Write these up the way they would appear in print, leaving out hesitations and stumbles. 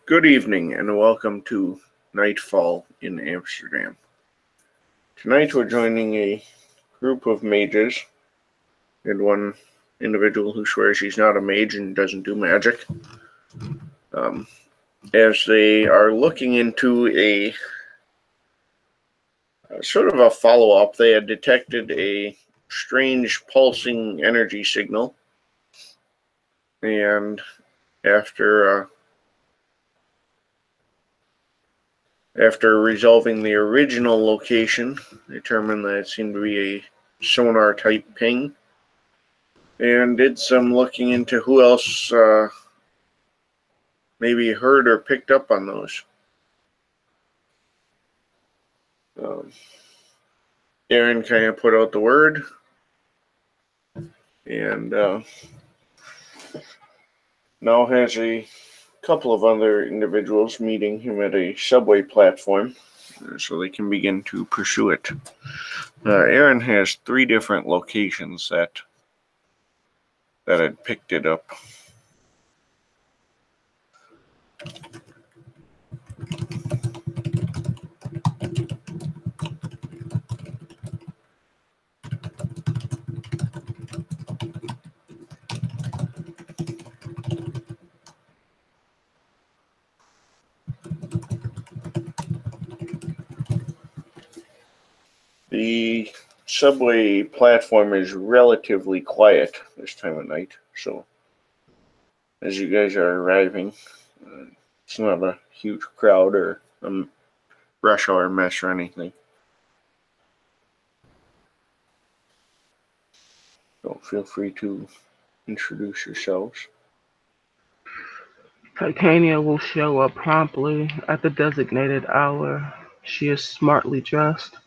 Good evening and welcome to Nightfall in Amsterdam. Tonight we're joining a group of mages and one individual who swears he's not a mage and doesn't do magic. As they are looking into a sort of a follow-up, they had detected a strange pulsing energy signal, and after resolving the original location, determined that it seemed to be a sonar type ping, and did some looking into who else maybe heard or picked up on those. Aaron kind of put out the word, and now has a couple of other individuals meeting him at a subway platform so they can begin to pursue it. Aaron has 3 different locations that had picked it up. The subway platform is relatively quiet this time of night, so as you guys are arriving, it's not a huge crowd or a rush hour mess or anything. So feel free to introduce yourselves. Titania will show up promptly at the designated hour. She is smartly dressed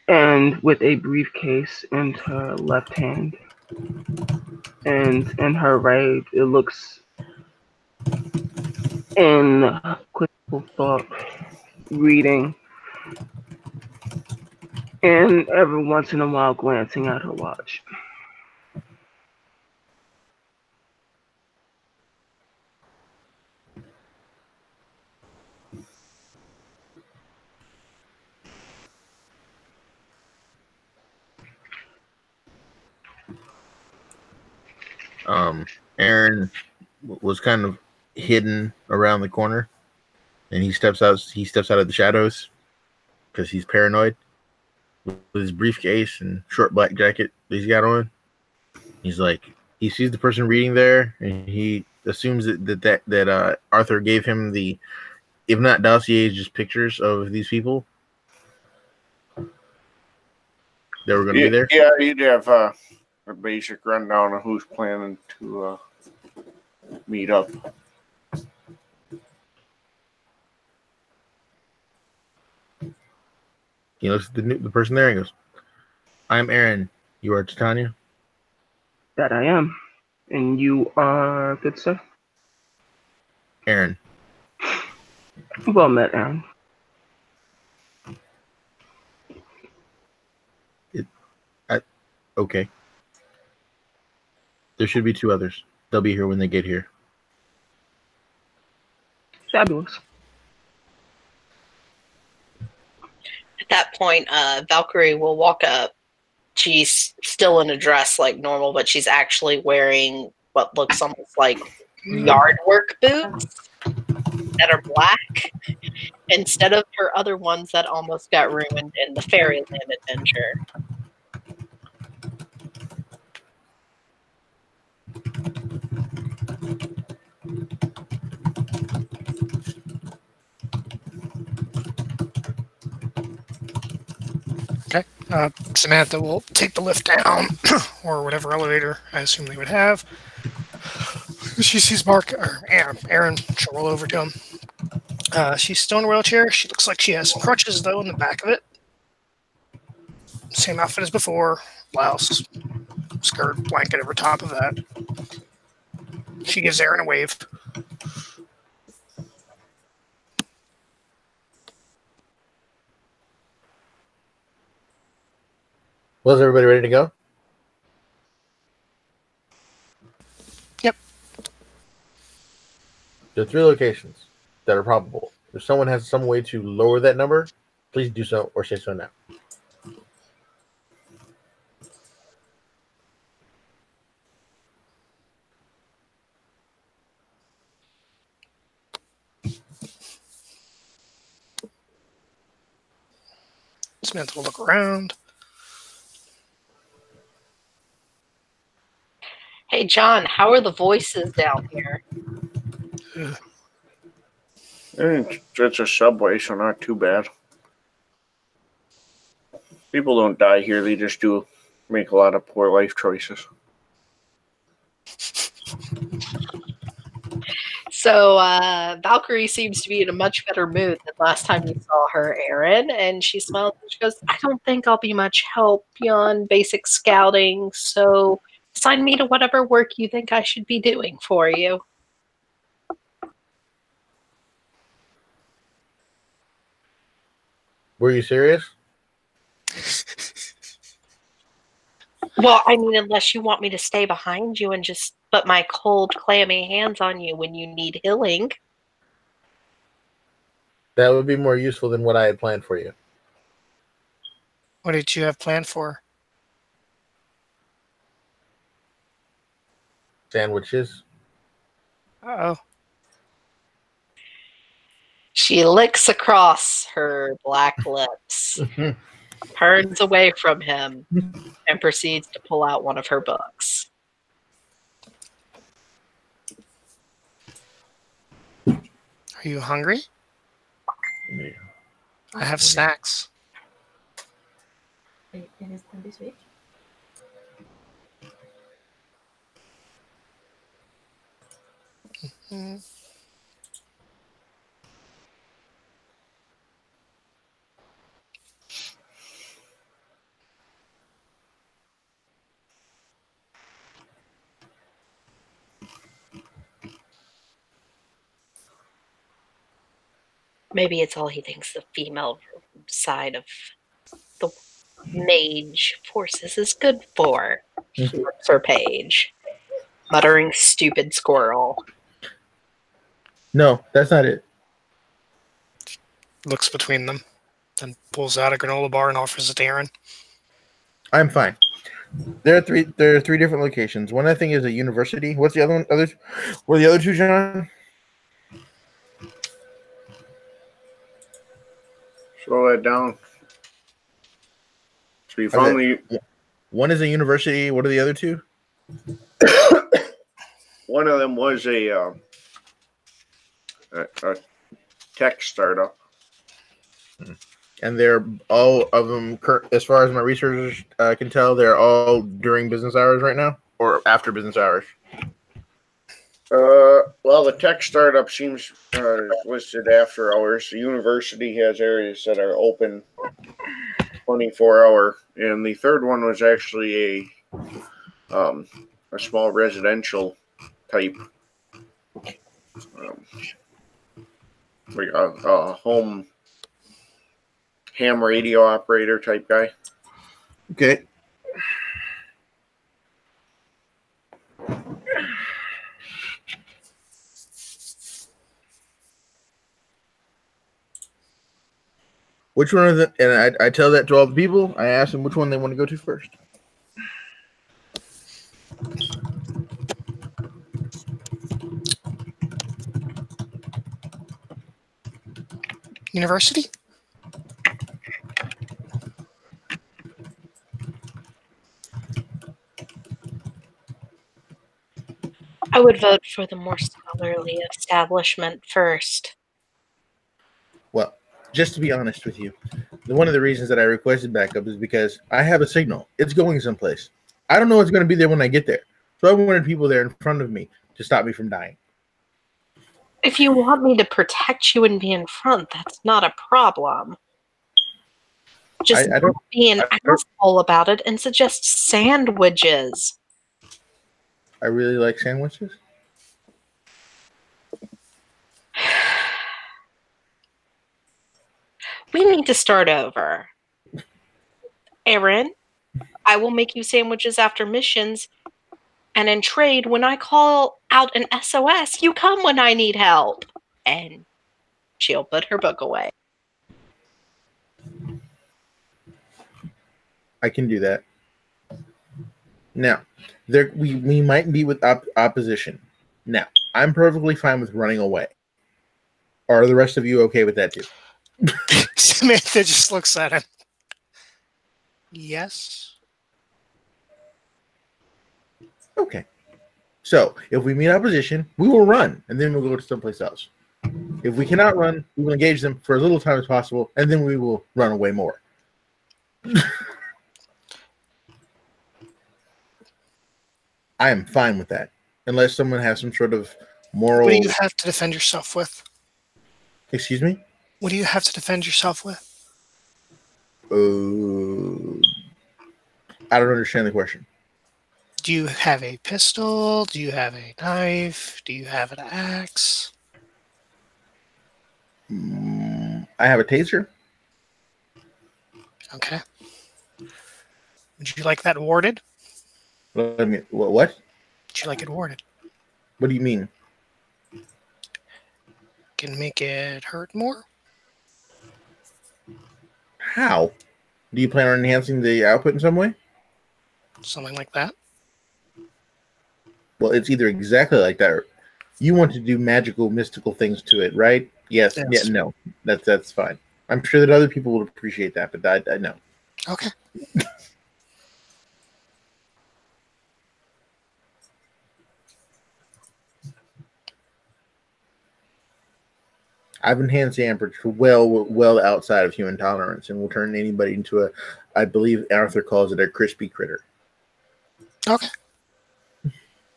and with a briefcase in her left hand. And in her right, it looks in critical thought, reading, and every once in a while glancing at her watch. Aaron was kind of hidden around the corner, and he steps out of the shadows because he's paranoid with his briefcase and short black jacket that he's got on. He's like, he sees the person reading there, and he assumes that Arthur gave him the, if not dossiers, just pictures of these people that were going to be there. Yeah, you'd have a basic rundown of who's planning to meet up. He looks at the person there and goes, "I'm Aaron. You are Titania?" That I am. And you are, good sir? Aaron. Well met, Aaron. Okay. There should be 2 others. They'll be here when they get here. Fabulous. At that point, Valkyrie will walk up. She's still in a dress like normal, but she's actually wearing what looks almost like yard work boots that are black instead of her other ones that almost got ruined in the Fairyland adventure. Okay. Samantha will take the lift down, or whatever elevator I assume they would have. She sees Aaron. She'll roll over to him. She's still in a wheelchair. She looks like she has some crutches, though, in the back of it. Same outfit as before. Blouse, skirt, blanket over top of that. She gives Aaron a wave. Was everybody ready to go? Yep. There are 3 locations. that are probable. If someone has some way to lower that number, please do so or say so now. Samantha will look around. Hey, John, how are the voices down here? It's a subway, so not too bad. People don't die here; they just do make a lot of poor life choices. So Valkyrie seems to be in a much better mood than last time you saw her, Aaron. And she smiles and she goes, I don't think I'll be much help beyond basic scouting, so assign me to whatever work you think I should be doing for you. Were you serious? Well, I mean, unless you want me to stay behind you and just put my cold, clammy hands on you when you need healing. That would be more useful than what I had planned for you. What did you have planned for? Sandwiches. Uh-oh. She licks across her black lips, turns away from him, and proceeds to pull out one of her books. Are you hungry? Yeah. I have snacks. ¿Tienes tan sweet? Mm. Maybe it's all he thinks the female side of the mage forces is good for. She looks for Paige, muttering stupid squirrel. No, that's not it. Looks between them, then pulls out a granola bar and offers it to Aaron. I'm fine. There are three different locations. One I think is a university. What's the other one? What are the other two, John? Slow that down. So you found the One is a university. What are the other two? one of them was a tech startup. And they're all of them, as far as my researchers can tell, they're all during business hours right now or after business hours. Well, the tech startup seems listed after hours. The university has areas that are open 24-hour, and the third one was actually a small residential type, like a home ham radio operator type guy. Okay. Which one is it? And I tell that to all the people. I ask them which one they want to go to first. University? I would vote for the more scholarly establishment first. Well, just to be honest with you, one of the reasons that I requested backup is because I have a signal. It's going someplace. I don't know what's going to be there when I get there. So I wanted people there in front of me to stop me from dying. If you want me to protect you and be in front, that's not a problem. Just don't be an asshole about it and suggest sandwiches. I really like sandwiches. We need to start over. Aaron, I will make you sandwiches after missions, and in trade, when I call out an SOS, you come when I need help. And She'll put her book away. I can do that. Now, we might be with opposition. Now, I'm perfectly fine with running away. Are the rest of you okay with that too? Samantha just looks at him. Yes. Okay. So, if we meet opposition, we will run, and then we'll go to someplace else. If we cannot run, we will engage them for as little time as possible, and then we will run away more. I am fine with that, unless someone has some sort of moral... What do you have to defend yourself with? Excuse me? What do you have to defend yourself with? I don't understand the question. Do you have a pistol? Do you have a knife? Do you have an axe? I have a taser. Okay. Would you like that warded? What? Would you like it warded? What do you mean? Can make it hurt more? How? Do you plan on enhancing the output in some way? Something like that. Well, it's either exactly like that or you want to do magical, mystical things to it, right? Yes. Yes. Yeah, no. That's fine. I'm sure that other people would appreciate that, but I know. Okay. I've enhanced the amperage to well outside of human tolerance and will turn anybody into I believe Arthur calls it a crispy critter. Okay.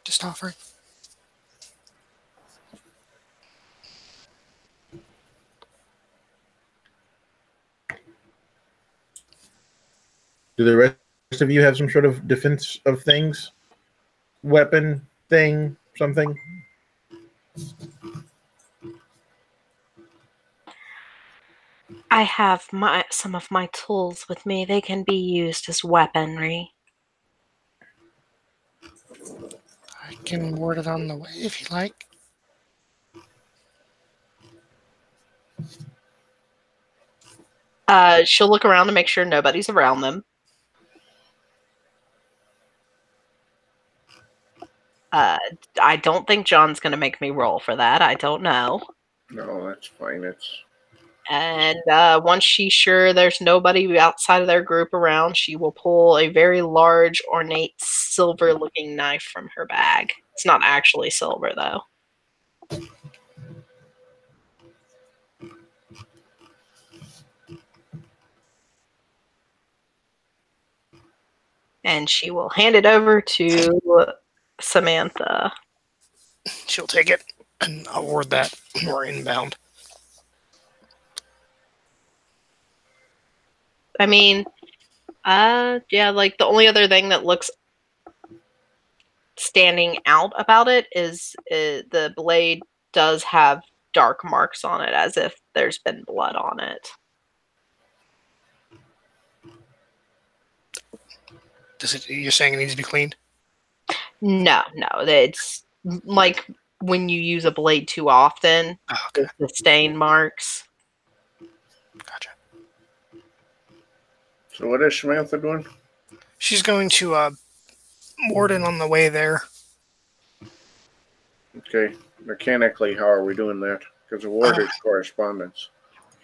Just offering. Do the rest of you have some sort of defense of things? Weapon thing? Something? I have some of my tools with me. They can be used as weaponry. I can ward it on the way if you like. She'll look around to make sure nobody's around them. I don't think John's going to make me roll for that. I don't know. No, that's fine. And once she's sure there's nobody outside of their group around, she will pull a very large, ornate, silver-looking knife from her bag. It's not actually silver, though. And she will hand it over to Samantha. She'll take it, and I'll ward that. We're inbound. I mean, yeah, like the only other thing that looks standing out about it is the blade does have dark marks on it, as if there's been blood on it. You're saying it needs to be cleaned? No, it's like when you use a blade too often, okay. The stain marks. Gotcha. So what is Samantha doing? She's going to ward it on the way there. Okay, mechanically, how are we doing that? Because the ward is correspondence.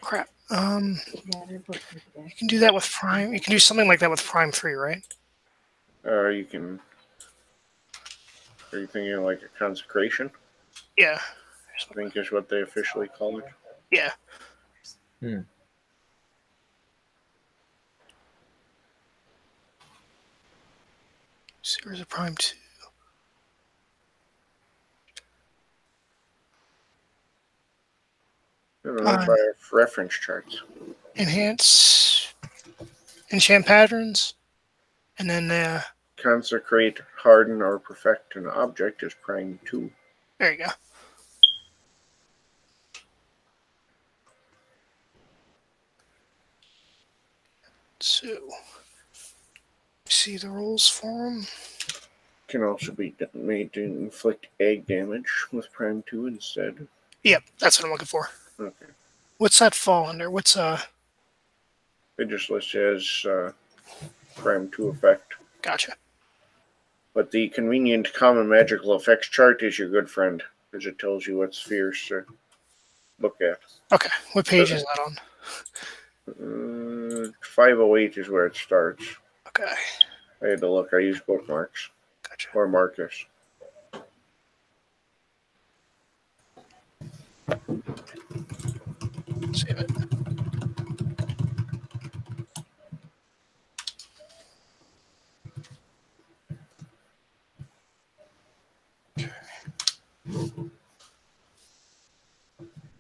Crap. You can do that with Prime. You can do something like that with Prime 3, right? You can. Are you thinking like a consecration? Yeah. I think is what they officially call it. Yeah. See, where's a Prime 2? By reference charts. Enhance. Enchant patterns. And then Consecrate, harden, or perfect an object is Prime 2. there you go. So, see the rules for them. Can also be made to inflict egg damage with Prime 2 instead. Yep, that's what I'm looking for. Okay. What's that fall under? What's It just lists it as Prime 2 effect. Gotcha. But the convenient common magical effects chart is your good friend, because it tells you what spheres to look at. Okay. What page is that on? 508 is where it starts. Okay. I had to look. I used bookmarks. Gotcha. Or markers. Save it.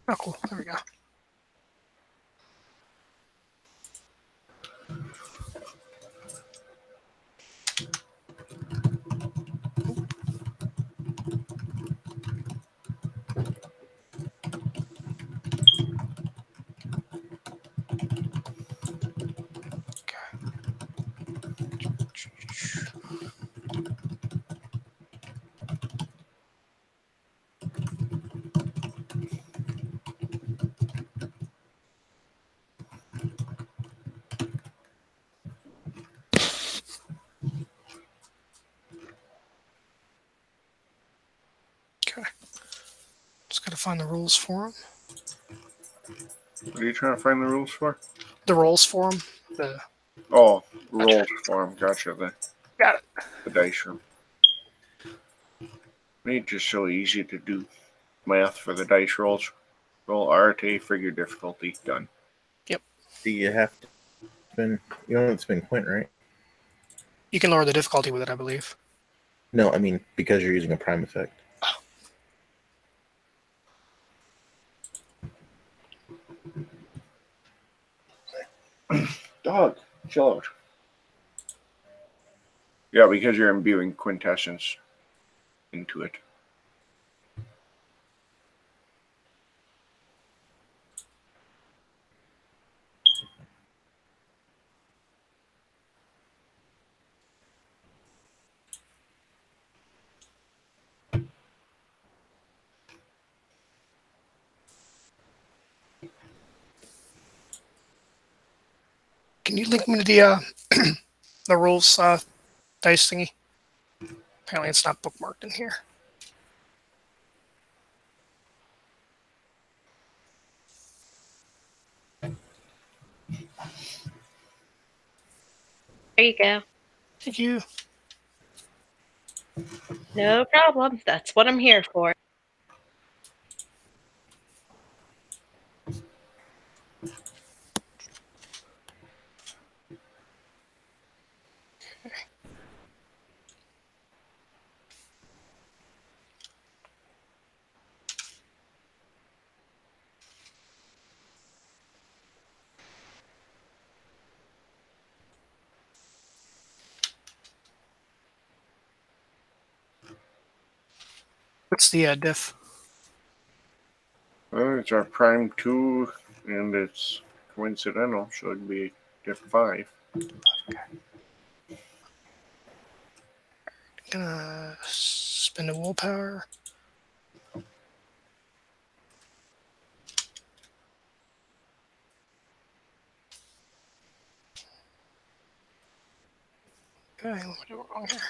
Oh, cool. There we go. Okay. Just gotta find the rules for them. What are you trying to find the rules for? The roles for them. The Oh, rules for them. Gotcha. Got it. The dice room. Made it just so easy to do math for the dice rolls. Roll RTA, figure difficulty, done. Do you have to spin? You don't have to spin Quint, right? You can lower the difficulty with it, I believe. No, I mean because you're using a prime effect. Dog, chill out. Yeah, because you're imbuing quintessence into it. Can you link me to the the rules dice thingy? Apparently, it's not bookmarked in here. There you go. Thank you. No problem. That's what I'm here for. What's the diff? It's our prime 2, and it's coincidental, so it'd be diff 5. Gonna spend a willpower. Okay, what am I doing wrong here?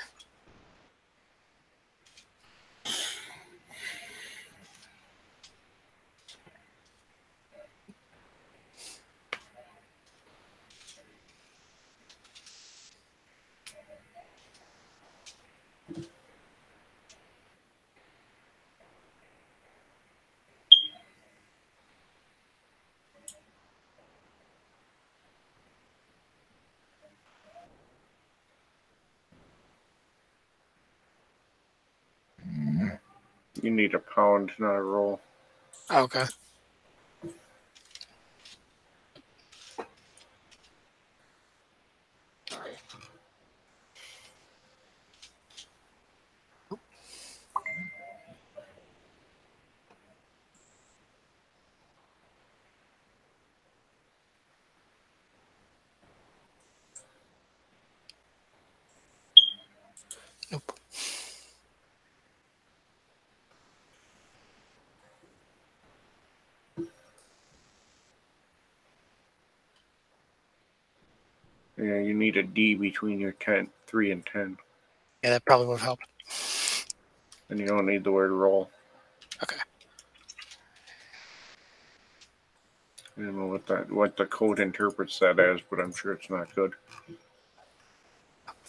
You need a pound, not a roll. Oh, okay. Nope. Yeah, you need a D between your 3 and 10. Yeah, that probably would help. And you don't need the word roll. Okay. I don't know what the code interprets that as, but I'm sure it's not good.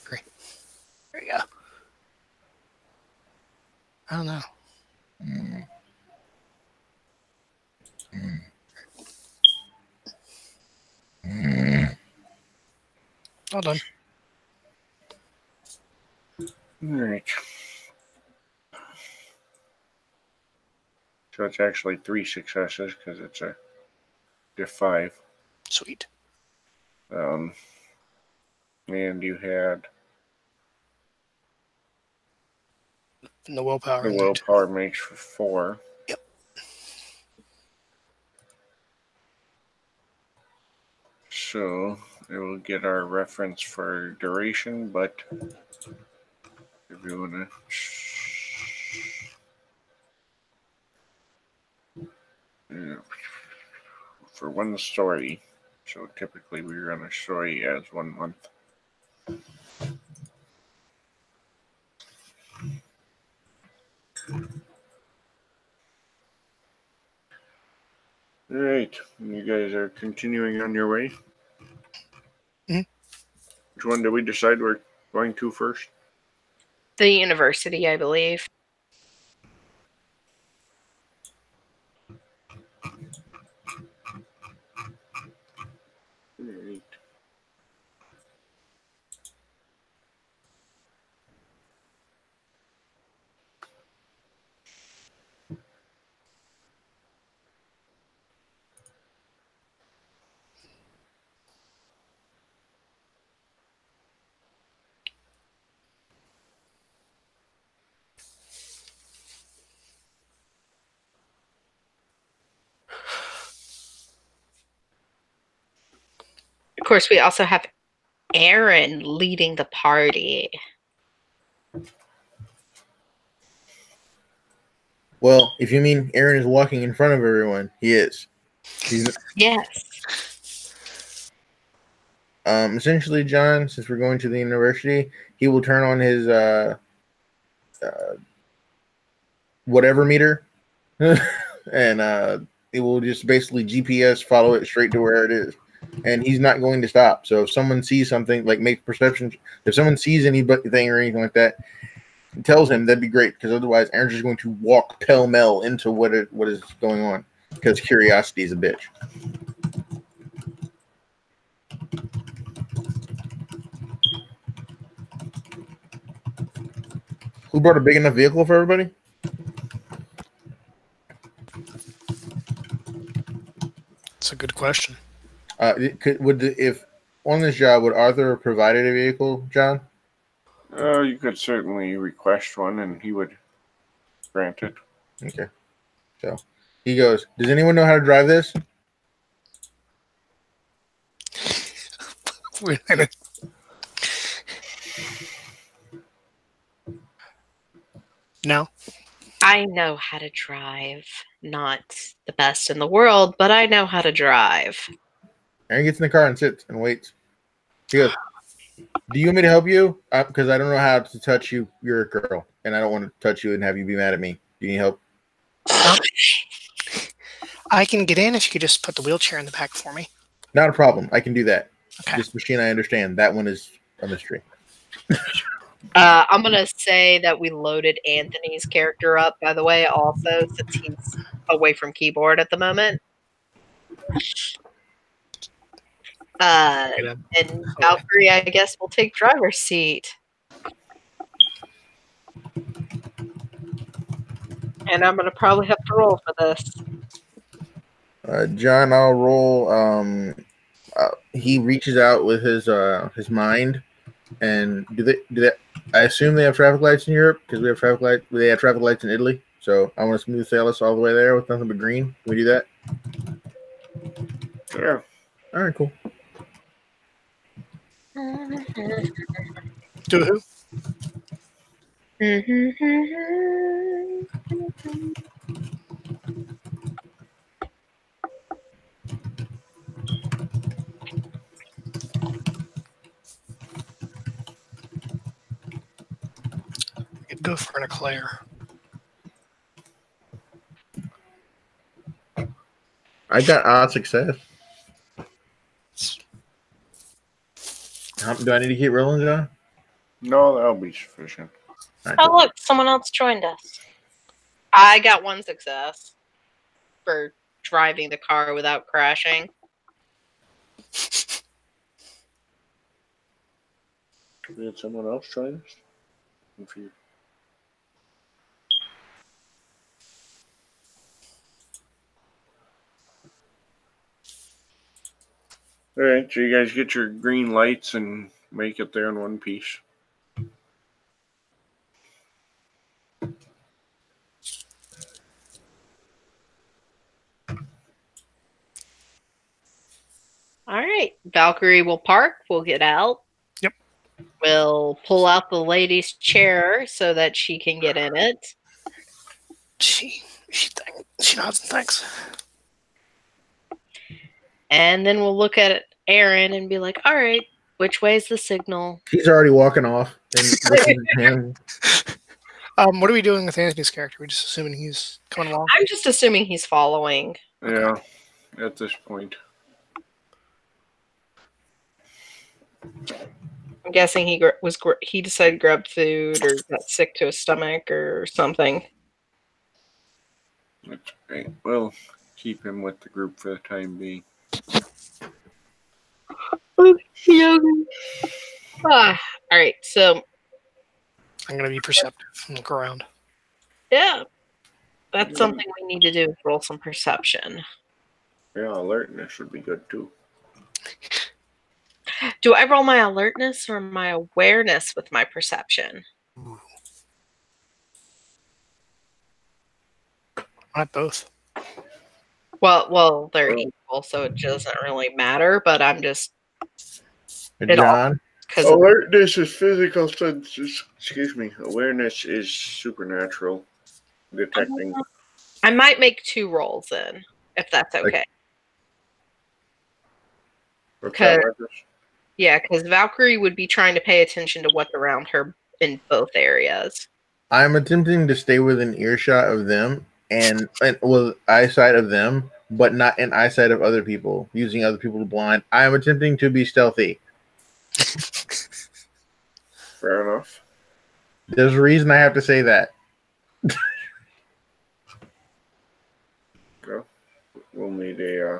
Great. There you go. I don't know. All done. All right. So it's actually 3 successes because it's a diff 5. Sweet. And you had And the willpower. the willpower makes for 4. Yep. So it will get our reference for duration, but if you want to for one story, so typically we run a story as 1 month. All right, you guys are continuing on your way. Mhm. Which one did we decide we're going to first? The university, I believe. All right. Of course, we also have Aaron leading the party. Well, if you mean Aaron is walking in front of everyone, he is. Yes. Essentially, John, since we're going to the university, he will turn on his whatever meter, and it will just basically GPS follow it straight to where it is, and he's not going to stop. So if someone sees something, like make perception, if someone sees anything or anything like that, it tells him, that'd be great, because otherwise Aaron's just going to walk pell-mell into what is going on, because curiosity is a bitch. Who brought a big enough vehicle for everybody? That's a good question. If on this job, would Arthur have provided a vehicle, John? You could certainly request one, and he would grant it. Okay. So he goes, does anyone know how to drive this? Wait a minute. No. I know how to drive. Not the best in the world, but I know how to drive. Aaron gets in the car and sits and waits. He goes, do you want me to help you? Because I don't know how to touch you. You're a girl, and I don't want to touch you and have you be mad at me. Do you need help? I can get in if you could just put the wheelchair in the back for me. Not a problem. I can do that. Okay. This machine, I understand. That one is a mystery. I'm going to say that we loaded Anthony's character up, by the way, also, since he's away from keyboard at the moment. And Valkyrie, I guess, will take driver's seat. And I'm going to probably have to roll for this. John, I'll roll. He reaches out with his mind, and do they? I assume they have traffic lights in Europe because we have traffic lights. They have traffic lights in Italy, so I want to smooth sail us all the way there with nothing but green. Can we do that? Yeah. All right, cool. Do who? go for an eclair. I got odd success. Do I need to keep rolling, John? No, that'll be sufficient. All right, Oh, cool. look, someone else joined us. I got 1 success for driving the car without crashing. Did someone else join us? If you... All right, so you guys get your green lights and make it there in one piece. All right. Valkyrie will park. We'll get out. Yep. We'll pull out the lady's chair so that she can get in it. She nods and thanks. And then we'll look at Aaron and be like, all right, which way is the signal? He's already walking off. And looking at him. What are we doing with Anthony's character? We're just assuming he's coming along. I'm just assuming he's following. Yeah, at this point. I'm guessing he decided to grab food or got sick to his stomach or something. That's right. We'll keep him with the group for the time being. All right, so I'm going to be perceptive and look around. yeah, that's something we need to do is roll some perception. Yeah, alertness would be good too. Do I roll my alertness or my awareness with my perception? Not both. Well, they're equal, so it doesn't really matter. But I'm just John, because Alertness is physical senses. Excuse me. Awareness is supernatural. Detecting. I might make 2 rolls then, if that's okay. Yeah, because Valkyrie would be trying to pay attention to what's around her in both areas. I'm attempting to stay within earshot of them and with eyesight of them, but not in eyesight of other people, using other people to blind. I am attempting to be stealthy. Fair enough. There's a reason I have to say that. Well, we'll need a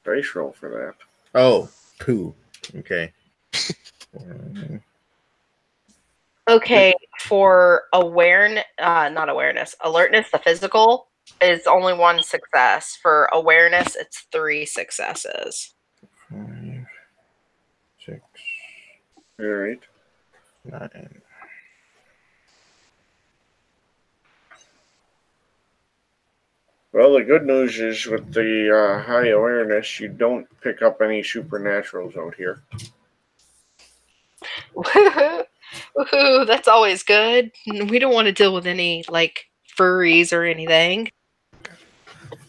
dice roll for that. Oh, poo. Okay. Okay, for alertness, the physical is only 1 success. For awareness, it's 3 successes. 5, 6, All right. 9. Well, the good news is with the high awareness, you don't pick up any supernaturals out here. Woohoo, that's always good. We don't want to deal with any like furries or anything.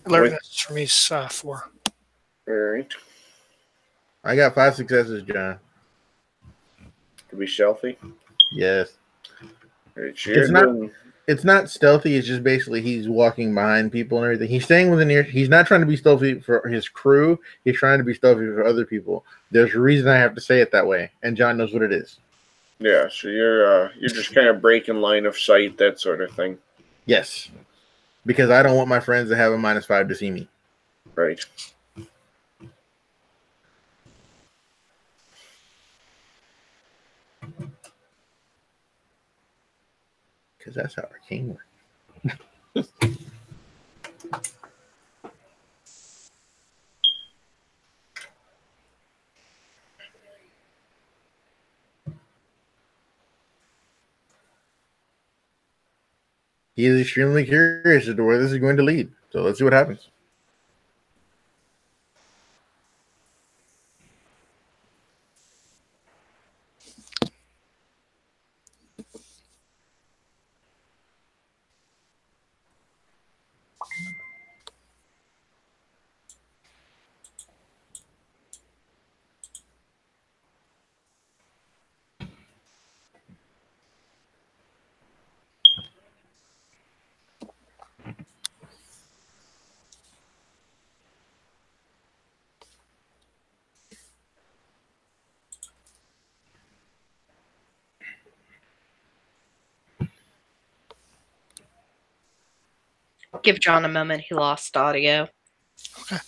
Alertness for me is 4. All right. I got 5 successes, John. To be stealthy. Yes. Right, so It's not stealthy. It's just basically he's walking behind people and everything. He's staying within ear. He's not trying to be stealthy for his crew. He's trying to be stealthy for other people. There's a reason I have to say it that way, and John knows what it is. Yeah, so you're just kind of breaking line of sight, that sort of thing. Yes, because I don't want my friends to have a -5 to see me. Right. Because that's how arcane works. He is extremely curious as to where this is going to lead. So let's see what happens. Give John a moment. He lost audio. Okay.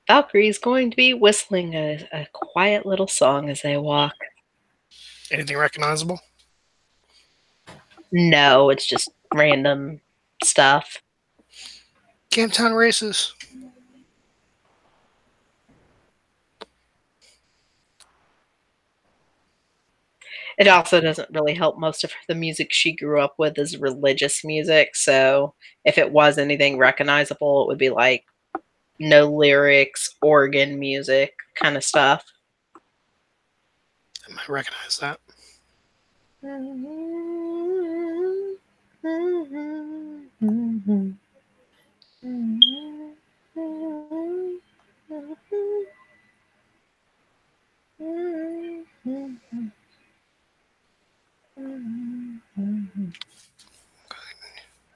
Valkyrie's going to be whistling a quiet little song as they walk. Anything recognizable? No, it's just random stuff. Camptown races. It also doesn't really help. Most of the music she grew up with is religious music, so if it was anything recognizable, it would be like no lyrics, organ music kind of stuff. I might recognize that. I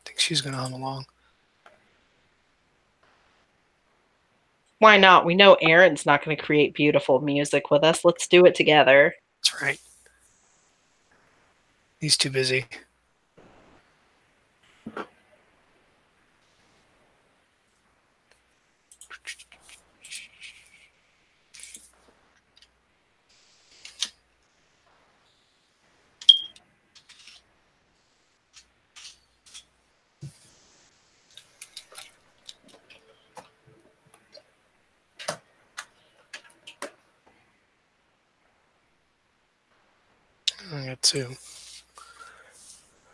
think she's going to hum along. Why not? We know Aaron's not going to create beautiful music with us. Let's do it together. That's right. He's too busy. I got two.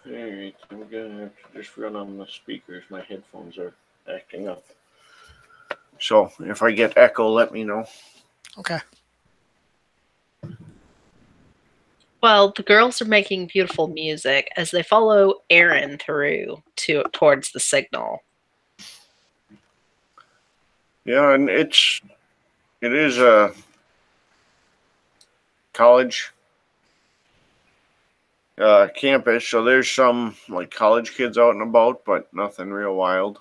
Alright, I'm gonna have to just run on the speakers. My headphones are acting up. So if I get echo, let me know. Okay. Well, the girls are making beautiful music as they follow Aaron through towards the signal. Yeah, and it is a college campus, so there's some like college kids out and about, but nothing real wild.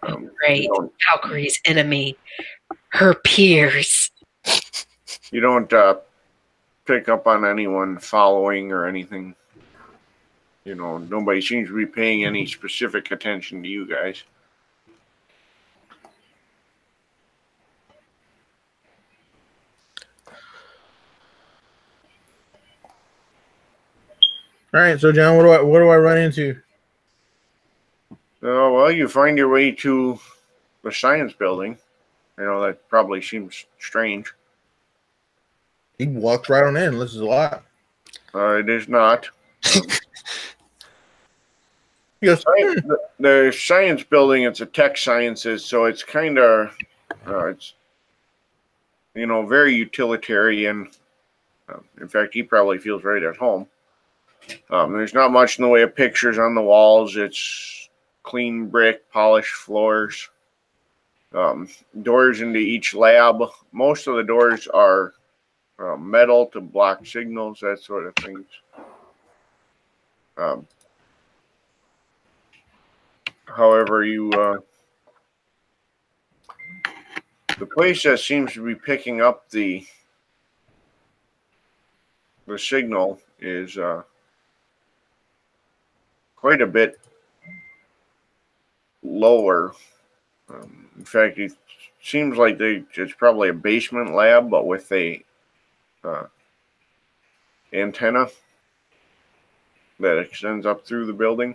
Great. Valkyrie's enemy. Her peers. You don't pick up on anyone following or anything. You know, nobody seems to be paying any specific attention to you guys. All right, so John, what do I run into? Oh, well, you find your way to the science building. I know that probably seems strange. He walks right on in. This is a lot. It is not. He goes, The science building, it's a tech sciences, so it's kind of, it's, very utilitarian. In fact, he probably feels right at home. There's not much in the way of pictures on the walls. It's clean brick, polished floors. Doors into each lab. Most of the doors are metal to block signals, that sort of things. However, the place that seems to be picking up the signal is quite a bit lower. In fact, it seems like it's probably a basement lab, but with a antenna that extends up through the building.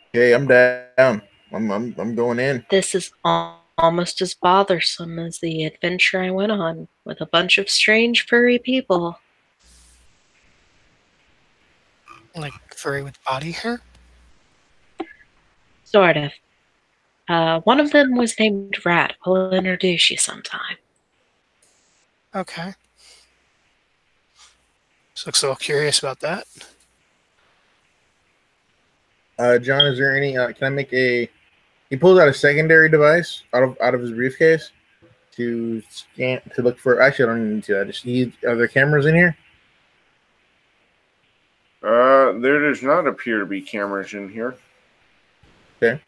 "Okay, I'm down. I'm going in." This is almost as bothersome as the adventure I went on with a bunch of strange furry people. Like furry with body hair? Sort of. One of them was named Rat. I'll introduce you sometime. Okay. Just looks a little curious about that. John, is there any? Can I make a? He pulls out a secondary device out of his briefcase. to scan to look for. Actually, I don't even need to. I just need. Are there cameras in here? There does not appear to be cameras in here. Okay.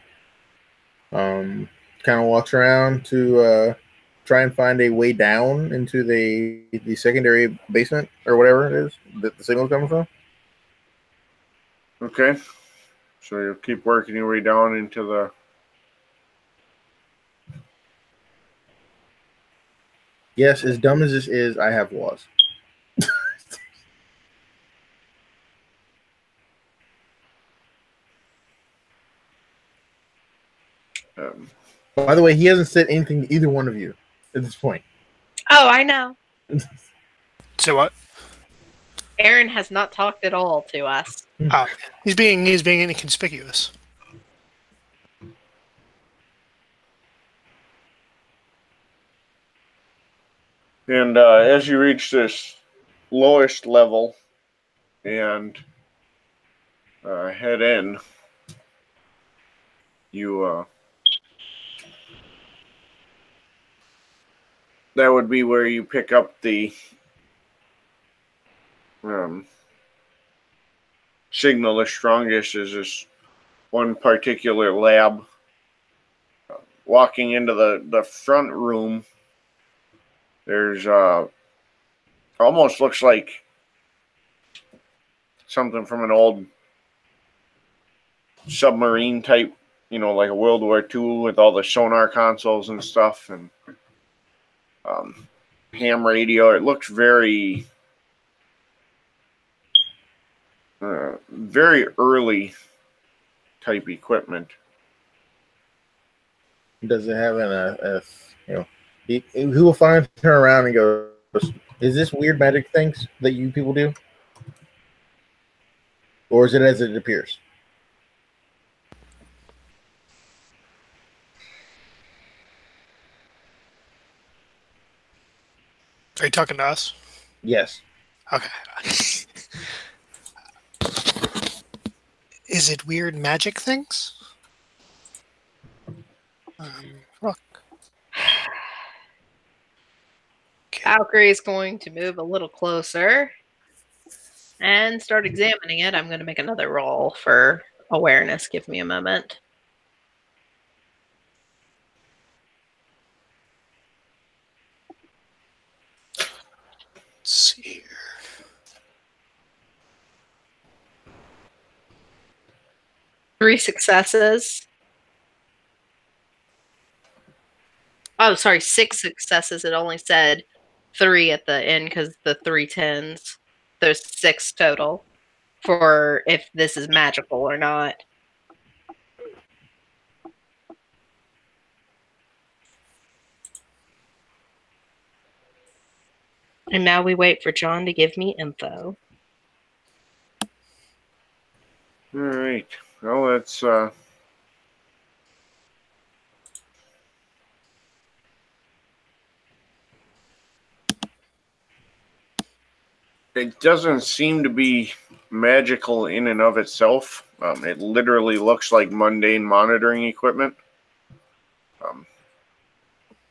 Kind of walks around to try and find a way down into the secondary basement or whatever it is that the signal's coming from. Okay. So you'll keep working your way down into the. Yes, as dumb as this is, I have laws. By the way, he hasn't said anything to either one of you at this point. Oh, I know. So what? Aaron has not talked at all to us. Oh, he's being inconspicuous. And as you reach this lowest level and head in, you that would be where you pick up the signal the strongest is this one particular lab. Walking into the front room, there's almost looks like something from an old submarine type, like a World War II with all the sonar consoles and stuff and ham radio. It looks very very early type equipment. Does it have who will finally turn around and go, is this weird magic things that you people do? Or is it as it appears? Are you talking to us? Yes. Okay. Is it weird magic things? Look. Valkyrie is going to move a little closer and start examining it. I'm going to make another roll for awareness. Give me a moment. Let's see here. Three successes. Oh, sorry, 6 successes. It only said 3 at the end because the 3 tens. There's 6 total for if this is magical or not. And now we wait for John to give me info. All right. Well, it's it doesn't seem to be magical in and of itself. It literally looks like mundane monitoring equipment.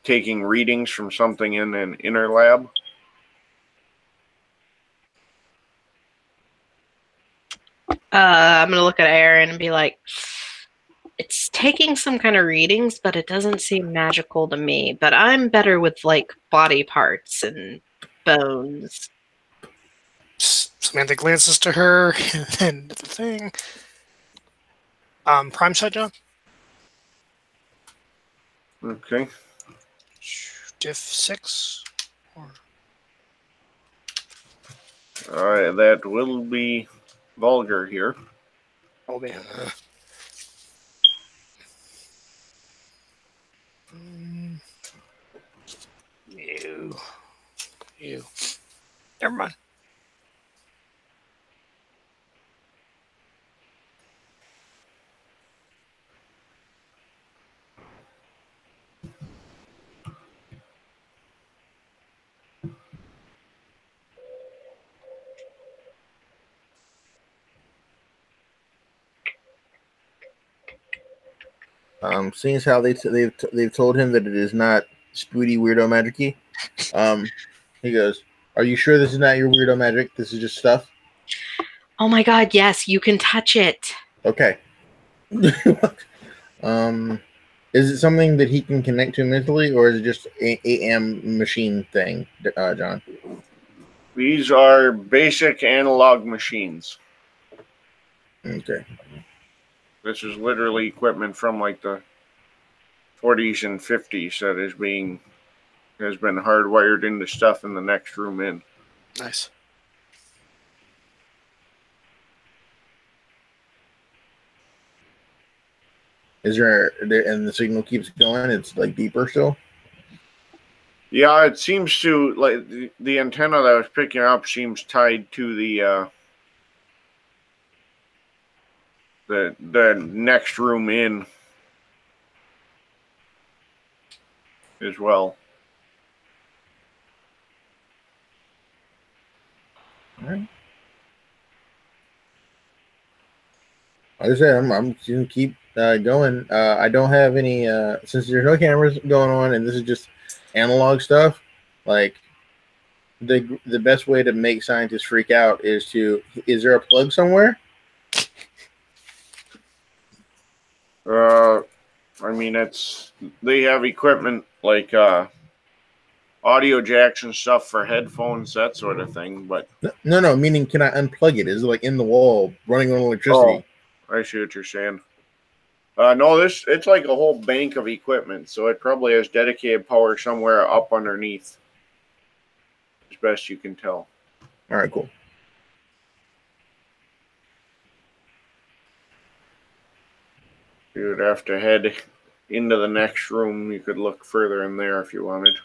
Taking readings from something in an inner lab. I'm going to look at Aaron and be like, it's taking some kind of readings, but it doesn't seem magical to me. But I'm better with like body parts and bones. Samantha glances to her and the thing. Prime shot, John. Okay. Diff 6. All right, that will be vulgar here. Oh man. You. Never mind. Seeing as how they've told him that it is not spoody weirdo magic-y. He goes, "Are you sure this is not your weirdo magic? This is just stuff." Oh my god, yes, you can touch it. Okay. Is it something that he can connect to mentally, or is it just a AM machine thing, John? These are basic analog machines. Okay. This is literally equipment from like the 40s and 50s that has been hardwired into stuff in the next room in. Nice. Is there, and the signal keeps going? It's like deeper still? Yeah, it seems to, like, the antenna that I was picking up seems tied to the next room in as well. All right. Like I said, I'm just gonna keep going. I don't have any since there's no cameras going on, and this is just analog stuff. Like the best way to make scientists freak out is there a plug somewhere? I mean, they have equipment like audio jacks and stuff for headphones, that sort of thing. But No. Meaning, can I unplug it? Is it like in the wall, running on electricity? Oh, I see what you're saying. No, it's like a whole bank of equipment, so it probably has dedicated power somewhere up underneath, as best you can tell. All right, cool. You would have to head into the next room. You could look further in there if you wanted.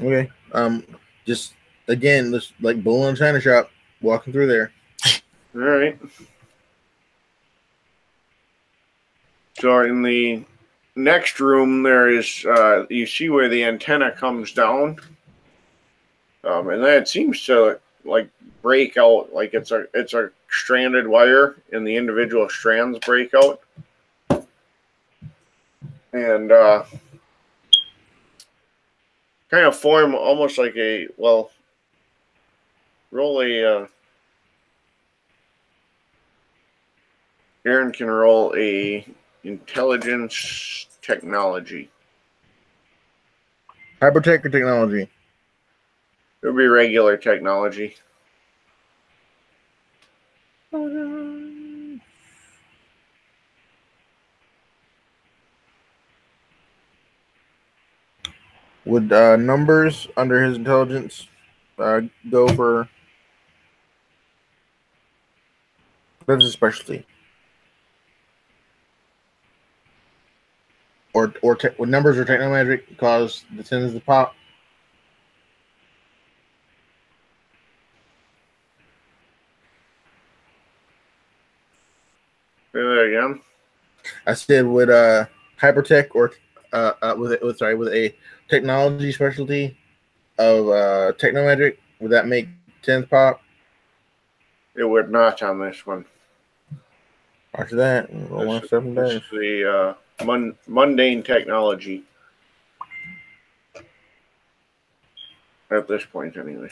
Okay. Just again, let's like bull in a china shop, walking through there. All right. So in the next room, there is you see where the antenna comes down, and then it seems to like break out, like it's a stranded wire, and the individual strands break out, and kind of form almost like a roll a. Aaron can roll a intelligence technology. Hypertech or technology? It'll be regular technology. Would numbers under his intelligence go for? That's a specialty. Or would numbers or technomagic cause the tens to pop? Say that again. I said, would hypertech or with a technology specialty of technomagic, would that make tens pop? It would not on this one. After that, roll one step and This is the mundane technology. At this point, anyway.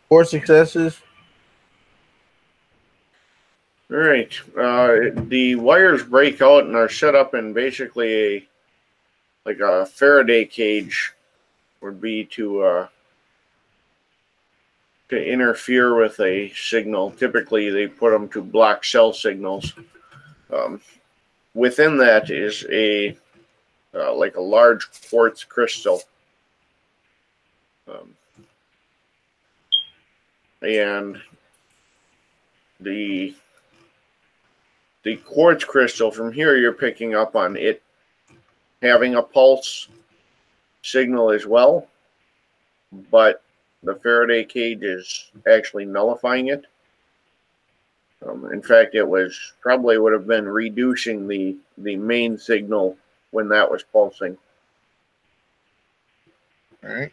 Four successes. All right. The wires break out and are set up in basically a Faraday cage would be to interfere with a signal. Typically, they put them to block cell signals. Within that is a large quartz crystal, and the quartz crystal, from here you're picking up on it having a pulse signal as well, but the Faraday cage is actually nullifying it. In fact, it would have been reducing the main signal when that was pulsing. All right.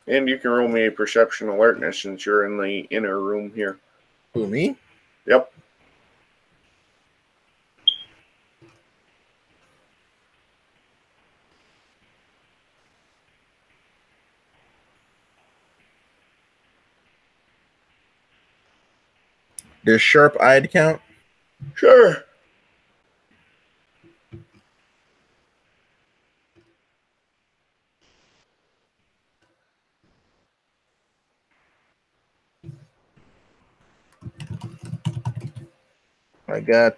And you can roll me a perception alertness since you're in the inner room here. Who, me? Yep. Does sharp-eyed count? Sure. I got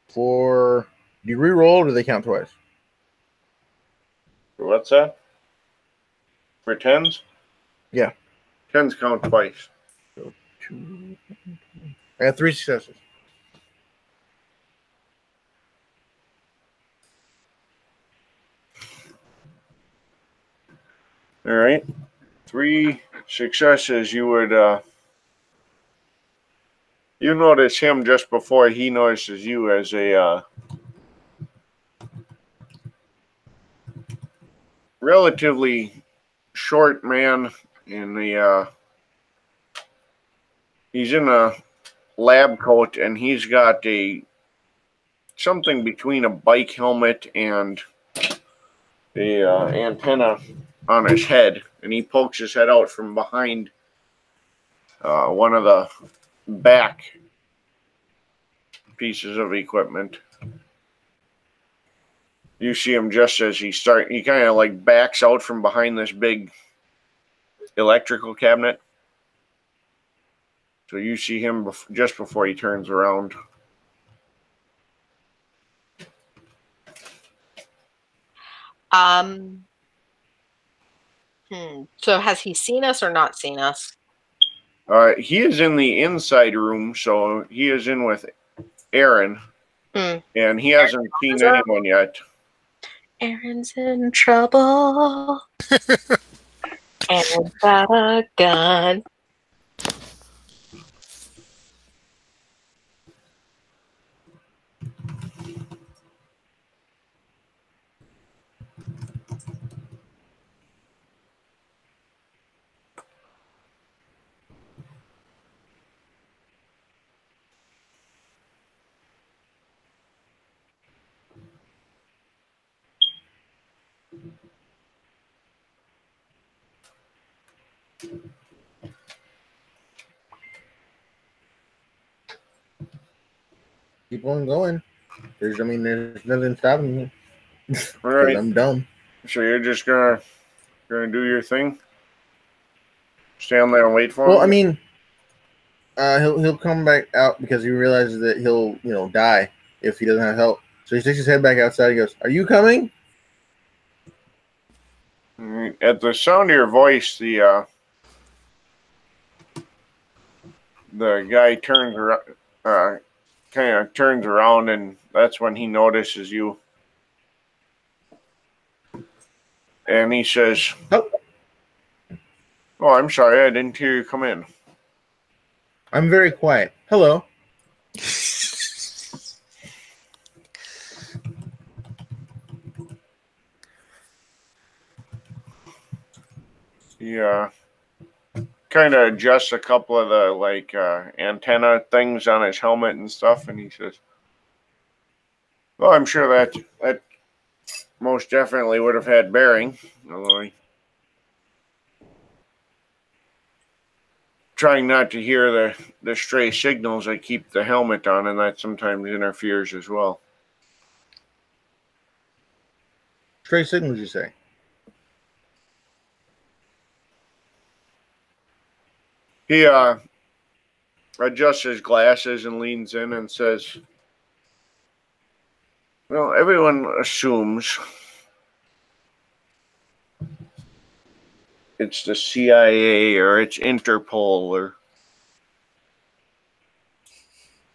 4. Do you re-roll or do they count twice? What's that? For tens? Yeah. Tens count twice. So 2. I got 3 successes. All right. 3 successes. You would you notice him just before he notices you as a relatively short man in the he's in a lab coat and he's got a something between a bike helmet and the antenna on his head, and he pokes his head out from behind one of the back pieces of equipment. You see him just as he kind of like backs out from behind this big electrical cabinet. So you see him just before he turns around. So has he seen us or not seen us? He is in the inside room, so he is in with Aaron, and he hasn't seen anyone yet. Aaron's in trouble. Aaron's got a gun. Keep on going. There's nothing stopping me. All right. I'm dumb. So you're just gonna do your thing, stand there and wait for him. Well, I mean, he'll come back out because he realizes that he'll die if he doesn't have help. So he sticks his head back outside. He goes, "Are you coming?" At the sound of your voice, the guy turns around, kind of turns around, and that's when he notices you. And he says, "Oh, I'm sorry, I didn't hear you come in." I'm very quiet. Hello." He kind of adjusts a couple of the antenna things on his helmet and stuff, and he says, "Well, I'm sure that most definitely would have had bearing, although trying not to hear the stray signals that keep the helmet on, and that sometimes interferes as well." Stray signals, you say? He adjusts his glasses and leans in and says, "Well, everyone assumes it's the CIA or it's Interpol, or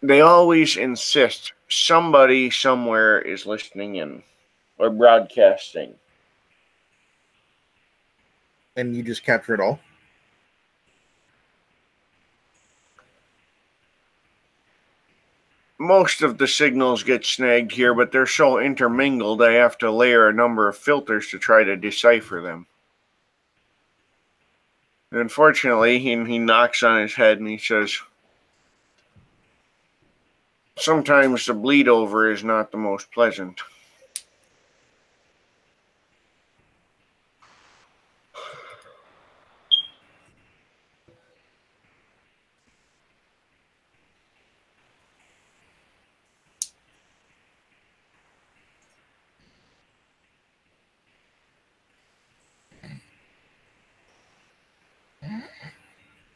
they always insist somebody somewhere is listening in or broadcasting." And you just capture it all? most of the signals get snagged here, but they're so intermingled I have to layer a number of filters to try to decipher them. Unfortunately, he knocks on his head and he says, sometimes the bleed over is not the most pleasant.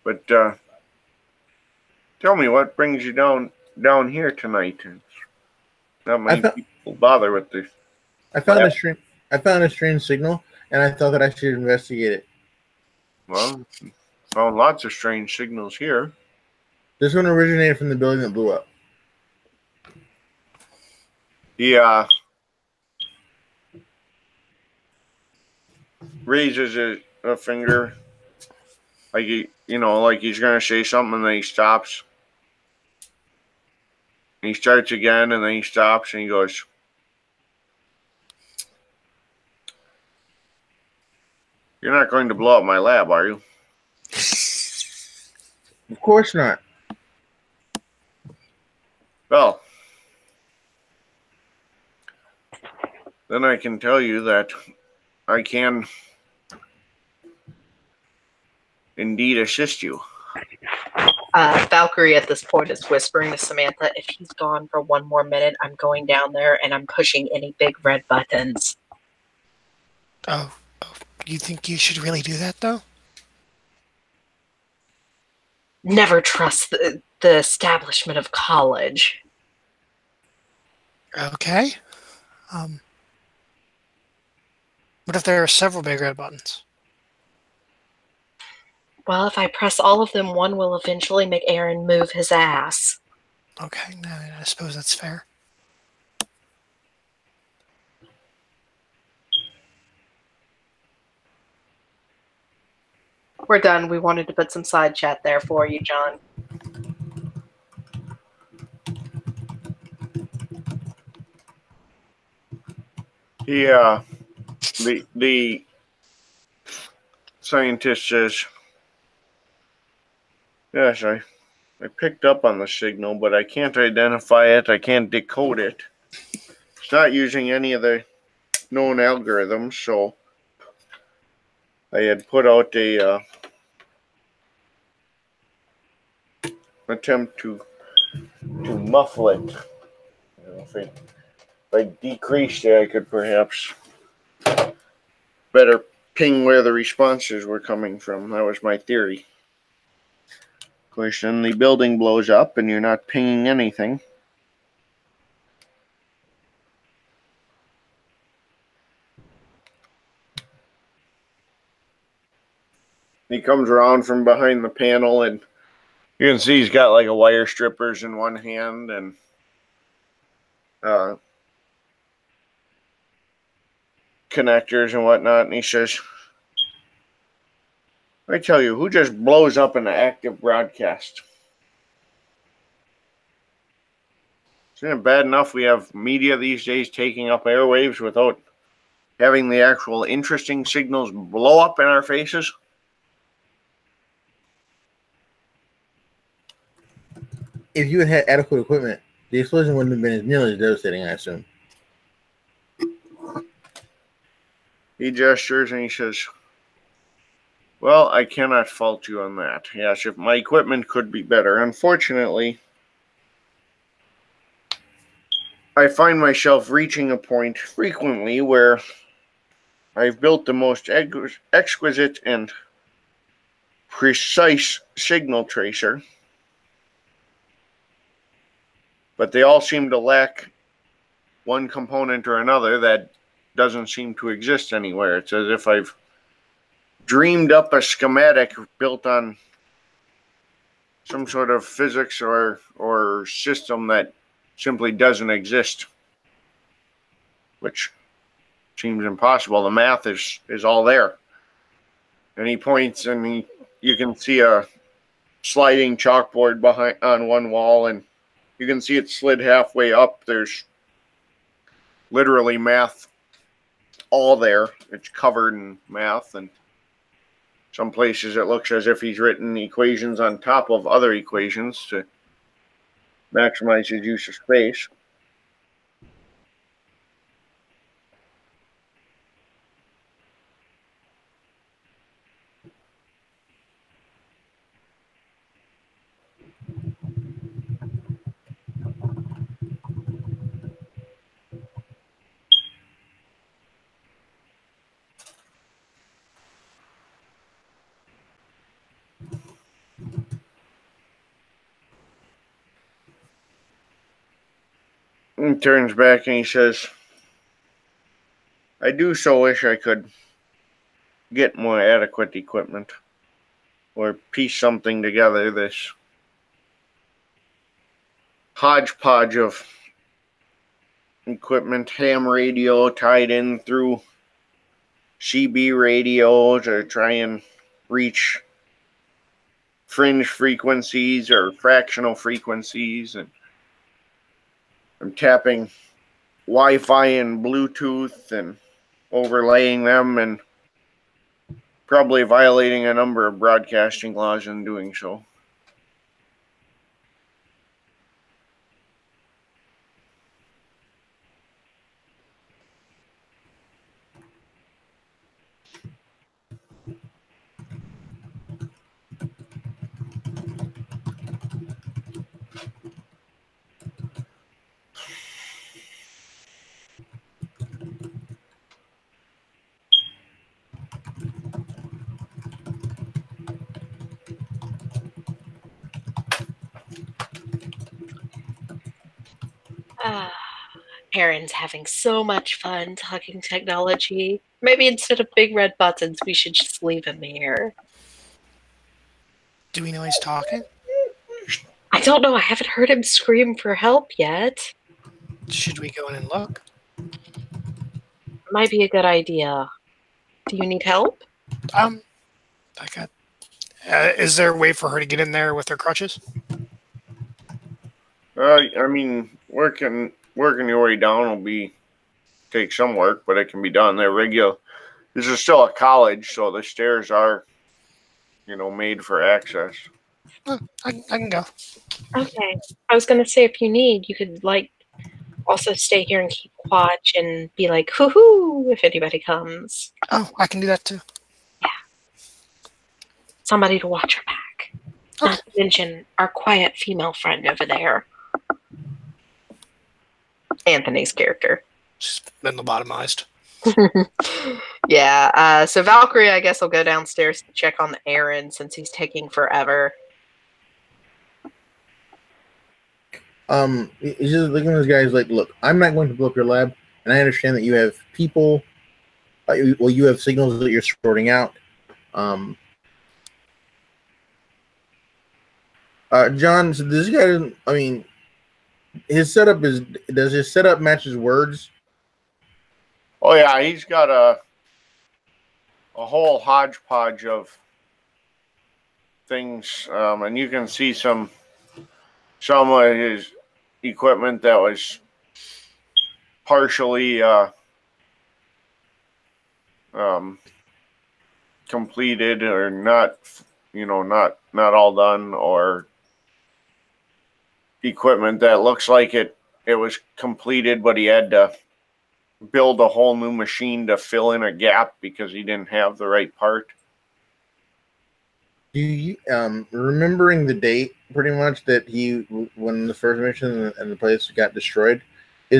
But tell me, what brings you down here tonight? Not many people bother with this. I found a strange signal, and I thought that I should investigate it. Well, found lots of strange signals here. This one originated from the building that blew up. He raises a finger, like like he's gonna say something, and then he stops. And he starts again, and then he stops, and he goes, "You're not going to blow up my lab, are you?" Of course not. Well, then I can tell you that I can indeed assist you. Valkyrie at this point is whispering to Samantha, if he's gone for one more minute, I'm going down there and I'm pushing any big red buttons. Oh, you think you should really do that, though? Never trust the establishment of college. Okay. What if there are several big red buttons? Well, if I press all of them, one will eventually make Aaron move his ass. Okay, no, I suppose that's fair. We're done. We wanted to put some side chat there for you, John. Yeah, the scientist says, yes, I picked up on the signal, but I can't identify it. I can't decode it. It's not using any of the known algorithms, so I had put out a attempt to muffle it. If I decreased it, I could perhaps better ping where the responses were coming from. That was my theory. Of course, then the building blows up and you're not pinging anything. He comes around from behind the panel, and you can see he's got like a wire strippers in one hand and connectors and whatnot, and he says, I tell you, who just blows up an active broadcast? Isn't it bad enough we have media these days taking up airwaves without having the actual interesting signals blow up in our faces? If you had adequate equipment, the explosion wouldn't have been nearly as devastating, I assume. He gestures and he says, well, I cannot fault you on that. Yes, if my equipment could be better. Unfortunately, I find myself reaching a point frequently where I've built the most exquisite and precise signal tracer, but they all seem to lack one component or another that doesn't seem to exist anywhere. It's as if I've dreamed up a schematic built on some sort of physics or system that simply doesn't exist, which seems impossible. The math is all there. And he points, and you can see a sliding chalkboard behind on one wall, and You can see it slid halfway up. There's literally math all there. It's covered in math, and some places it looks as if he's written equations on top of other equations to maximize his use of space. He turns back and he says, I do so wish I could get more adequate equipment or piece something together. This hodgepodge of equipment, ham radio tied in through CB radio to try and reach fringe frequencies or fractional frequencies, and I'm tapping Wi-Fi and Bluetooth and overlaying them and probably violating a number of broadcasting laws in doing so. Aaron's having so much fun talking technology. Maybe instead of big red buttons, we should just leave him here. Do we know he's talking? I don't know. I haven't heard him scream for help yet. Should we go in and look? Might be a good idea. Do you need help? I got. Is there a way for her to get in there with her crutches? I mean, working your way down will take some work, but it can be done. They're regular. This is still a college, so the stairs are, made for access. I can go. Okay. I was gonna say if you need, you could also stay here and keep watch and be like, hoo-hoo, if anybody comes. Oh, I can do that too. Yeah. Somebody to watch her back. Okay. Not to mention our quiet female friend over there. Anthony's character. She's been lobotomized. Yeah, so Valkyrie, I guess, will go downstairs to check on Aaron since he's taking forever. He's just looking at those guys like, look, I'm not going to blow up your lab, and I understand that you have people, you have signals that you're sorting out. John, so this guy doesn't, his setup does his setup match his words? Oh yeah, he's got a whole hodgepodge of things, and you can see some of his equipment that was partially completed or not, not all done, or equipment that looks like it was completed, but he had to build a whole new machine to fill in a gap because he didn't have the right part. Do you remembering the date pretty much that when the first mission and the place got destroyed I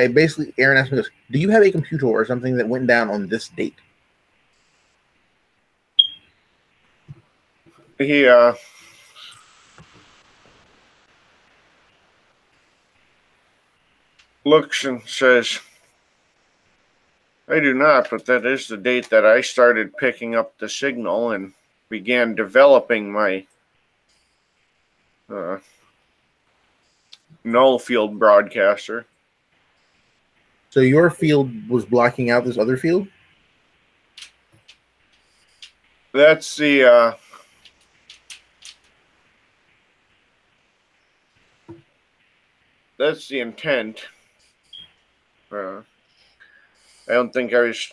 basically, Aaron asked me this, do you have a computer or something that went down on this date? He looks and says, I do not, but that is the date that I started picking up the signal and began developing my null field broadcaster. So your field was blocking out this other field? That's the that's the intent. I don't think I was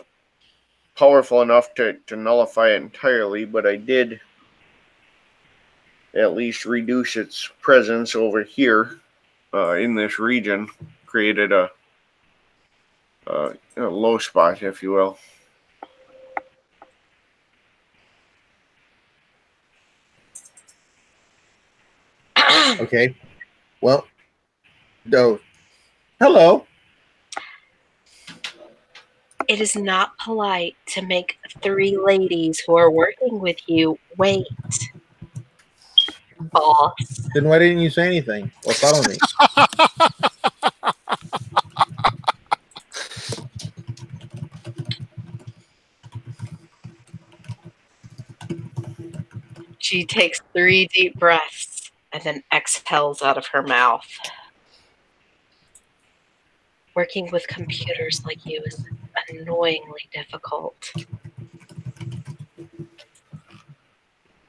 powerful enough to nullify it entirely, but I did at least reduce its presence over here in this region, created a low spot, if you will. Okay. Well, no. Hello. It is not polite to make 3 ladies who are working with you wait, boss. Then why didn't you say anything or follow me? She takes 3 deep breaths and then exhales out of her mouth. Working with computers like you is annoyingly difficult.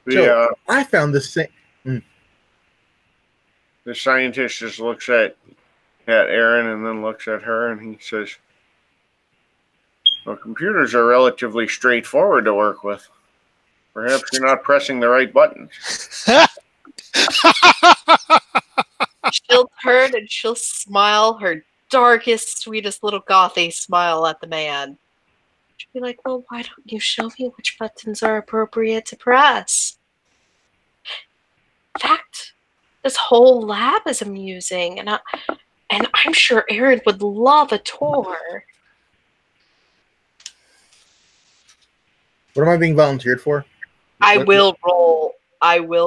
So I found the same. The scientist just looks at Aaron and then looks at her, and he says, "Well, computers are relatively straightforward to work with. Perhaps you're not pressing the right buttons." She'll turn and she'll smile her darkest, sweetest little gothy smile at the man. She'll be like, well, why don't you show me which buttons are appropriate to press? In fact, this whole lab is amusing, and I'm sure Aaron would love a tour. What am I being volunteered for? I will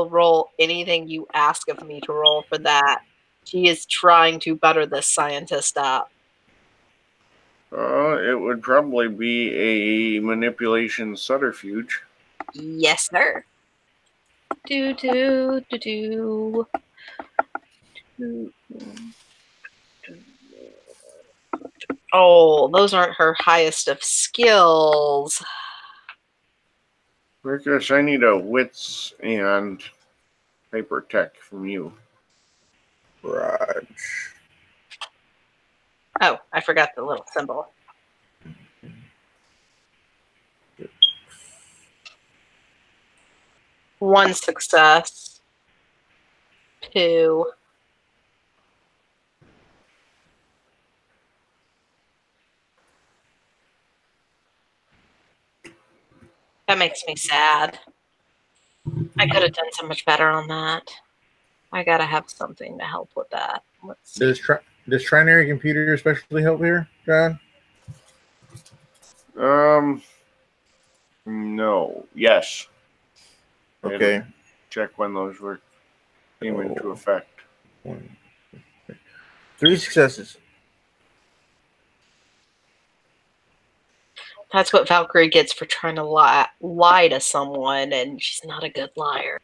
roll anything you ask of me to roll for that. She is trying to butter this scientist up. It would probably be a manipulation subterfuge. Yes, sir. Do. Oh, those aren't her highest of skills. Marcus, I need a wits and hypertech from you. Raj. Oh, I forgot the little symbol. One success. 2. That makes me sad. I could have done so much better on that. I gotta have something to help with that. Let's see. Does trinary computer especially help here, John? No. Yes. Okay. Check when those were came into effect. 3 successes. That's what Valkyrie gets for trying to lie to someone, and she's not a good liar.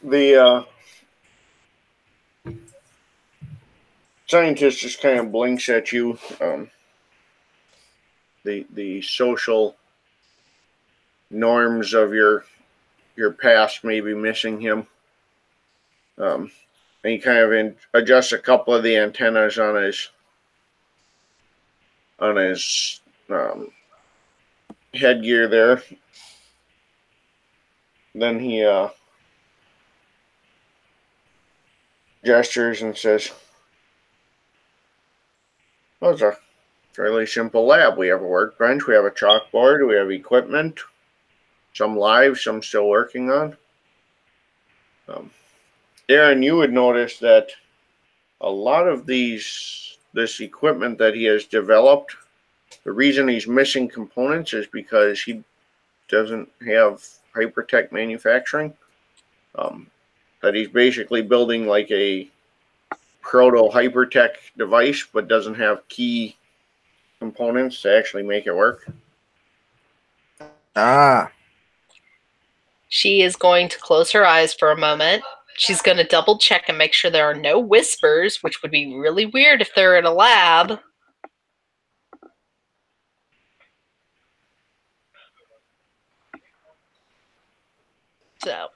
The scientist just kind of blinks at you. The social norms of your past may be missing him. And he kind of adjusts a couple of the antennas on his headgear there. Then he gestures and says, "Oh, it's a fairly simple lab. We have a workbench, we have a chalkboard, we have equipment, some live, some still working on." Aaron, you would notice that a lot of this equipment that he has developed, the reason he's missing components is because he doesn't have hypertech manufacturing. That he's basically building like a proto hypertech device, but doesn't have key components to actually make it work. Ah, She is going to close her eyes for a moment. She's going to double check and make sure there are no whispers, which would be really weird if they're in a lab. So,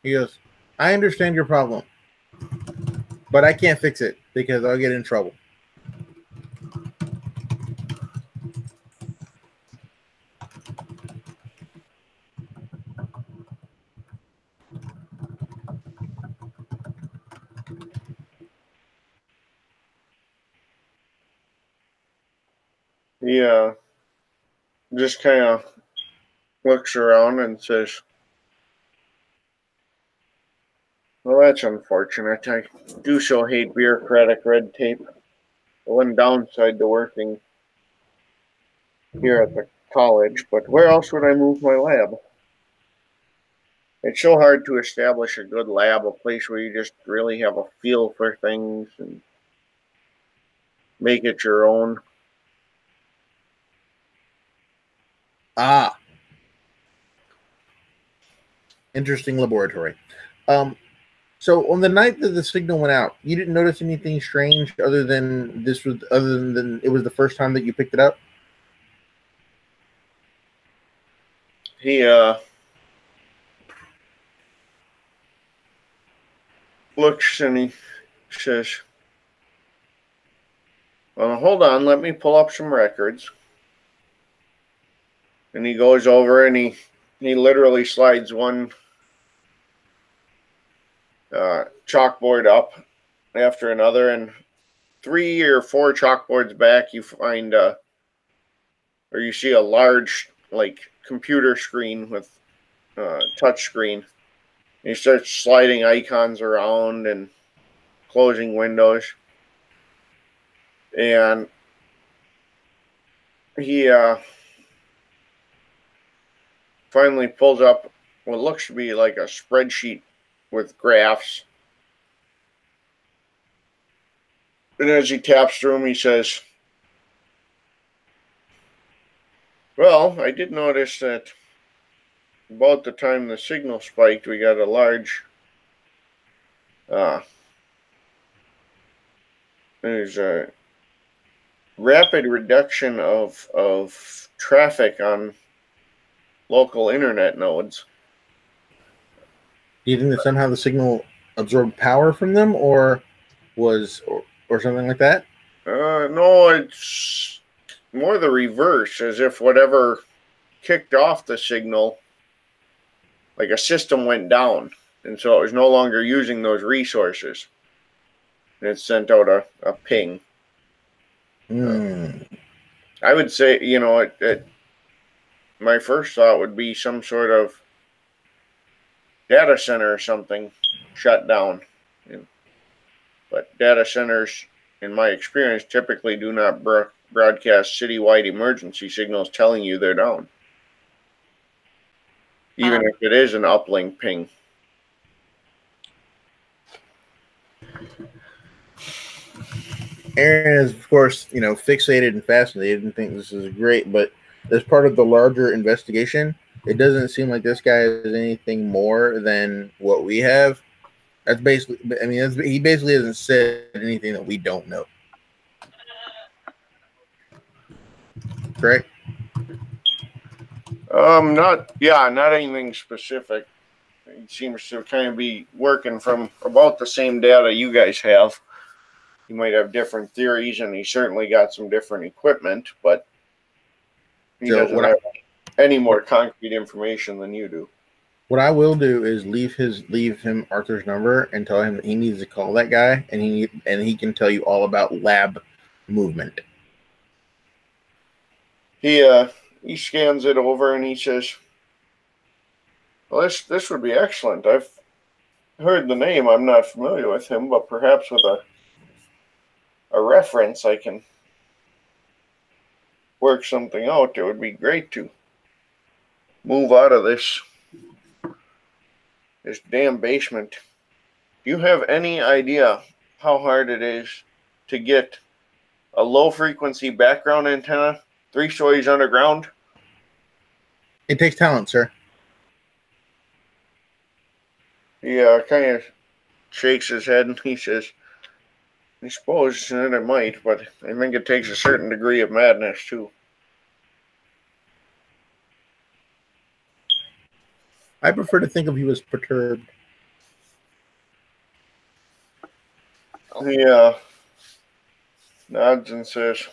he goes, I understand your problem, but I can't fix it because I'll get in trouble. He just kind of looks around and says, well, that's unfortunate. I do so hate bureaucratic red tape. The one downside to working here at the college, but where else would I move my lab? It's so hard to establish a good lab, a place where you just really have a feel for things and make it your own. Ah, interesting laboratory. So on the night that the signal went out, you didn't notice anything strange other than it was the first time that you picked it up? He looks and he says, well, hold on, let me pull up some records. And he goes over and he literally slides one chalkboard up after another, and 3 or 4 chalkboards back you find or you see a large like computer screen with touch screen. He starts sliding icons around and closing windows, and he finally pulls up what looks to be like a spreadsheet with graphs. And as he taps through them, he says, well, I did notice that about the time the signal spiked, we got a large there's a rapid reduction of traffic on local internet nodes. Do you think that somehow the signal absorbed power from them, or something like that? No, it's more the reverse, as if whatever kicked off the signal, like a system went down, and so it was no longer using those resources. And it sent out a ping. I would say, my first thought would be some sort of data center or something shut down. But data centers, in my experience, typically do not broadcast citywide emergency signals telling you they're down, even if it is an uplink ping. Aaron is, of course, fixated and fascinated and thinks this is great, but as part of the larger investigation, it doesn't seem like this guy is anything more than what we have. That's basically, he basically hasn't said anything that we don't know. Correct? Not anything specific. He seems to kind of be working from about the same data you guys have. He might have different theories, and he certainly got some different equipment, but he doesn't have any more concrete information than you do. What I will do is leave him Arthur's number and tell him that he needs to call that guy, and he can tell you all about lab movement. He scans it over and he says, well, this would be excellent. I've heard the name. I'm not familiar with him, but perhaps with a reference I can work something out. It would be great to move out of this damn basement. Do you have any idea how hard it is to get a low frequency background antenna 3 stories underground? It takes talent, sir. He kind of shakes his head and he says, I suppose that it might, but I think it takes a certain degree of madness too. I prefer to think of you as perturbed. He nods and says,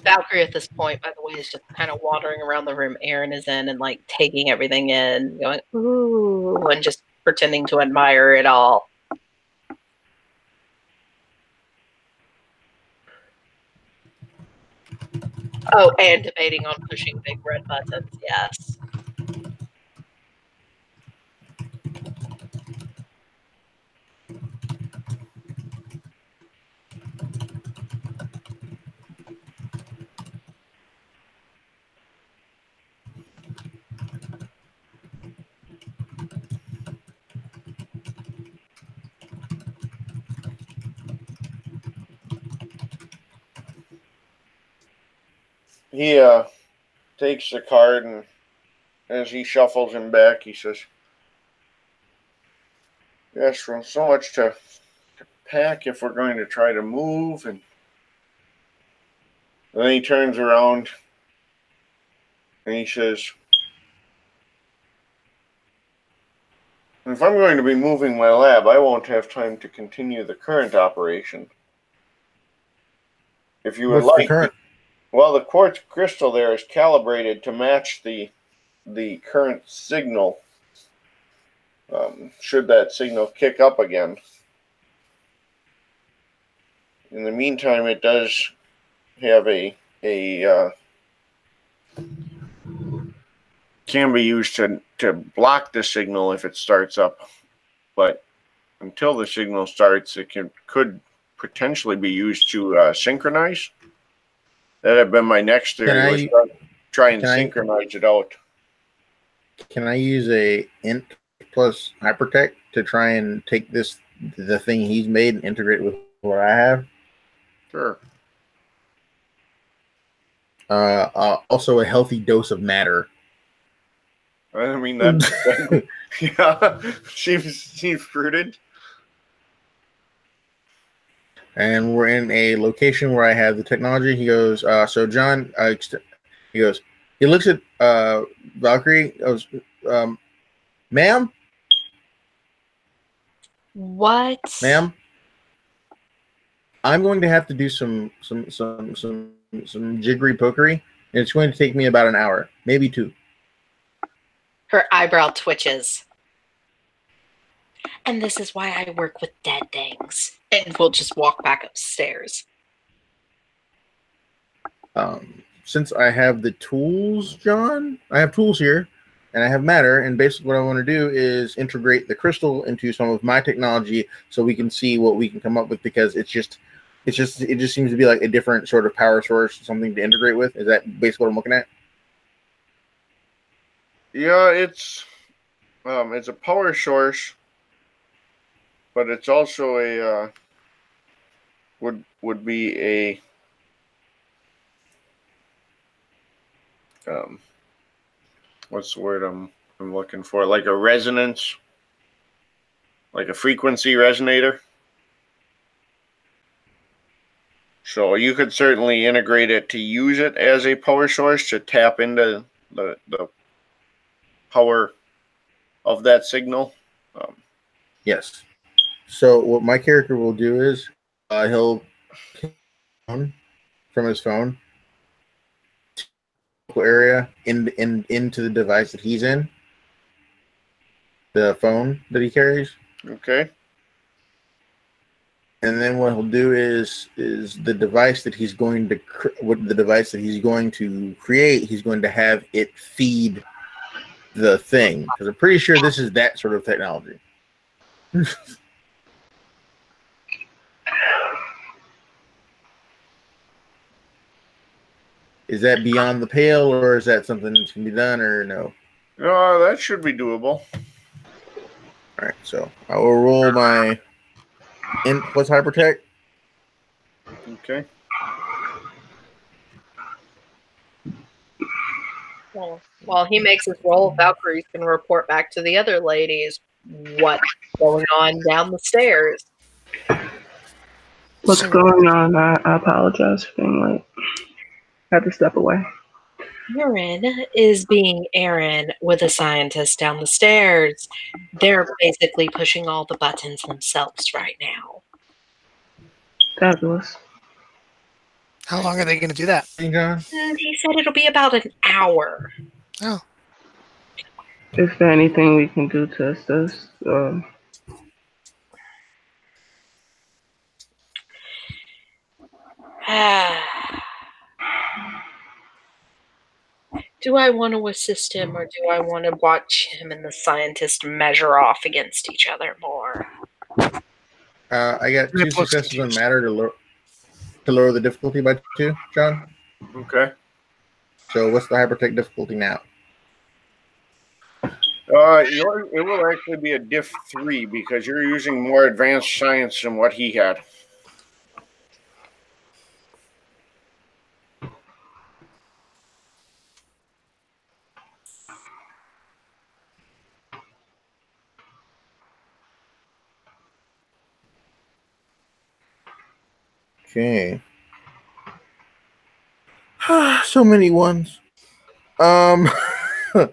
Valkyrie at this point, by the way, is just kind of wandering around the room Aaron is in and like taking everything in, going, ooh, and just pretending to admire it all. Oh, and debating on pushing big red buttons, yes. he takes the card, and as he shuffles him back, he says, yes, well, so much to pack if we're going to try to move. And then he turns around and he says, if I'm going to be moving my lab, I won't have time to continue the current operation. If you would What's the like, current? well, the quartz crystal there is calibrated to match the current signal. Should that signal kick up again. In the meantime, it does have a can be used to block the signal if it starts up, but until the signal starts, it could potentially be used to synchronize. That had been my next theory. Try and synchronize it out. Can I use a int plus hypertech to try and take the thing he's made and integrate with what I have? Sure. Also a healthy dose of matter. I mean that yeah, seems prudent. And we're in a location where I have the technology. He goes, so John, he goes, he looks at Valkyrie, goes, ma'am? What? Ma'am? I'm going to have to do some jiggery pokery, and it's going to take me about an hour, maybe 2. Her eyebrow twitches. And this is why I work with dead things. And we'll just walk back upstairs. Since I have the tools, John, I have tools here, and I have matter, and basically what I want to do is integrate the crystal into some of my technology so we can see what we can come up with, because it just seems to be like a different sort of power source, something to integrate with. Is that basically what I'm looking at? Yeah, it's a power source, but it's also a would be a what's the word I'm looking for? Like a resonance, like a frequency resonator. So you could certainly integrate it to use it as a power source to tap into the power of that signal. Yes. So what my character will do is he'll from his phone area into the device that he's in, the phone that he carries. Okay. And then what he'll do is the device that he's going to create, he's going to have it feed the thing, because I'm pretty sure this is that sort of technology. Is that beyond the pale, or is that something that can be done, or no? That should be doable. All right, so I will roll my And what's hypertech? Okay. Well, while he makes his roll, Valkyrie's going to report back to the other ladies what's going on down the stairs. What's So- going on? I apologize for being late. I had to step away. Aaron is being Aaron with a scientist down the stairs. They're basically pushing all the buttons themselves right now. Fabulous. How long are they going to do that? Hey, John? And he said it'll be about an hour. Oh, Is there anything we can do to assist? Do I want to assist him or do I want to watch him and the scientist measure off against each other more? I got We're 2 both successes on confused. matter to lower the difficulty by 2, John. Okay. So what's the hypertech difficulty now? It will actually be a diff 3 because you're using more advanced science than what he had. Okay. So many ones. So I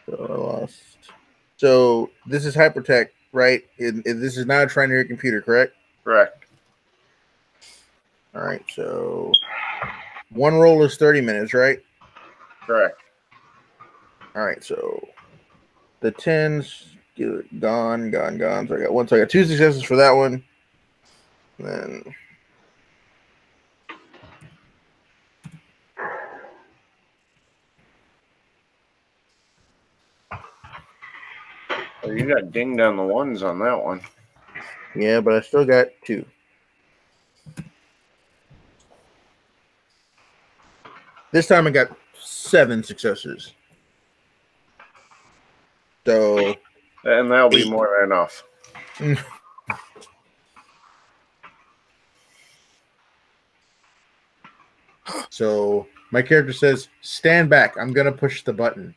lost. So this is hypertech, right? This is not a trinary computer, correct? Correct. All right. So one roll is 30 minutes, right? Correct. All right. So the 10s gone. So I got 1. So I got 2 successes for that one. Then Oh, you got dinged on the ones on that one. yeah, but I still got 2. This time I got 7 successes. So And that'll be 8. more than enough. So my character says, "Stand back. I'm gonna push the button."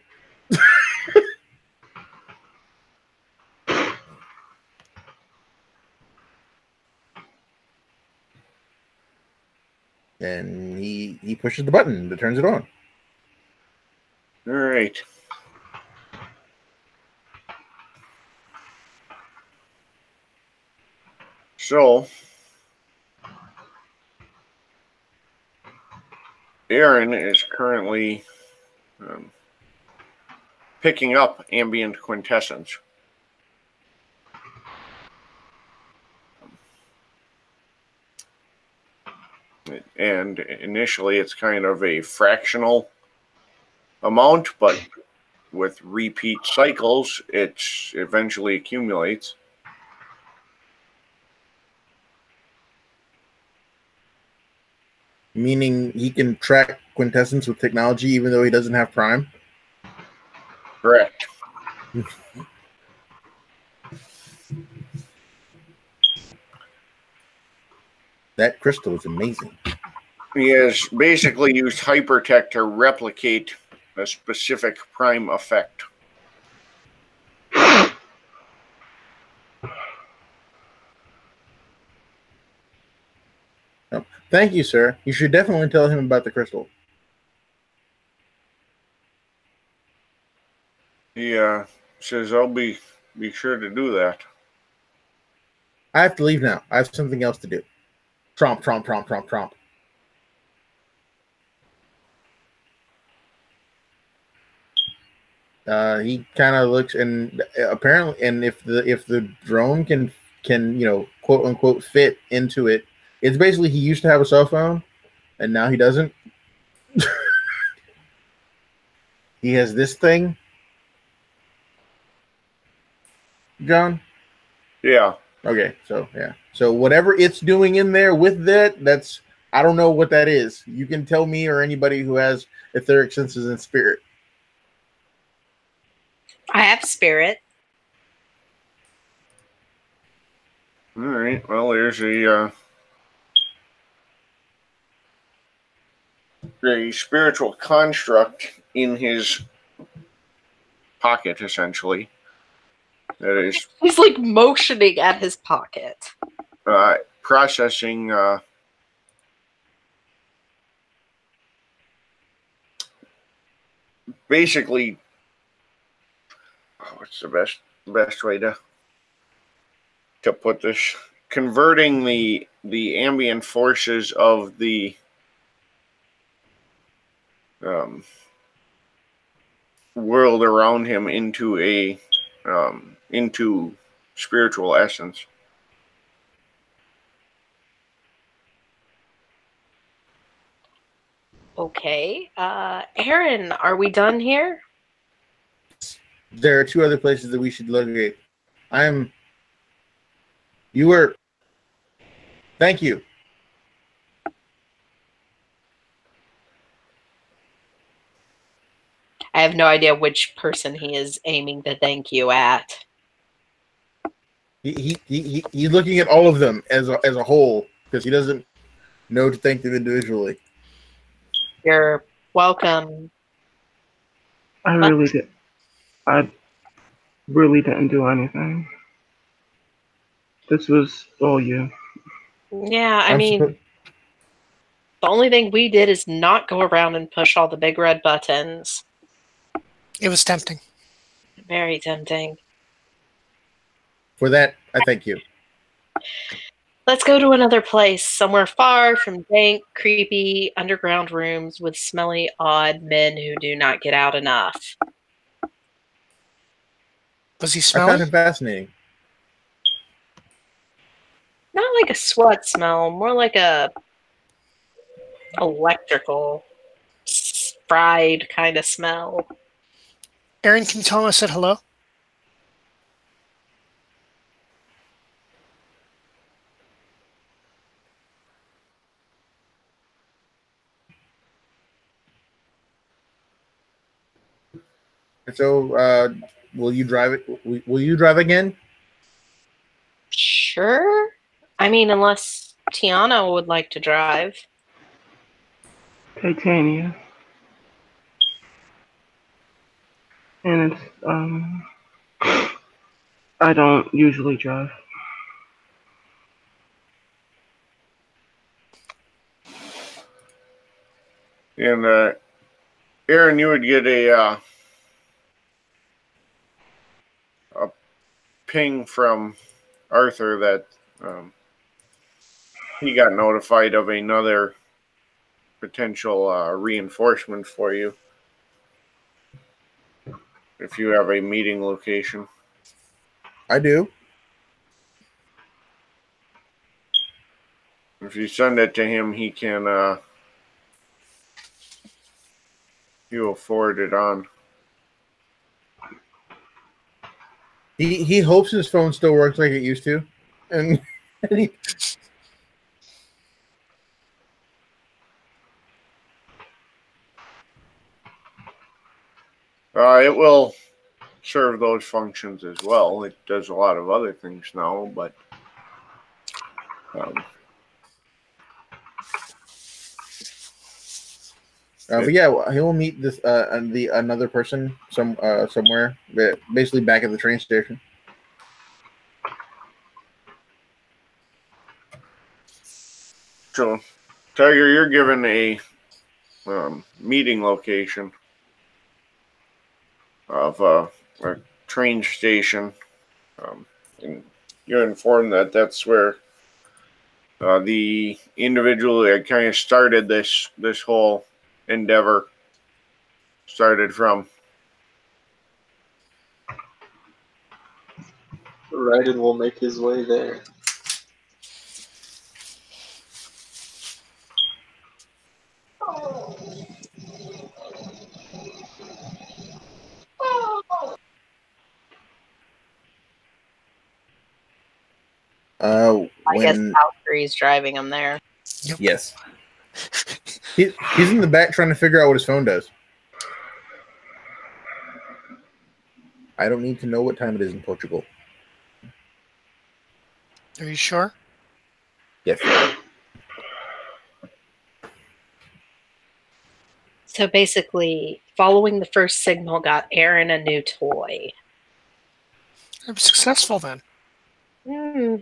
And he pushes the button that turns it on. All right. So, Aaron is currently picking up ambient quintessence. And initially, it's kind of a fractional amount, but with repeat cycles, it eventually accumulates. Meaning he can track quintessence with technology even though he doesn't have Prime. Correct. That crystal is amazing. He has basically used hypertech to replicate a specific prime effect. Oh, thank you, sir. You should definitely tell him about the crystal. He says, "I'll be sure to do that." I have to leave now. I have something else to do. Tromp, tromp, tromp, tromp, tromp. He kind of looks, and apparently, and if the drone can quote unquote fit into it, it's basically he used to have a cell phone, and now he doesn't. He has this thing, John. Yeah. Okay, so yeah, so whatever it's doing in there with that's I don't know what that is. You can tell me or anybody who has etheric senses and spirit. I have spirit. All right. Well, there's a spiritual construct in his pocket, essentially. That is He's like motioning at his pocket. processing basically. What's the best way to put this? Converting the ambient forces of the world around him into into spiritual essence. Okay. Aaron, are we done here? There are 2 other places that we should locate. You were. Thank you. I have no idea which person he is aiming to thank you at. He's looking at all of them as a whole because he doesn't know to thank them individually. You're welcome. I really did. I really didn't do anything. This was all you. Yeah, I mean, the only thing we did is not go around and push all the big red buttons. It was tempting. Very tempting. For that, I thank you. Let's go to another place, somewhere far from dank, creepy, underground rooms with smelly, odd men who do not get out enough. Was he I smelly? found him fascinating. Not like a sweat smell, more like a electrical, fried kind of smell. Aaron, can you tell him I said hello? So, will you drive it? Will you drive again? Sure. I mean, unless Tiana would like to drive. Titania. And it's, I don't usually drive. And Aaron, you would get a ping from Arthur that he got notified of another potential reinforcement for you if you have a meeting location. I do. If you send it to him, he can he will forward it on. He hopes his phone still works like it used to, and he, It will serve those functions as well. It does a lot of other things now, but but yeah, he will meet this another person somewhere, basically back at the train station. So, Tiger, you're given a meeting location of a train station, and you're informed that that's where the individual that kind of started this whole endeavor started from. Raiden will make his way there. I guess Valkyrie's driving him there. Yep. Yes. He's in the back trying to figure out what his phone does. I don't need to know what time it is in Portugal. Are you sure? Yes. So basically, following the first signal got Aaron a new toy. I'm successful then. Hmm.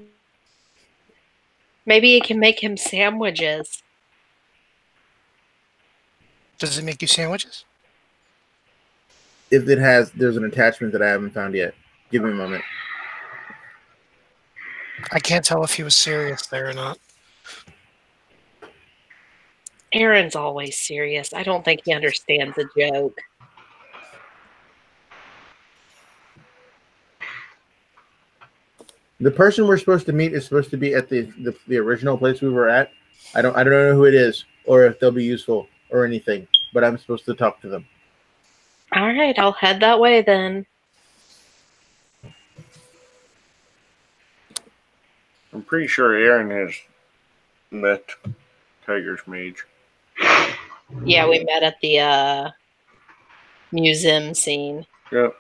Maybe it can make him sandwiches. Does it make you sandwiches? If it has, there's an attachment that I haven't found yet. Give me a moment. I can't tell if he was serious there or not. Aaron's always serious. I don't think he understands a joke. The person we're supposed to meet is supposed to be at the original place we were at. I don't know who it is or if they'll be useful or anything, but I'm supposed to talk to them. All right, I'll head that way then. I'm pretty sure Aaron has met Tiger's Mage. Yeah, we met at the museum scene. Yep.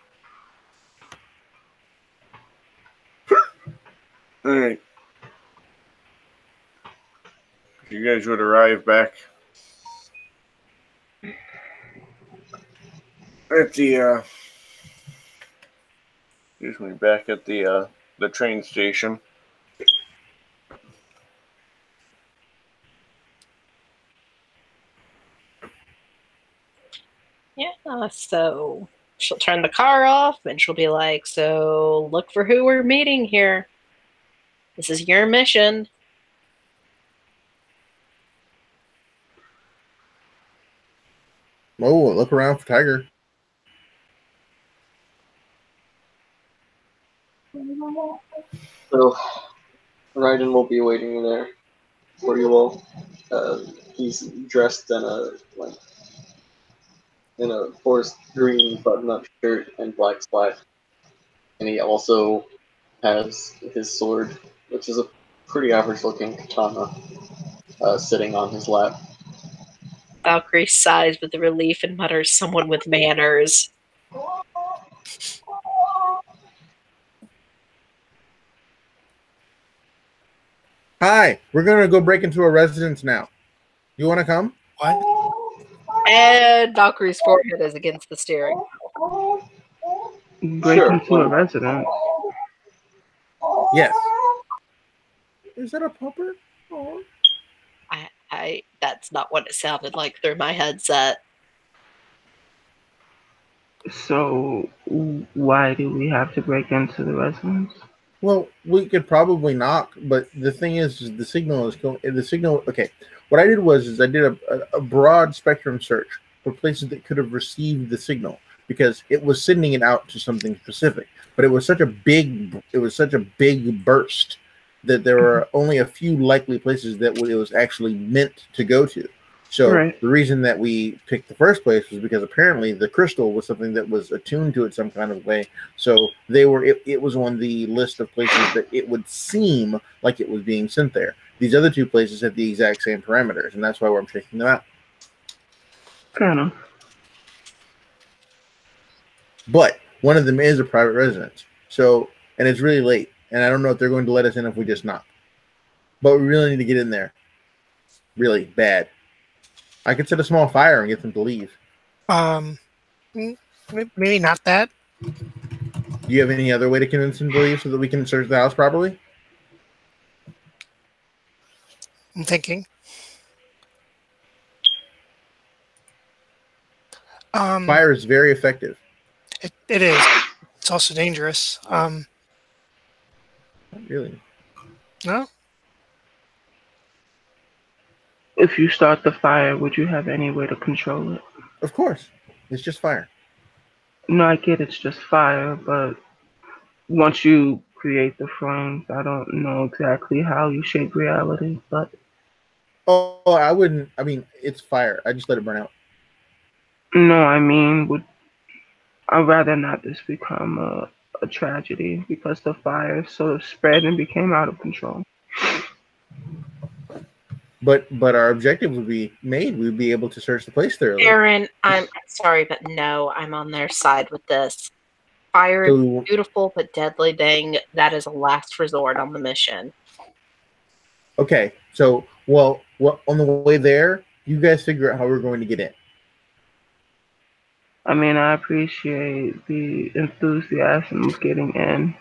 Alright. You guys would arrive back at the back at the train station. Yeah, so she'll turn the car off and she'll be like, "So look for who we're meeting here. This is your mission." Oh, look around for Tiger. So, Raiden will be waiting there for you all. He's dressed in a forest green button-up shirt and black slacks, and he also has his sword, which is a pretty average-looking katana, sitting on his lap. Valkyrie sighs with relief and mutters, "Someone with manners." Hi, we're gonna go break into a residence now. You want to come? What? And Valkyrie's forehead is against the steering. Break Sure, into why a not? residence. Yes. Is that a pupper? Oh. I that's not what it sounded like through my headset. So why do we have to break into the residence? Well, we could probably knock, but the thing is the signal is going. The signal. Okay, what I did was I did a broad spectrum search for places that could have received the signal because it was sending it out to something specific. But it was such a big burst that there were only a few likely places that it was actually meant to go to. So Right. the reason that we picked the first place was because apparently the crystal was something that was attuned to it some kind of way. So it was on the list of places that it would seem like it was being sent there. These other two places had the exact same parameters, and that's why I'm checking them out. Fair enough. But one of them is a private residence. So, and it's really late, and I don't know if they're going to let us in if we just knock. But we really need to get in there. Really bad. I could set a small fire and get them to leave. Maybe not that. Do you have any other way to convince them to leave so that we can search the house properly? I'm thinking. Fire is very effective. It is. It's also dangerous. Not really. No? If you start the fire, would you have any way to control it? Of course. It's just fire. No, I get it's just fire, but once you create the flames, I don't know exactly how you shape reality, but Oh, I wouldn't. I mean, it's fire. I just let it burn out. no, I mean, I'd rather not this become a tragedy because the fire sort of spread and became out of control. But our objective would be made. We'd be able to search the place thoroughly. Aaron, I'm sorry, but no, I'm on their side with this. Fire is So beautiful but deadly thing. That is a last resort on the mission. Okay, so well, on the way there, you guys figure out how we're going to get in. I mean, I appreciate the enthusiasm of getting in.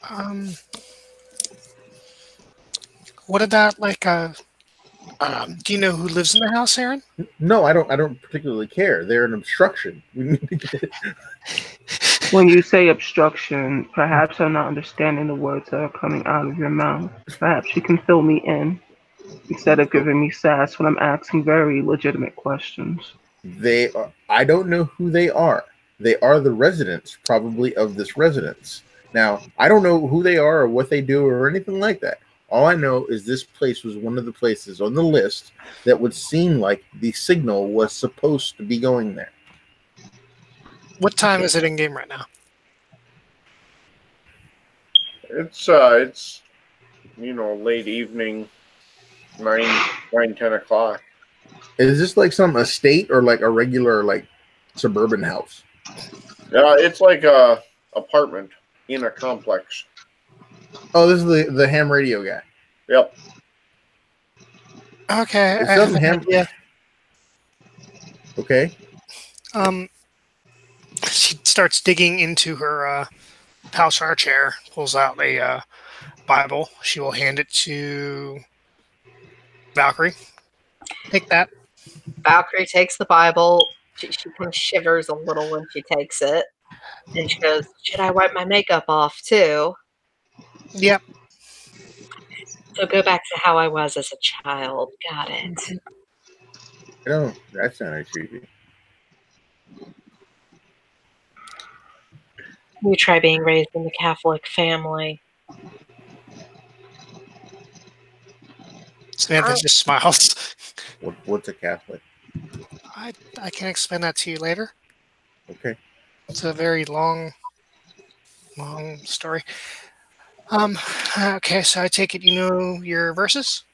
Um, what about like do you know who lives in the house, Aaron? No, I don't. I don't particularly care. They're an obstruction. We need to get it. When you say obstruction, perhaps I'm not understanding the words that are coming out of your mouth. Perhaps you can fill me in instead of giving me sass when I'm asking very legitimate questions. They are. I don't know who they are. They are the residents, probably of this residence. Now, I don't know who they are or what they do or anything like that. All I know is this place was one of the places on the list that would seem like the signal was supposed to be going there. What time is it in game right now? It's late evening, 10 o'clock. Is this like some estate or like a regular like suburban house? It's like a apartment in a complex. Oh, this is the ham radio guy. Yep. Okay, It's I have some an ham. idea. Okay. She starts digging into her house chair, pulls out a Bible. She will hand it to Valkyrie. Take that. Valkyrie takes the Bible. She kind of shivers a little when she takes it. And she goes, "Should I wipe my makeup off too?" Yep. So go back to how I was as a child. Got it. Oh, that sounded creepy. You try being raised in the Catholic family. Samantha just smiles. What's a Catholic? I can explain that to you later. Okay. It's a very long story. Okay, so I take it you know your verses?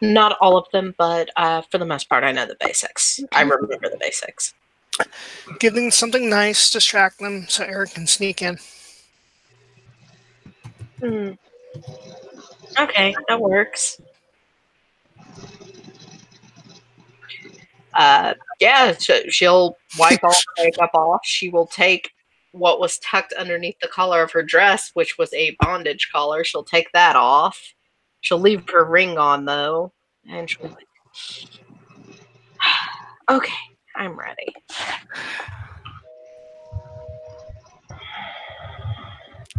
Not all of them, but for the most part, I know the basics. I remember the basics. Give them something nice, distract them so Eric can sneak in. Okay, that works. Yeah, she'll wipe all her makeup off. She will take what was tucked underneath the collar of her dress, which was a bondage collar. She'll take that off. She'll leave her ring on, though. And she'll be like, "Okay, I'm ready."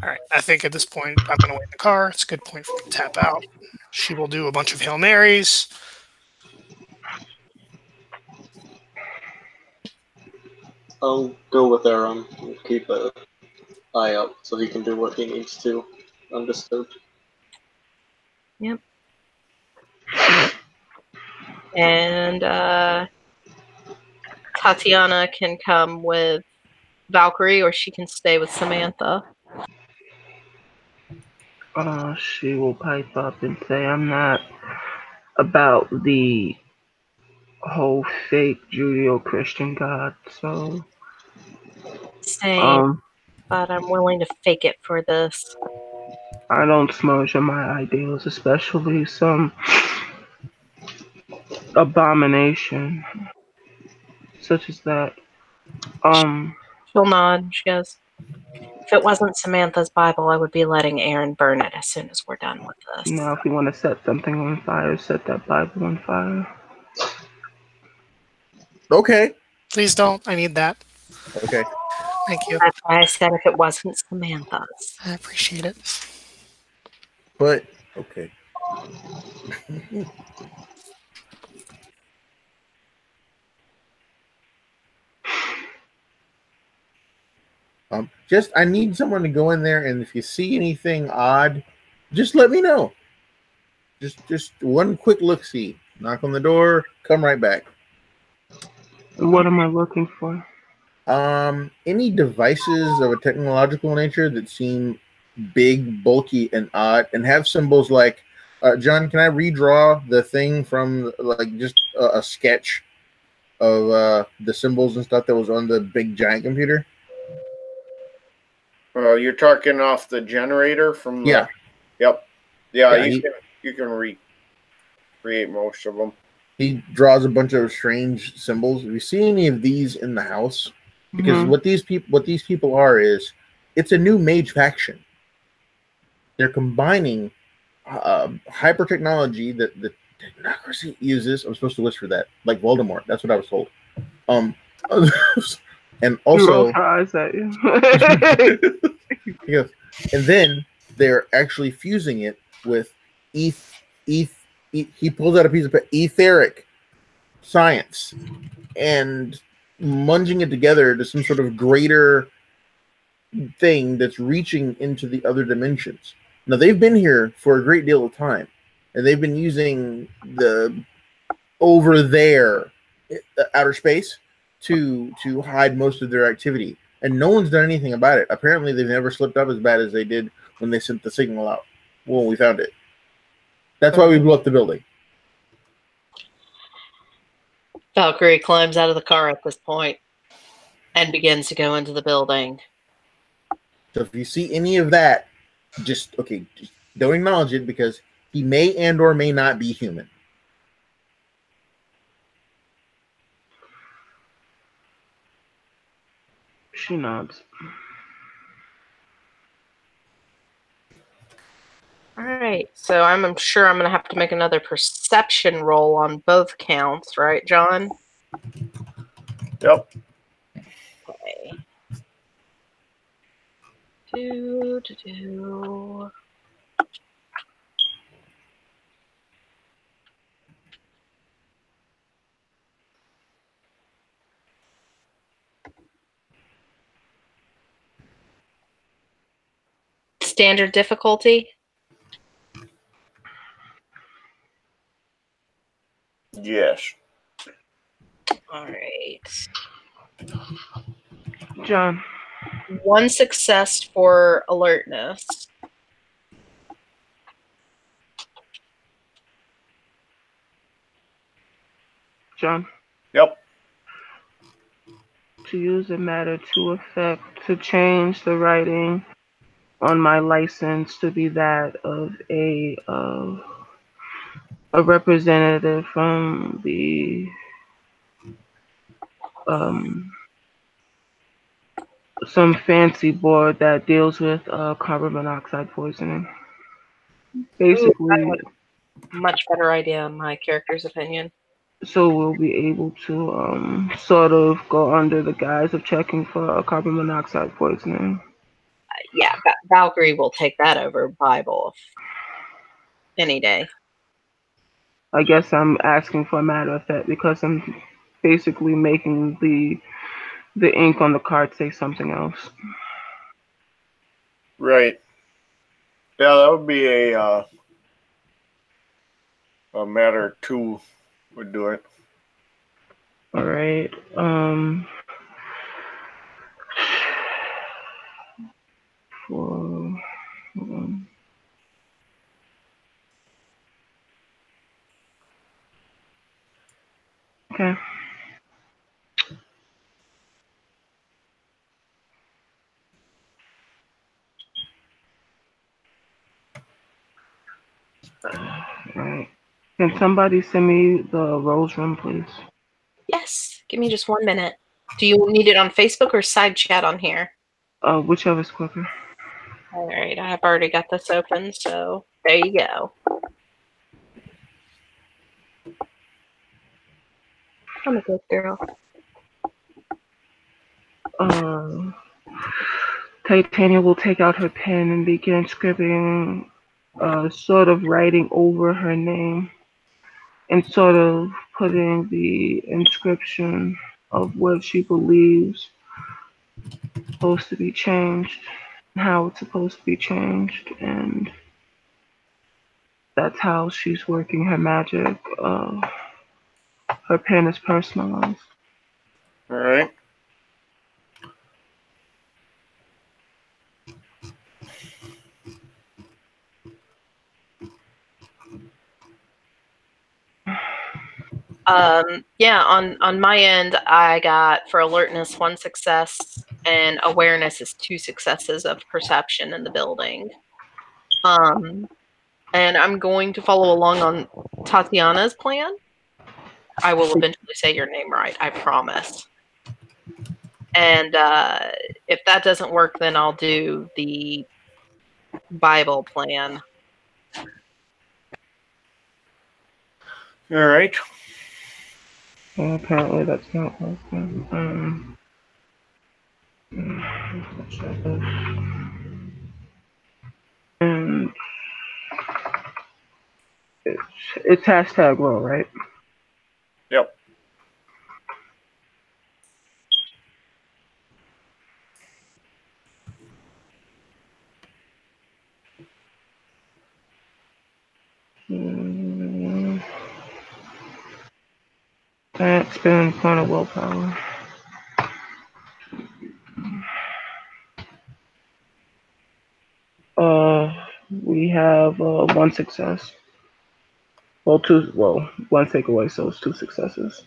All right, I think at this point I'm going to wait in the car. It's a good point for me to tap out. She will do a bunch of Hail Marys. I'll go with Aaron and keep an eye out so he can do what he needs to undisturbed. Yep. And Tatiana can come with Valkyrie, or she can stay with Samantha. She will pipe up and say, I'm not about the whole fake Judeo-Christian God, so Same, but I'm willing to fake it for this. I don't smudge on my ideals, especially some abomination such as that. She'll nod. She goes, "If it wasn't Samantha's Bible, I would be letting Aaron burn it as soon as we're done with this." Now, if you want to set something on fire, set that Bible on fire. Okay. Please don't. I need that. Okay. Thank you. That's why I said if it wasn't Samantha's. I appreciate it. But okay. Just I need someone to go in there, and if you see anything odd, just let me know. Just one quick look see. Knock on the door, come right back. What am I looking for? Any devices of a technological nature that seem big, bulky, and odd, and have symbols like John, can I redraw the thing from like just a sketch of the symbols and stuff that was on the big giant computer? You're talking off the generator from the... Yeah. Yep. Yeah, Yeah, you can recreate most of them. he draws a bunch of strange symbols. If you see any of these in the house, because Mhm. what these people are is, it's a new mage faction. They're combining hyper technology that the technocracy uses. I'm supposed to whisper that, like Voldemort. That's what I was told. And He rolls also, her eyes at you. he goes, and then they're actually fusing it with he pulls out a piece of etheric science and munging it together to some sort of greater thing that's reaching into the other dimensions. Now they've been here for a great deal of time, and they've been using the over there outer space to hide most of their activity, and no one's done anything about it. Apparently, they've never slipped up as bad as they did when they sent the signal out when we found it. That's why we blew up the building. Valkyrie climbs out of the car at this point and begins to go into the building. So if you see any of that, just don't acknowledge it, because he may and or may not be human. She nods. All right, so I'm sure I'm going to have to make another perception roll on both counts, right, John? Yep. Okay. Do. Standard difficulty? Yes. All right. John. 1 success for alertness. John. Yep. To use a matter to effect to change the writing on my license to be that of a representative from the some fancy board that deals with carbon monoxide poisoning. Basically, Much better idea in my character's opinion. so we'll be able to sort of go under the guise of checking for carbon monoxide poisoning. Yeah, Valkyrie will take that over Bible any day. I guess I'm asking for a matter of fact because I'm basically making the ink on the card say something else. Right. Yeah, that would be a matter two would do it. All right. For hold on. Okay. Right. Can somebody send me the Rose Room, please? Yes, give me just 1 minute. Do you need it on Facebook or side chat on here? Whichever's quicker. All right, I've already got this open, so there you go. I'm a good girl. Titania will take out her pen and begin scribbling, sort of writing over her name and sort of putting the inscription of what she believes is supposed to be changed, how it's supposed to be changed, and that's how she's working her magic. Her pen is personalized. All right. Yeah, on my end, I got for alertness 1 success and awareness is 2 successes of perception in the building. And I'm going to follow along on Tatiana's plan. I will eventually say your name right, I promise. And if that doesn't work, then I'll do the Bible plan. All right. Well, apparently that's not working. And it's hashtag roll, right? Yep. That's been point of willpower. We have 1 success. Well, 2. Well, 1 takeaway, so it's 2 successes.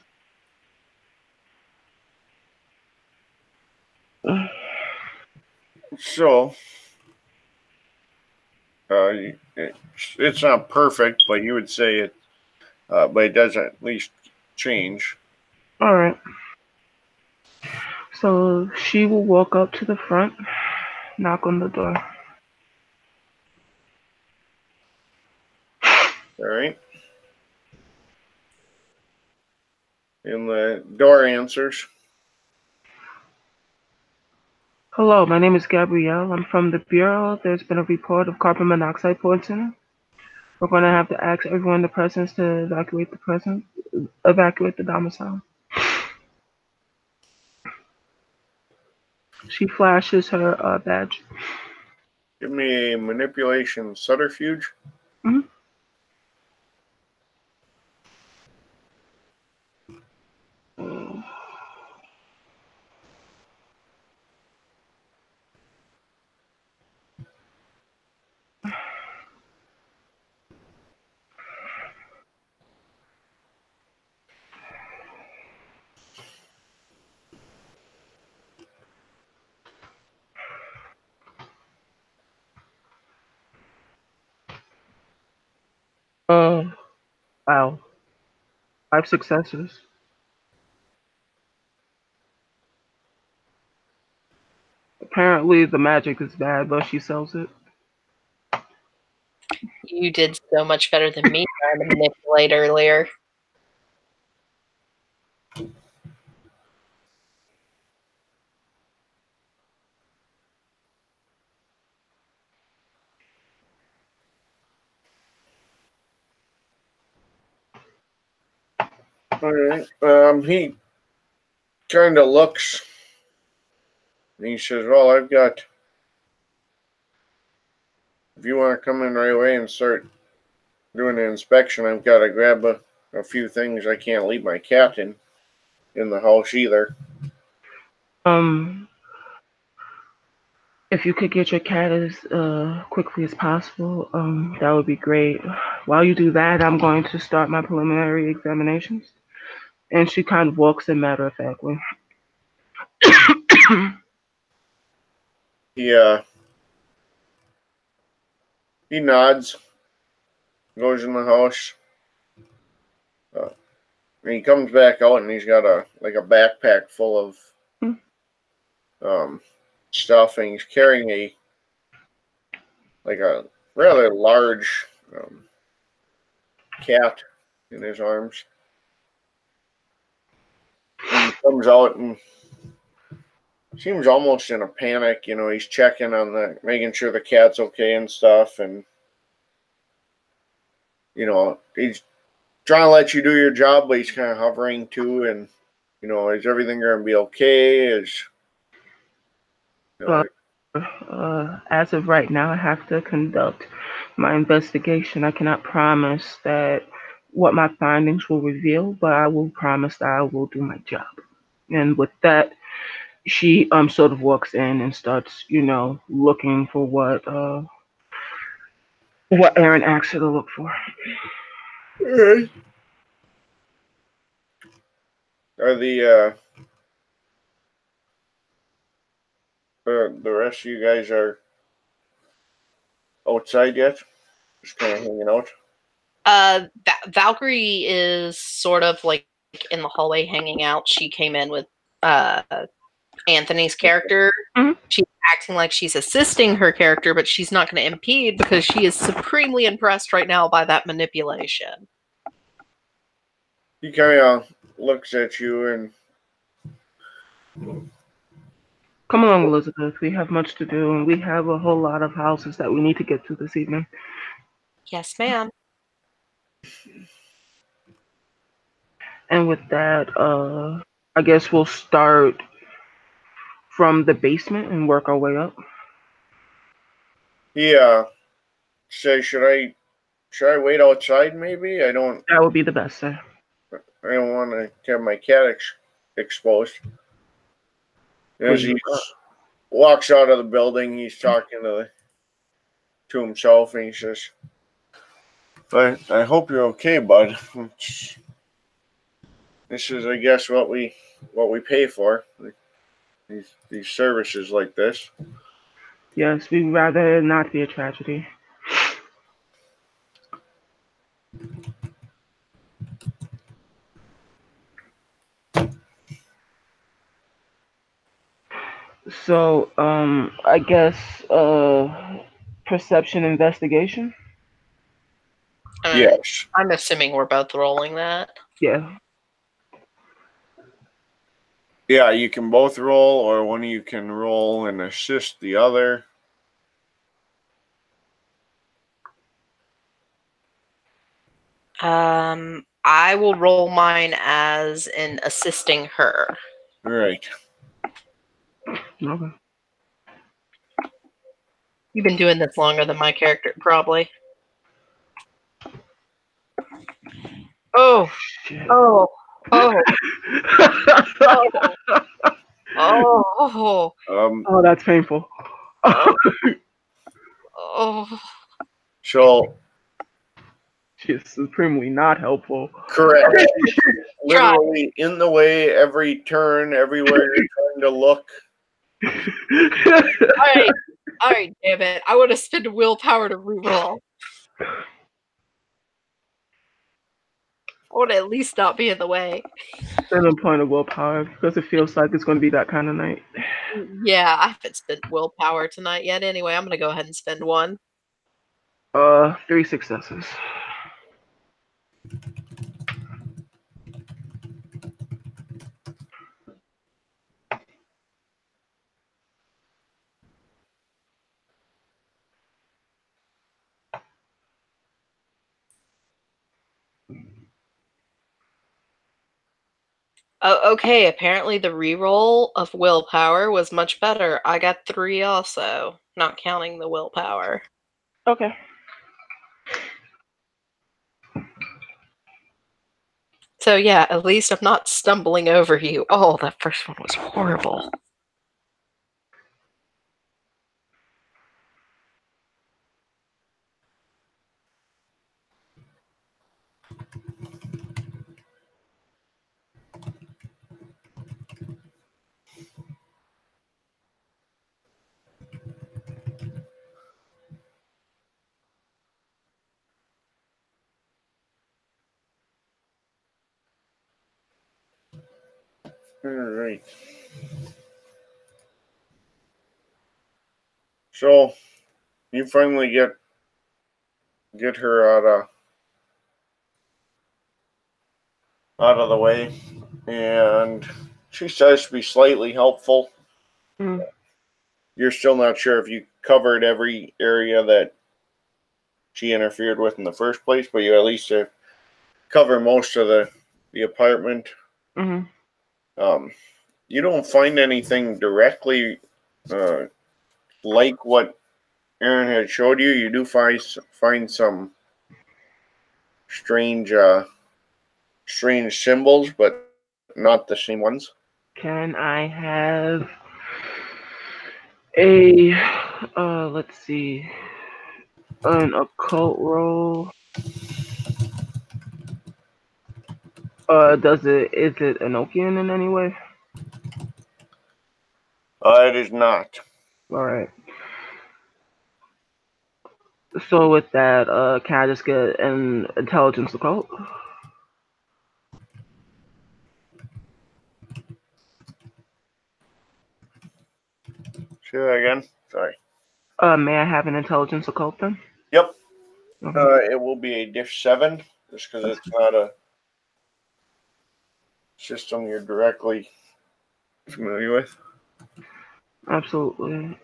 So, it's not perfect, but you would say it, but it does at least change. All right. So she will walk up to the front, knock on the door. All right. And the door answers. Hello, my name is Gabrielle. I'm from the Bureau. There's been a report of carbon monoxide poisoning. We're going to have to ask everyone in the presence to evacuate the domicile. She flashes her badge. Give me a manipulation subterfuge. Mm-hmm. Wow. 5 successes. Apparently the magic is bad, but she sells it. You did so much better than me trying to manipulate earlier. All right. He kind of looks, and he says, "Well, I've got. If you want to come in right away and start doing the inspection, I've got to grab a few things. I can't leave my cat in the house either." If you could get your cat as quickly as possible, that would be great. While you do that, I'm going to start my preliminary examinations. And she kind of walks in matter-of-factly. He nods, goes in the house. And he comes back out, and he's got a backpack full of stuff, and he's carrying a rather large cat in his arms. And he comes out and seems almost in a panic. You know, he's checking on making sure the cat's okay and stuff, and you know, he's trying to let you do your job, but he's kind of hovering too. And you know, is everything going to be okay? As of right now, I have to conduct my investigation. I cannot promise that what my findings will reveal, but I will promise that I will do my job. And with that, she sort of walks in and starts, looking for what Aaron asked her to look for. Are the the rest of you guys are outside yet? Just kind of hanging out? Valkyrie is sort of like in the hallway hanging out. She came in with Anthony's character. Mhm. She's acting like she's assisting her character, but she's not going to impede because she is supremely impressed right now by that manipulation. He kind of looks at you and Come along, Elizabeth. We have much to do, and we have a whole lot of houses that we need to get to this evening. Yes, ma'am. And with that, I guess we'll start from the basement and work our way up. say, should I wait outside? Maybe I don't That would be the best, sir. want to have my cat exposed. As he walks out of the building, he's talking to himself, and he says, I hope you're okay, bud. This is, I guess, what we pay for. These services like this. Yes, we'd rather not be a tragedy. So, I guess, perception investigation? Yes. I'm assuming we're both rolling that. Yeah. Yeah, you can both roll, or one of you can roll and assist the other. I will roll mine as in assisting her. Right. Okay. You've been doing this longer than my character, probably. Oh, Shit. oh, oh, oh, Oh, that's painful. oh. So She is supremely not helpful. correct. Literally in the way every turn, everywhere you're trying to look. All right, damn it! I want to spend willpower to reroll. I want to at least not be in the way. Spend a point of willpower because it feels like it's going to be that kind of night. Yeah, I haven't spent willpower tonight yet. Anyway, I'm gonna go ahead and spend one. 3 successes. Oh, okay. Apparently, the reroll of willpower was much better. I got 3 also, not counting the willpower. Okay. So yeah, at least I'm not stumbling over you. Oh, that first one was horrible. All right. So you finally get her out of the way, and she says to be slightly helpful. Mm. You're still not sure if you covered every area that she interfered with in the first place, but you at least cover most of the apartment. Mm-hmm. You don't find anything directly like what Aaron had showed you. You do find some strange symbols, but not the same ones. Can I have a, let's see, an occult roll? Is it Enochian in any way? It is not. All right. So with that, can I just get an intelligence occult? Say that again. Sorry. May I have an intelligence occult then? Yep. Okay. It will be a diff 7, just because That's it's not a system you're directly familiar with. absolutely.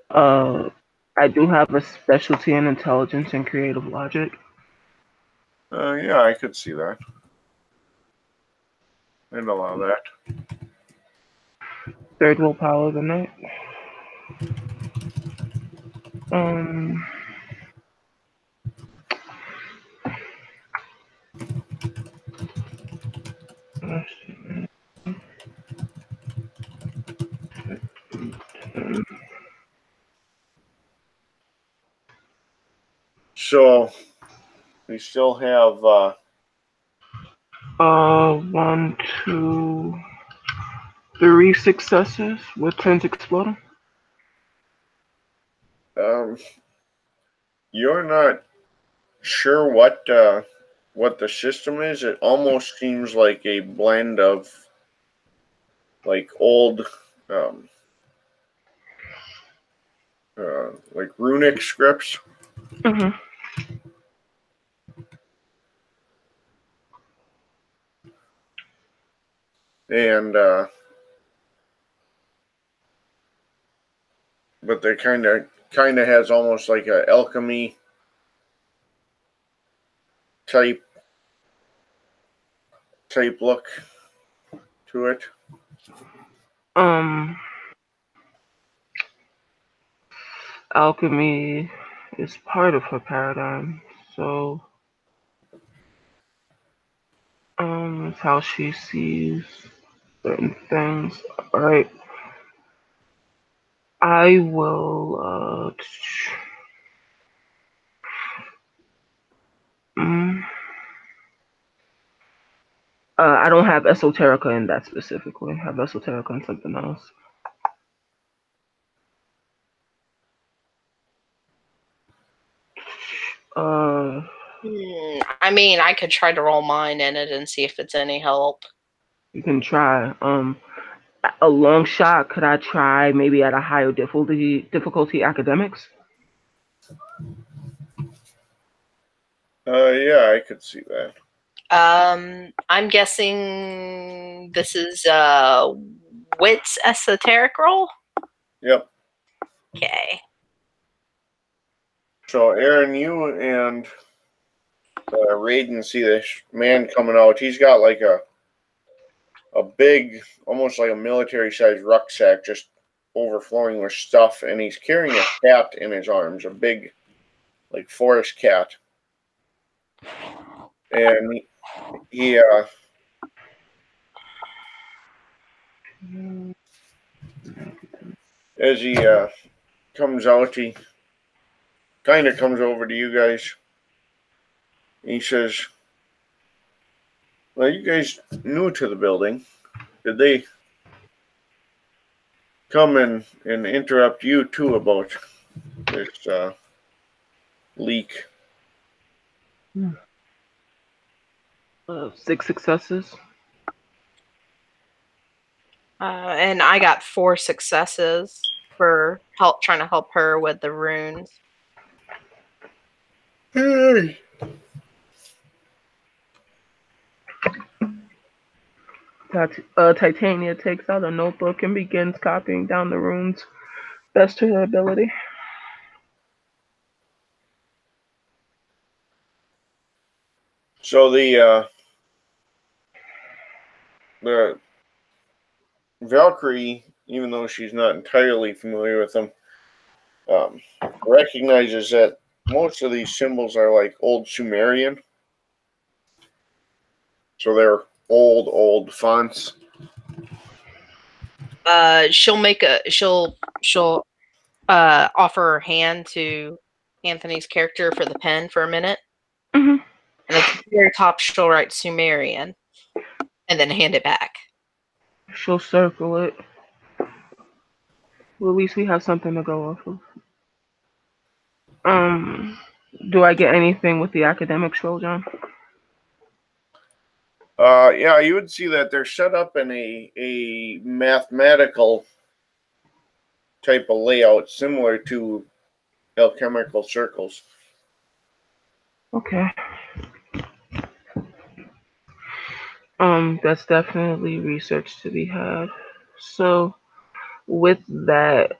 Uh, I do have a specialty in intelligence and creative logic. Yeah, I could see that. I'd allow that. Third willpower of the night. Um, let's see. So we still have 1, 2, 3 successes with 10s exploding. you're not sure what the system is. It almost seems like a blend of like old um, like runic scripts. Mm-hmm. And but they kind of has almost like a alchemy type look to it. Um, alchemy is part of her paradigm, so it's how she sees certain things. All right, I will. Mm, I don't have esoterica in that specifically. I have esoterica in something else. Uh, I mean, I could try to roll mine in it and see if it's any help. you can try. A long shot. Could I try maybe at a higher difficulty academics? Yeah, I could see that. I'm guessing this is Wit's esoteric roll. Yep. Okay. So Aaron, you and Raiden see this man coming out. He's got like a big, almost like a military-sized rucksack, just overflowing with stuff, and he's carrying a cat in his arms, a big, like forest cat, and he as he comes out, he kind of comes over to you guys. He says, "Well, you guys new to the building. Did they come and interrupt you too about this leak?" 6 successes. And I got 4 successes for trying to help her with the runes. Hey. Titania takes out a notebook and begins copying down the runes best to her ability. So the Valkyrie, even though she's not entirely familiar with them, recognizes that most of these symbols are like old Sumerian. So they're old fonts. She'll offer her hand to Anthony's character for the pen for a minute. Mhm. And at the very top, she'll write Sumerian and then hand it back. She'll circle it. Well, at least we have something to go off of. Do I get anything with the academic scroll, John? Yeah, you would see that they're set up in a mathematical type of layout similar to alchemical circles. Okay. That's definitely research to be had. So with that,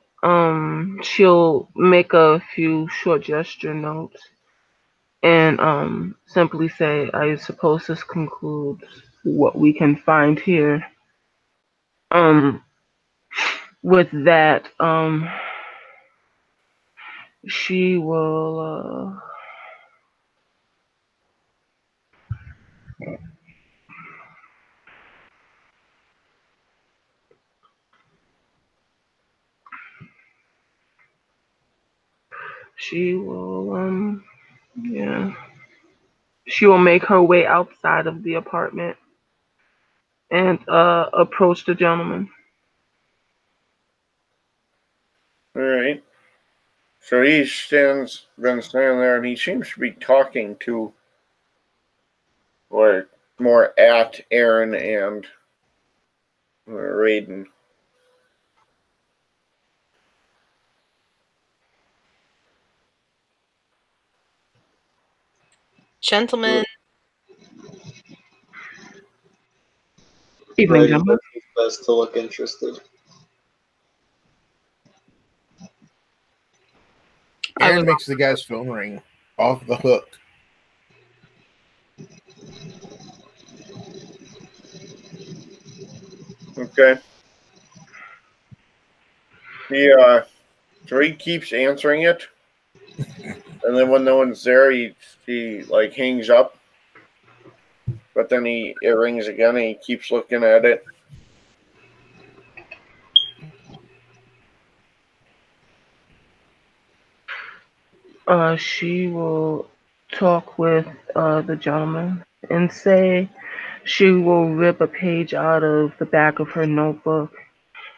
she'll make a few short gesture notes and simply say, I suppose this concludes what we can find here. With that, she will yeah. She will make her way outside of the apartment and approach the gentleman. All right. So been standing there, and he seems to be talking to, or more at Aaron and Raiden. Gentlemen, Evening, Raiden gentlemen. does his best to look interested. Aaron makes the guy's phone ring off the hook. Okay. So he keeps answering it, and then when no one's there, he like hangs up. But then it rings again, and he keeps looking at it. She will talk with the gentleman and say she will rip a page out of the back of her notebook,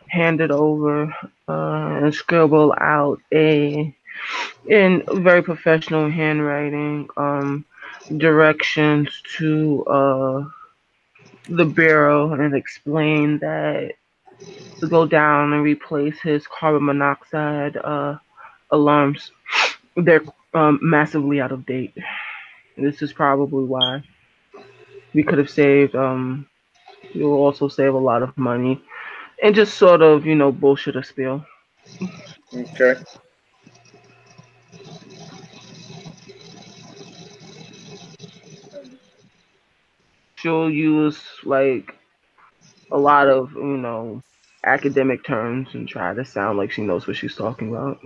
hand it over, and scribble out in very professional handwriting, directions to the bureau and explain that to go down and replace his carbon monoxide alarms. They're massively out of date. This is probably why we could have saved. You'll also save a lot of money and just sort of bullshit a spiel. Okay. She'll use like a lot of academic terms and try to sound like she knows what she's talking about.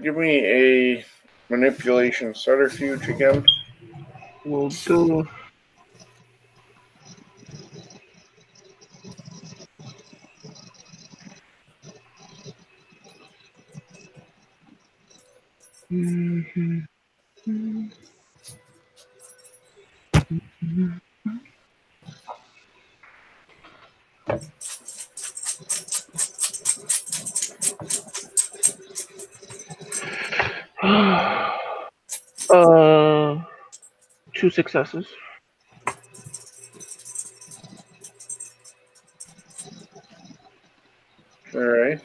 Give me a manipulation subterfuge again. Will do. Mm-hmm. uh, 2 successes. All right.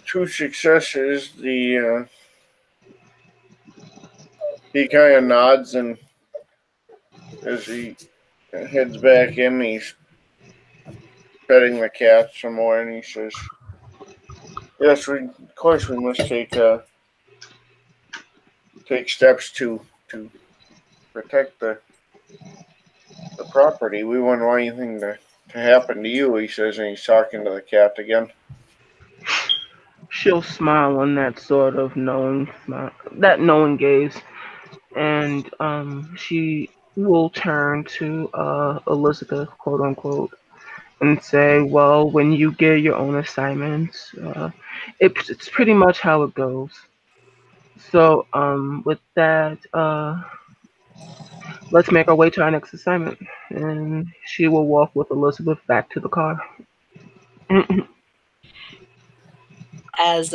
Two successes. He kind of nods, and as he heads back in, he's petting the cat some more, and he says, "Yes, of course we must take steps to protect the property. We wouldn't want anything to happen to you, he says, and he's talking to the cat again. She'll smile on that sort of knowing smile, that knowing gaze, and she will turn to Elizabeth, quote unquote, and say, "Well, when you get your own assignments, it's pretty much how it goes." So, with that, let's make our way to our next assignment, and she will walk with Elizabeth back to the car. As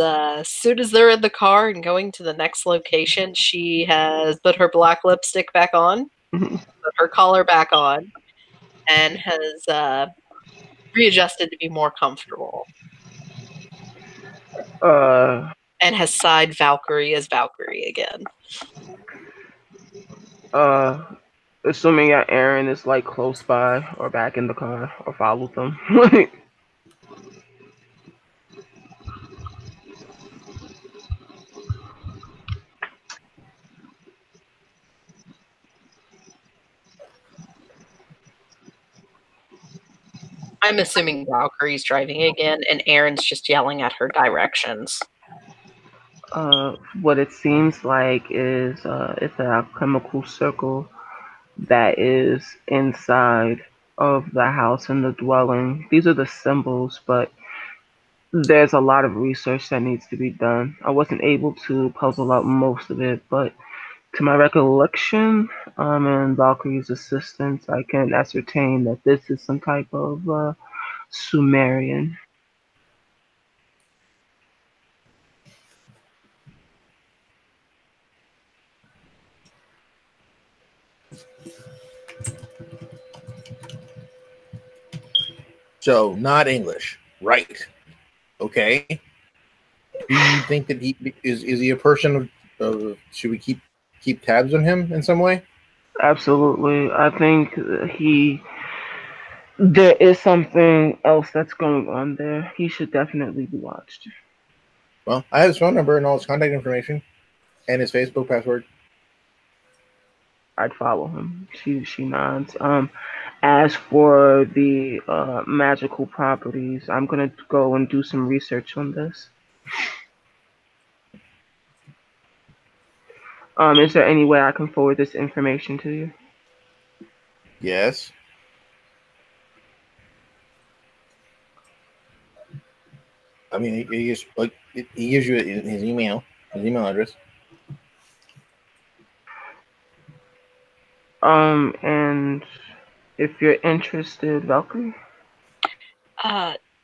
soon as they're in the car and going to the next location, she has put her black lipstick back on, put her collar back on, and has readjusted to be more comfortable, uh, and has sighed Valkyrie as Valkyrie again. uh, assuming that Aaron is like close by or back in the car or followed them. I'm assuming Valkyrie's driving again, and Aaron's just yelling at her directions. What it seems like is it's a alchemical circle that is inside of the house and the dwelling. These are the symbols, but there's a lot of research that needs to be done. I wasn't able to puzzle out most of it, but to my recollection, and Valkyrie's assistance, I can ascertain that this is some type of Sumerian. So not English, right? Okay. Do you think that he is he a person of should we keep tabs on him in some way? Absolutely. I think there is something else that's going on there. He should definitely be watched. Well, I have his phone number and all his contact information and his Facebook password. I'd follow him. She nods. As for the magical properties, I'm gonna go and do some research on this. Is there any way I can forward this information to you? Yes. I mean, he gives you his email address. And if you're interested, Valkyrie.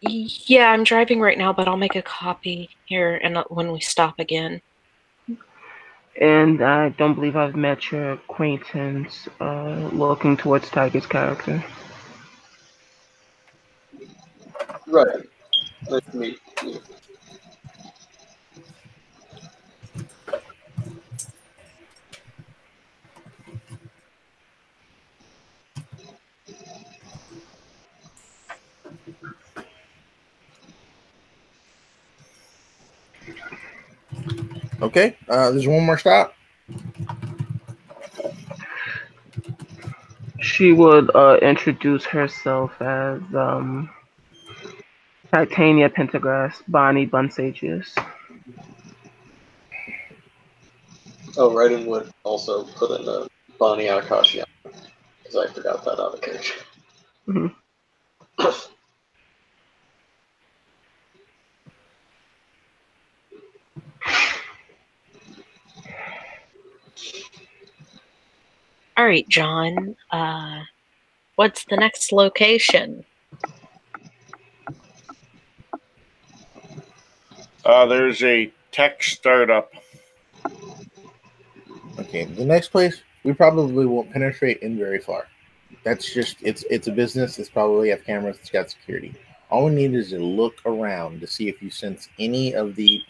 Yeah, I'm driving right now, but I'll make a copy here and when we stop again. And I don't believe I've met your acquaintance looking towards Tiger's character. Right. Nice to meet you. Okay. There's one more stop. She would introduce herself as Titania Pentagrass, Bonnie Bunsages. Oh, Raiden would also put in a Bonnie Akashian, because I forgot that on occasion. Mhm. All right, John. What's the next location? There's a tech startup. Okay. The next place we probably won't penetrate in very far. That's just it's a business. It's probably have cameras. It's got security. All we need is to look around to see if you sense any of the.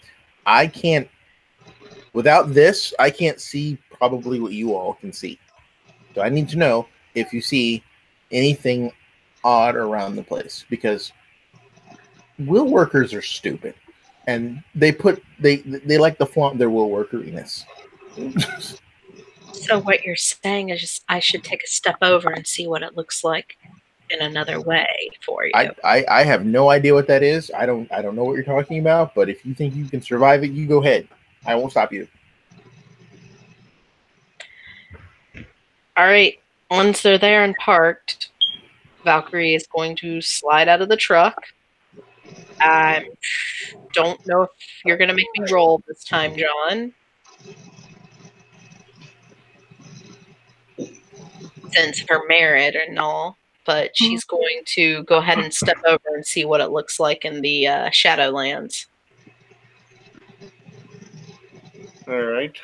I can't. Without this, I can't see probably what you all can see. So I need to know if you see anything odd around the place, because will workers are stupid, and they like to flaunt their will workeriness. So what you're saying is just I should take a step over and see what it looks like in another way for you. I have no idea what that is. I don't know what you're talking about. But if you think you can survive it, you go ahead. I won't stop you. All right. Once they're there and parked, Valkyrie is going to slide out of the truck. I don't know if you're going to make me roll this time, John. Since her merit and all, but she's going to go ahead and step over and see what it looks like in the Shadowlands. All right.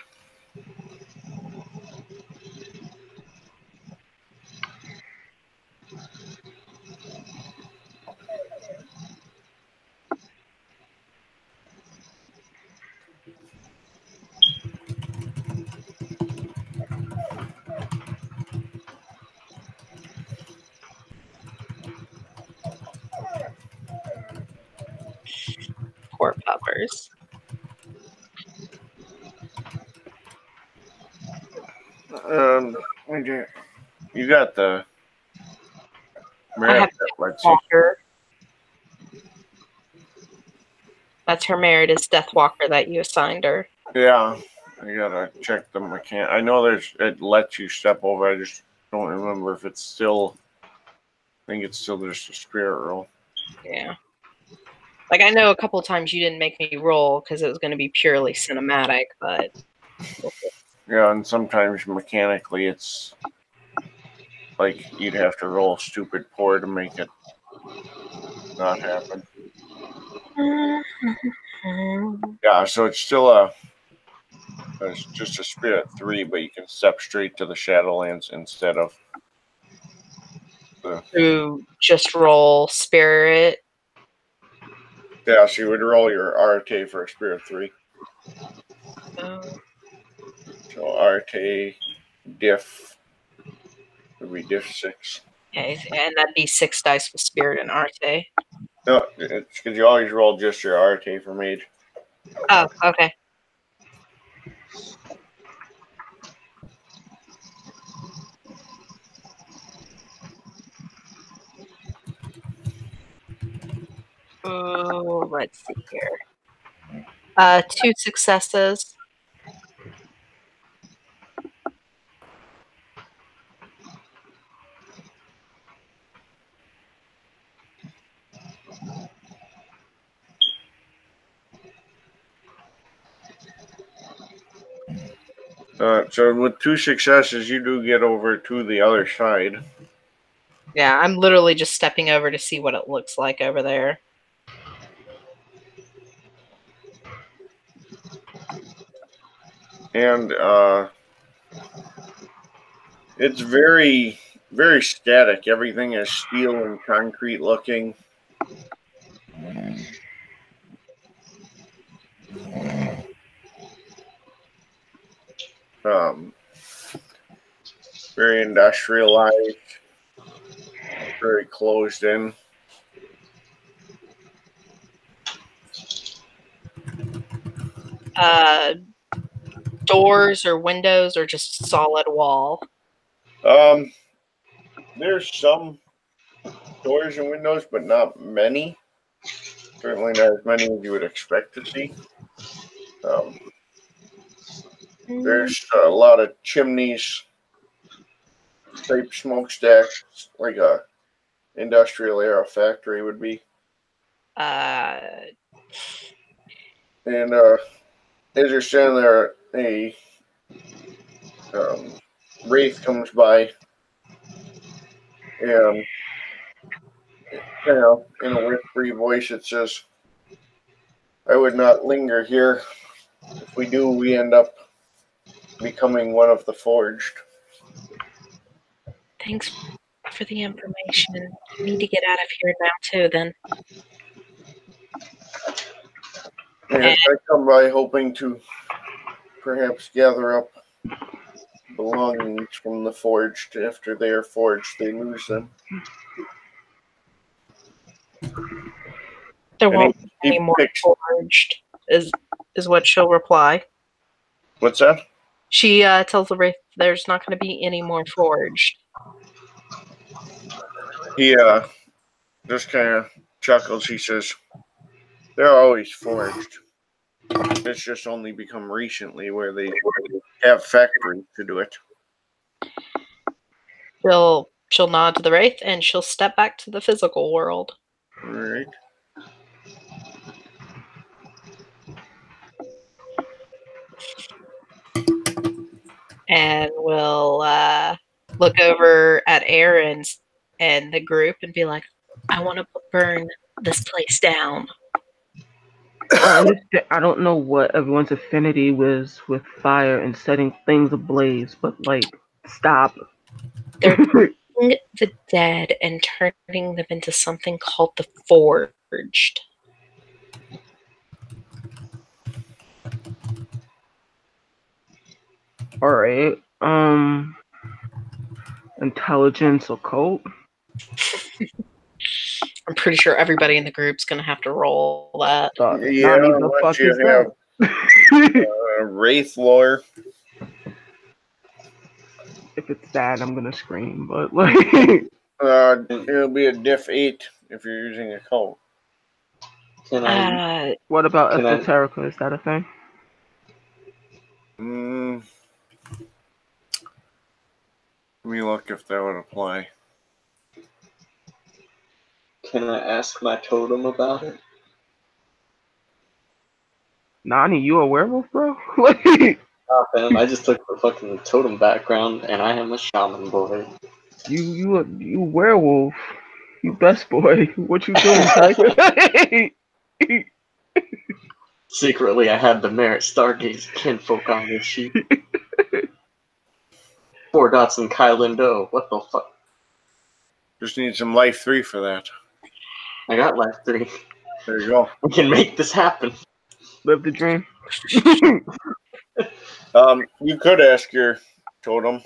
Poor puppers. You got the I have let's see. Walker. That's her merit is Deathwalker that you assigned her. Yeah, I gotta check the mechanic. I know it lets you step over. I just don't remember if it's still. I think it's still just a spirit roll. Yeah. Like, I know a couple of times you didn't make me roll because it was going to be purely cinematic, but... Yeah, and sometimes mechanically it's like you'd have to roll stupid poor to make it not happen. Yeah, so it's still it's just a spirit 3, but you can step straight to the Shadowlands instead of to just roll spirit. Yeah, so you would roll your RT for a spirit 3. So RT diff would be diff 6. Okay, and that'd be 6 dice with spirit and Arte. No, it's because you always roll just your RT for mage. Oh, okay. Oh, let's see here. 2 successes. So with 2 successes, you do get over to the other side. Yeah, I'm literally just stepping over to see what it looks like over there. And it's very, very static. Everything is steel and concrete looking. Very industrialized, very closed in. Doors or windows or just solid wall? There's some doors and windows, but not many. Certainly not as many as you would expect to see. There's a lot of chimneys, type smokestacks, like a industrial era factory would be. And as you're standing there, a wraith comes by, and in a whispery voice, it says, "I would not linger here. If we do, we end up becoming one of the forged." Thanks for the information. I need to get out of here now, too, then. And I come by hoping to perhaps gather up belongings from the forged. After they are forged, they lose them. There And won't be any more forged, is what she'll reply. What's that? She tells the Wraith there's not going to be any more forged. He just kind of chuckles. He says, "They're always forged. It's just only become recently where they have factories to do it." She'll nod to the Wraith and she'll step back to the physical world. All right. And we'll look over at Aaron's and the group and be like, I want to burn this place down. I don't know what everyone's affinity was with fire and setting things ablaze, but like, stop. They're taking the dead and turning them into something called the Forged. All right. Intelligence occult. I'm pretty sure everybody in the group's gonna have to roll that. Yeah, Nani, the unless fuck you is have that? Wraith lore. If it's that, I'm gonna scream. But like, It'll be a diff 8 if you're using a cult. Can I? what about Can I- esoterica? Is that a thing? Let me look if that would apply. Can I ask my totem about it? Nani, you a werewolf, bro? Like, Nah, fam, I just took the fucking totem background, and I am a shaman boy. you werewolf. You best boy. What you doing, Tiger? Secretly, I had the Merit Stargaze kinfolk on this sheet. 4 dots in Kylindo. What the fuck? Just need some life 3 for that. I got life 3. There you go. We can make this happen. Live the dream. You could ask your totem.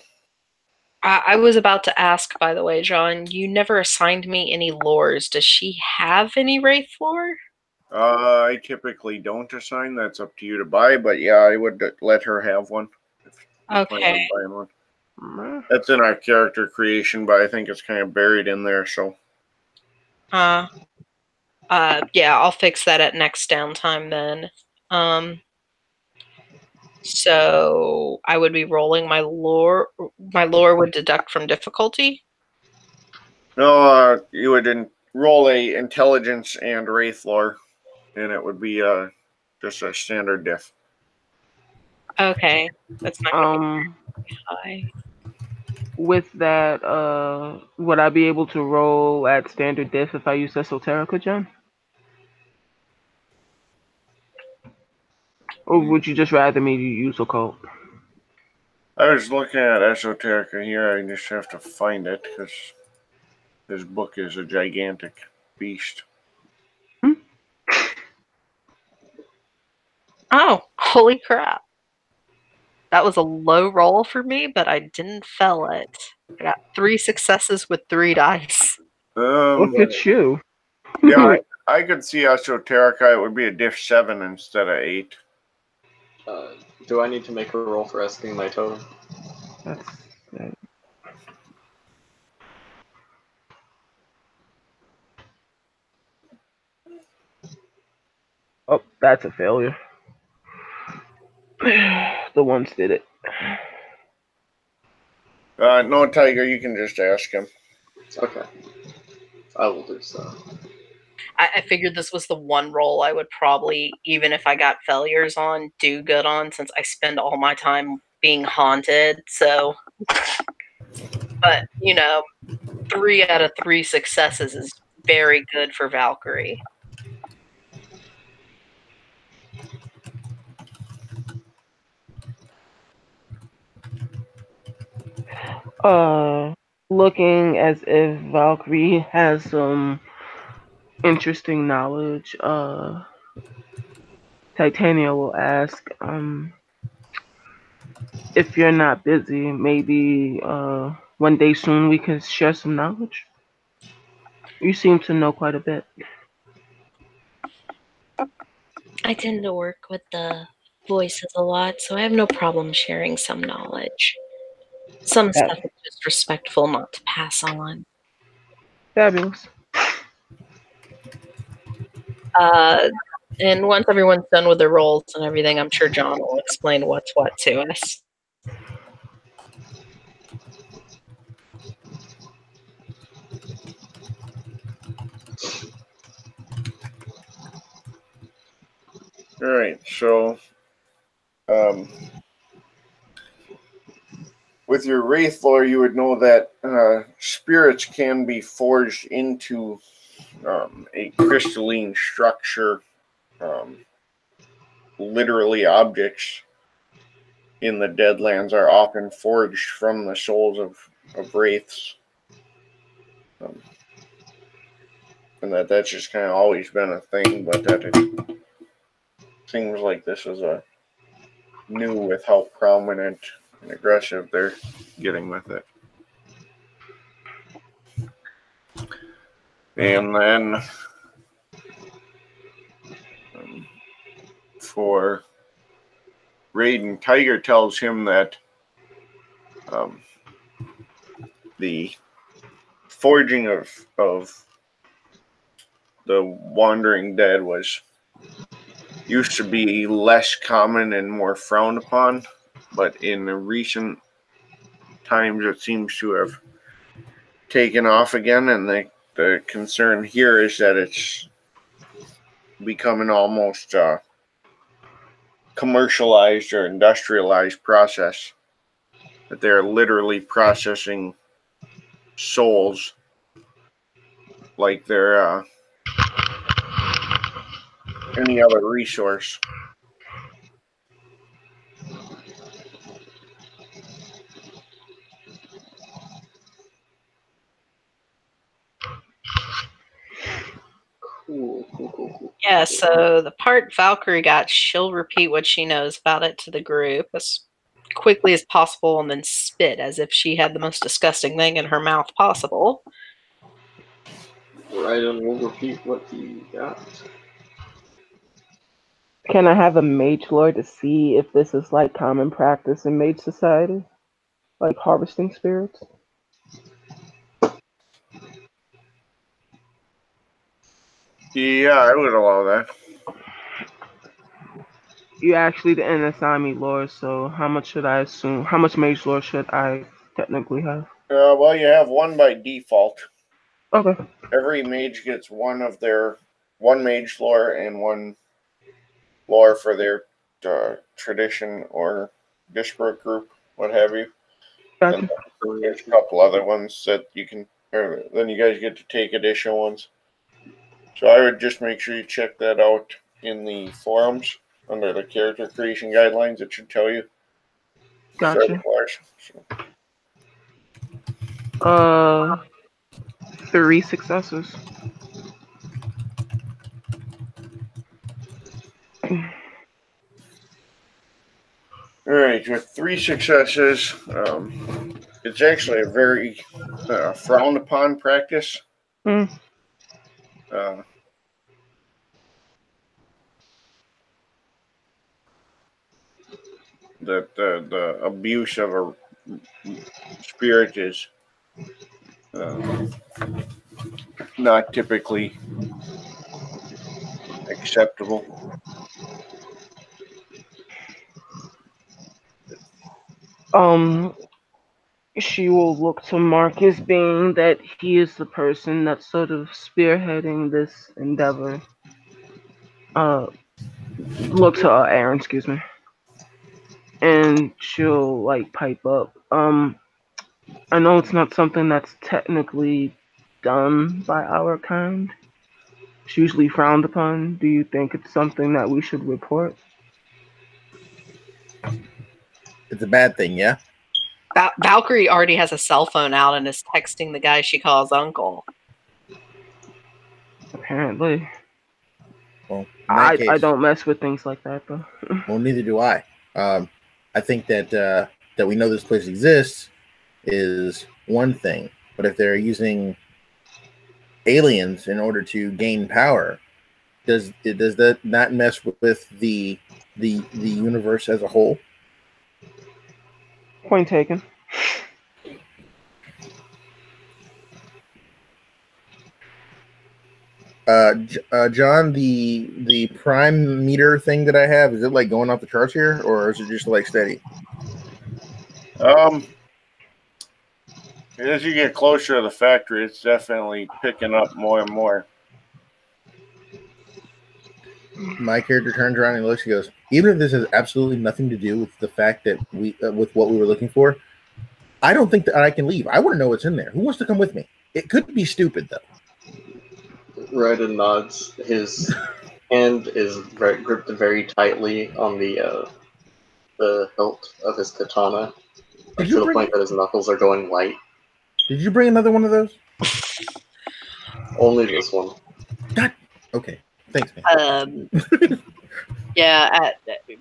I was about to ask, by the way, John, you never assigned me any lores. Does she have any Wraith lore? I typically don't assign. That's up to you to buy, but yeah, I would let her have one. If you plan on buying one. That's in our character creation, but I think it's kind of buried in there, so. Yeah, I'll fix that at next downtime then. So I would be rolling my lore. My lore would deduct from difficulty. No, you would roll a intelligence and wraith lore, and it would be just a standard diff. Okay, that's not gonna be high. With that, would I be able to roll at standard diff if I use esoterica, John? Or would you just rather me use occult? I was looking at esoterica here. I just have to find it because this book is a gigantic beast. Oh, holy crap. That was a low roll for me, but I didn't fail it. I got 3 successes with 3 dice. Look at you. Yeah, I could see esoterica. It would be a diff 7 instead of 8. Do I need to make a roll for asking my totem? Oh, that's a failure. The ones did it. No, Tiger, you can just ask him. Okay. I will do so. I figured this was the one roll I would probably, even if I got failures on, do good on since I spend all my time being haunted. So, but 3 out of 3 successes is very good for Valkyrie. Looking as if Valkyrie has some interesting knowledge, Titania will ask, if you're not busy, maybe one day soon we can share some knowledge. You seem to know quite a bit. I tend to work with the voices a lot, so I have no problem sharing some knowledge. Some That stuff is just respectful not to pass on. fabulous. And once everyone's done with their roles and everything, I'm sure John will explain what's what to us. All right, so with your Wraith lore, you would know that spirits can be forged into a crystalline structure, literally objects in the Deadlands are often forged from the souls of Wraiths. And that's just kind of always been a thing, but that it seems like this is a new with how prominent and aggressive they're getting with it. And then for Raiden, Tiger tells him that the forging of the Wandering Dead used to be less common and more frowned upon, but in the recent times it seems to have taken off again, and the concern here is that it's becoming almost commercialized or industrialized process, that they're literally processing souls like they're any other resource. Cool. Yeah, so the part Valkyrie got, she'll repeat what she knows about it to the group as quickly as possible and then spit as if she had the most disgusting thing in her mouth possible. Raiden will repeat what he got. Can I have a mage lord to see if this is like common practice in mage society? Like harvesting spirits? Yeah, I would allow that. You actually didn't assign me lore, so how much should I assume? How much mage lore should I technically have? Well, you have one by default. Okay. Every mage gets one mage lore and one lore for their tradition or disparate group, what have you. Gotcha. And there's a couple other ones that you can, then you guys get to take additional ones. So I would just make sure you check that out in the forums under the character creation guidelines. It should tell you. Gotcha. So, 3 successes. all right, with 3 successes, it's actually a very frowned upon practice. Mm. That the abuse of a spirit is not typically acceptable. She will look to Marcus, being that he is the person that's sort of spearheading this endeavor. Look to Aaron, excuse me. And she'll like pipe up. I know it's not something that's technically done by our kind. It's usually frowned upon. Do you think it's something that we should report? It's a bad thing, yeah? Valkyrie already has a cell phone out and is texting the guy she calls uncle. Apparently. Well, I don't mess with things like that, though. Well, neither do I. I think that we know this place exists is one thing, but if they're using aliens in order to gain power, does that not mess with the universe as a whole? Point taken. John, the prime meter thing that I have, is it like going off the charts here, or is it just like steady? As you get closer to the factory, it's definitely picking up more and more. My character turns around and looks. He goes, "Even if this has absolutely nothing to do with the fact that with what we were looking for, I don't think that I can leave. I want to know what's in there. Who wants to come with me? It could be stupid though." Ryden nods. His hand is gripped very tightly on the hilt of his katana, to the point that his knuckles are going white. Did you bring another one of those? Only this one. God. Okay. Thanks, man. Yeah,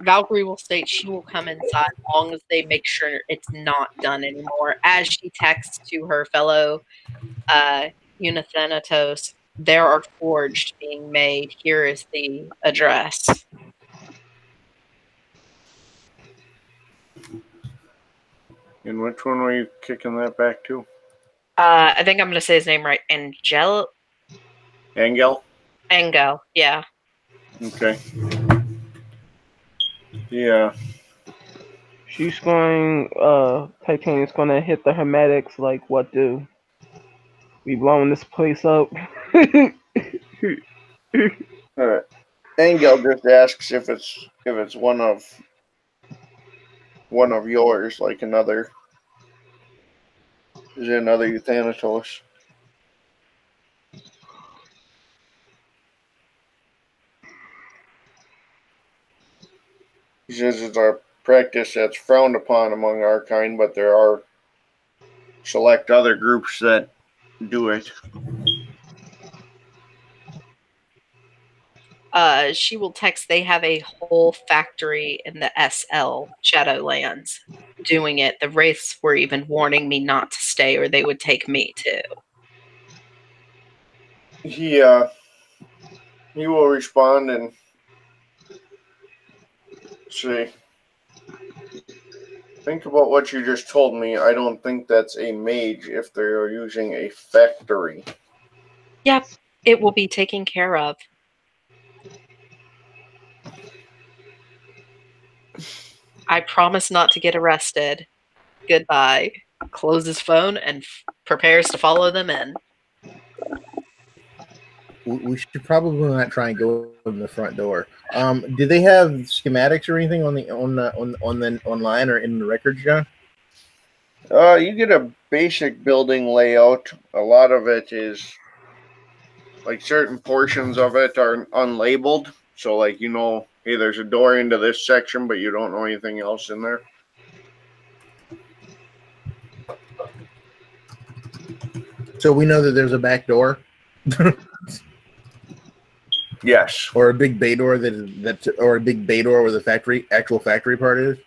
Valkyrie will state she will come inside as long as they make sure it's not done anymore. As she texts to her fellow Unathanatos, there are forged being made. Here is the address. And which one were you kicking that back to? I think I'm going to say his name right. Angel? Angel, yeah. Okay. Yeah. She's going, Titania's gonna hit the hermetics like, what do? We blowing this place up. Alright. Angel just asks if it's one of yours, like another. Is it another Euthanatos? He says it's a practice that's frowned upon among our kind, but there are select other groups that do it. She will text they have a whole factory in the SL Shadowlands doing it. The Wraiths were even warning me not to stay or they would take me too. He will respond and say, think about what you just told me. I don't think that's a mage if they're using a factory. Yep, it will be taken care of. I promise not to get arrested. Goodbye. Closes phone and prepares to follow them in. We should probably not try and go in the front door. Do they have schematics or anything on the online or in the records, John? You get a basic building layout. A lot of it is like certain portions of it are unlabeled. So like, hey, there's a door into this section, but you don't know anything else in there. So we know that there's a back door. Yes. Or a big bay door or a big bay door where the actual factory part is.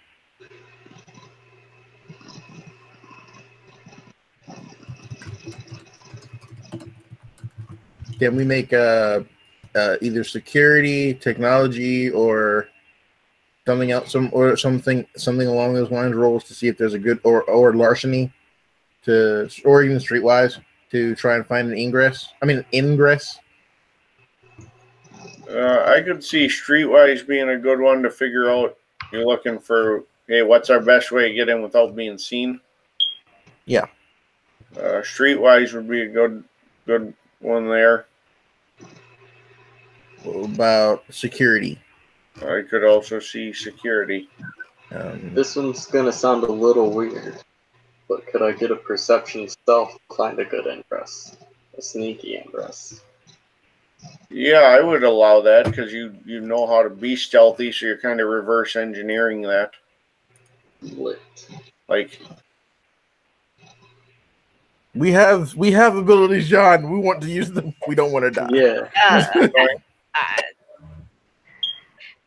Can we make either security, technology, or something else, something along those lines rolls to see if there's a good or larceny or even streetwise to try and find an ingress? I could see streetwise being a good one to figure out. You're looking for, hey, what's our best way to get in without being seen? Yeah. Streetwise would be a good one there. What about security? I could also see security. This one's gonna sound a little weird, but could I get a perception stealth to find a good ingress? A sneaky ingress. Yeah, I would allow that because you know how to be stealthy, so you're kind of reverse engineering that. Lit. Like, we have abilities, John. We want to use them. We don't want to die. Yeah.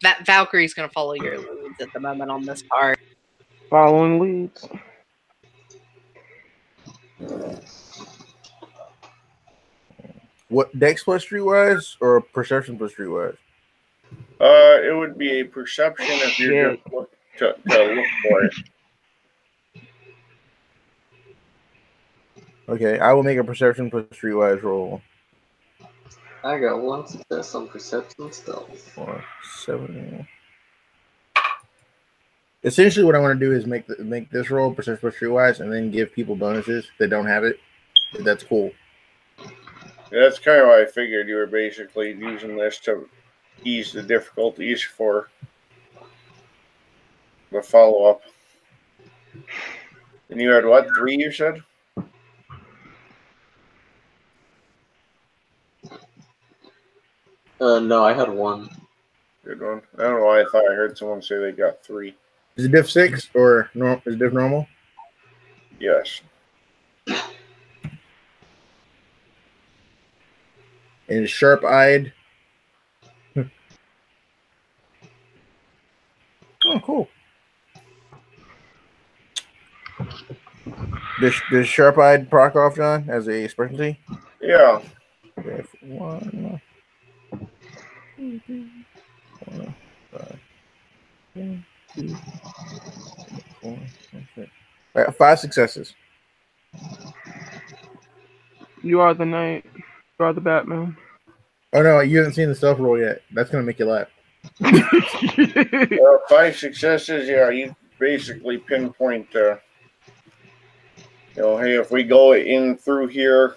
That Valkyrie's going to follow your leads at the moment on this part. Following leads. What, Dex plus Streetwise or Perception plus Streetwise? It would be a perception if you're Shit. just to look for it. Okay, I will make a Perception plus Streetwise roll. I got one success on perception stealth. 4, 7. Essentially, what I want to do is make this roll Perception plus Streetwise, and then give people bonuses if they don't have it. That's cool. That's kind of what I figured. You were basically using this to ease the difficulties for the follow-up. And you had what, 3 you said? No, I had one. Good one. I don't know why I thought I heard someone say they got 3. Is it diff 6 or is it diff normal? Yes. And it's sharp-eyed. Oh, cool. Does sharp-eyed proc off, John, as a specialty? Yeah. Okay, 1, 2, 3, 4, 5, 1, 2, 4, 5, 6. All right, 5 successes. You are the knight. You are the Batman. Oh no, you haven't seen the stealth roll yet. That's gonna make you laugh. 5 successes, yeah, you basically pinpoint, hey, if we go in through here,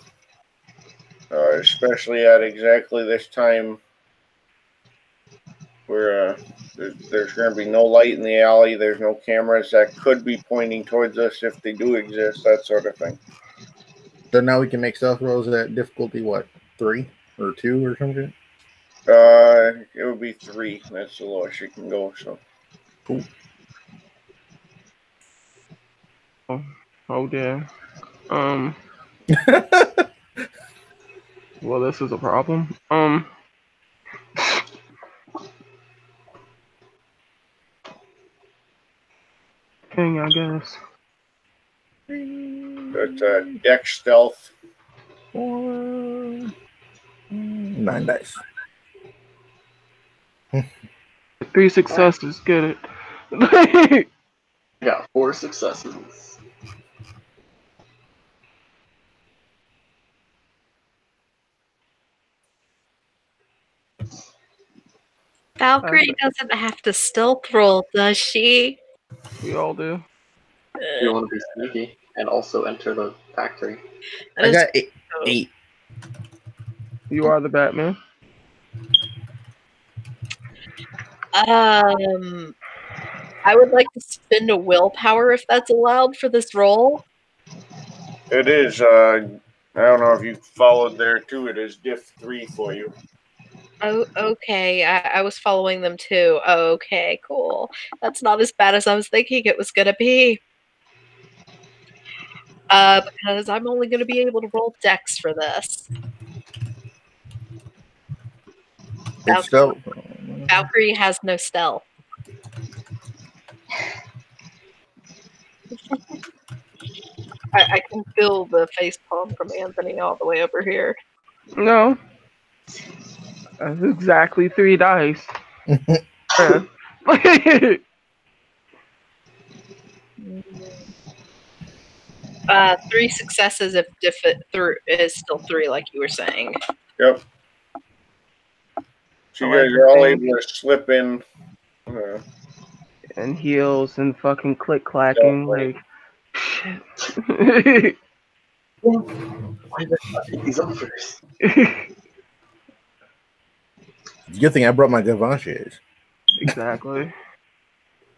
especially at exactly this time where there's going to be no light in the alley, there's no cameras that could be pointing towards us if they do exist, that sort of thing. So now we can make stealth rolls at difficulty, what, 3 or 2 or something? It would be 3. That's the lowest you can go, so. Cool. Oh dear. Well, this is a problem. King, I guess. But Dex stealth. 4, 9 dice. 3 successes. Get it. I got 4 successes. Valkyrie doesn't have to stealth roll, does she? We all do. You want to be sneaky and also enter the factory. I got 8. You are the Batman. I would like to spend a willpower if that's allowed for this roll. It is, I don't know if you followed there too, it is diff 3 for you. Oh, okay. I was following them too. Okay, cool. That's not as bad as I was thinking it was going to be. Because I'm only going to be able to roll Dex for this. It's stealth. Valkyrie has no stealth. I can feel the face palm from Anthony all the way over here. No. That's exactly 3 dice. Yeah. 3 successes if diff is still 3, like you were saying. Yep. So you guys are all able to slip in. And heals and fucking click clacking. Like, shit. Why did I pick these up first? It's a good thing I brought my Gavanches. Exactly.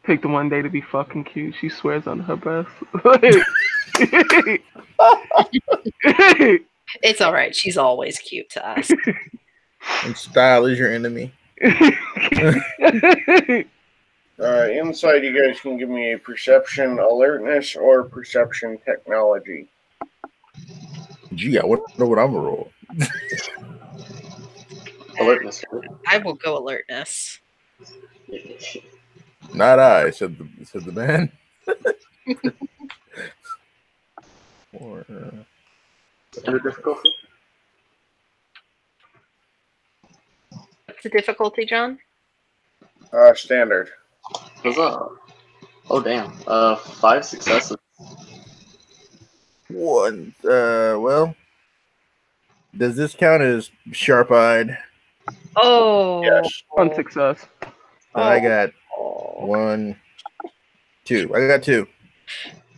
Picked one day to be fucking cute. She swears on her best. It's alright. She's always cute to us. And style is your enemy. Inside, you guys can give me a perception alertness or perception technology. Gee, I wonder what I'm gonna roll. Alertness. I will go alertness. Not I, said the man. Under difficulty? What's the difficulty, John? Standard. Huzzah. Oh damn. 5 successes. One. Well, does this count as sharp-eyed? Oh. Yes. One success. Then I got Oh. 1, 2. I got 2.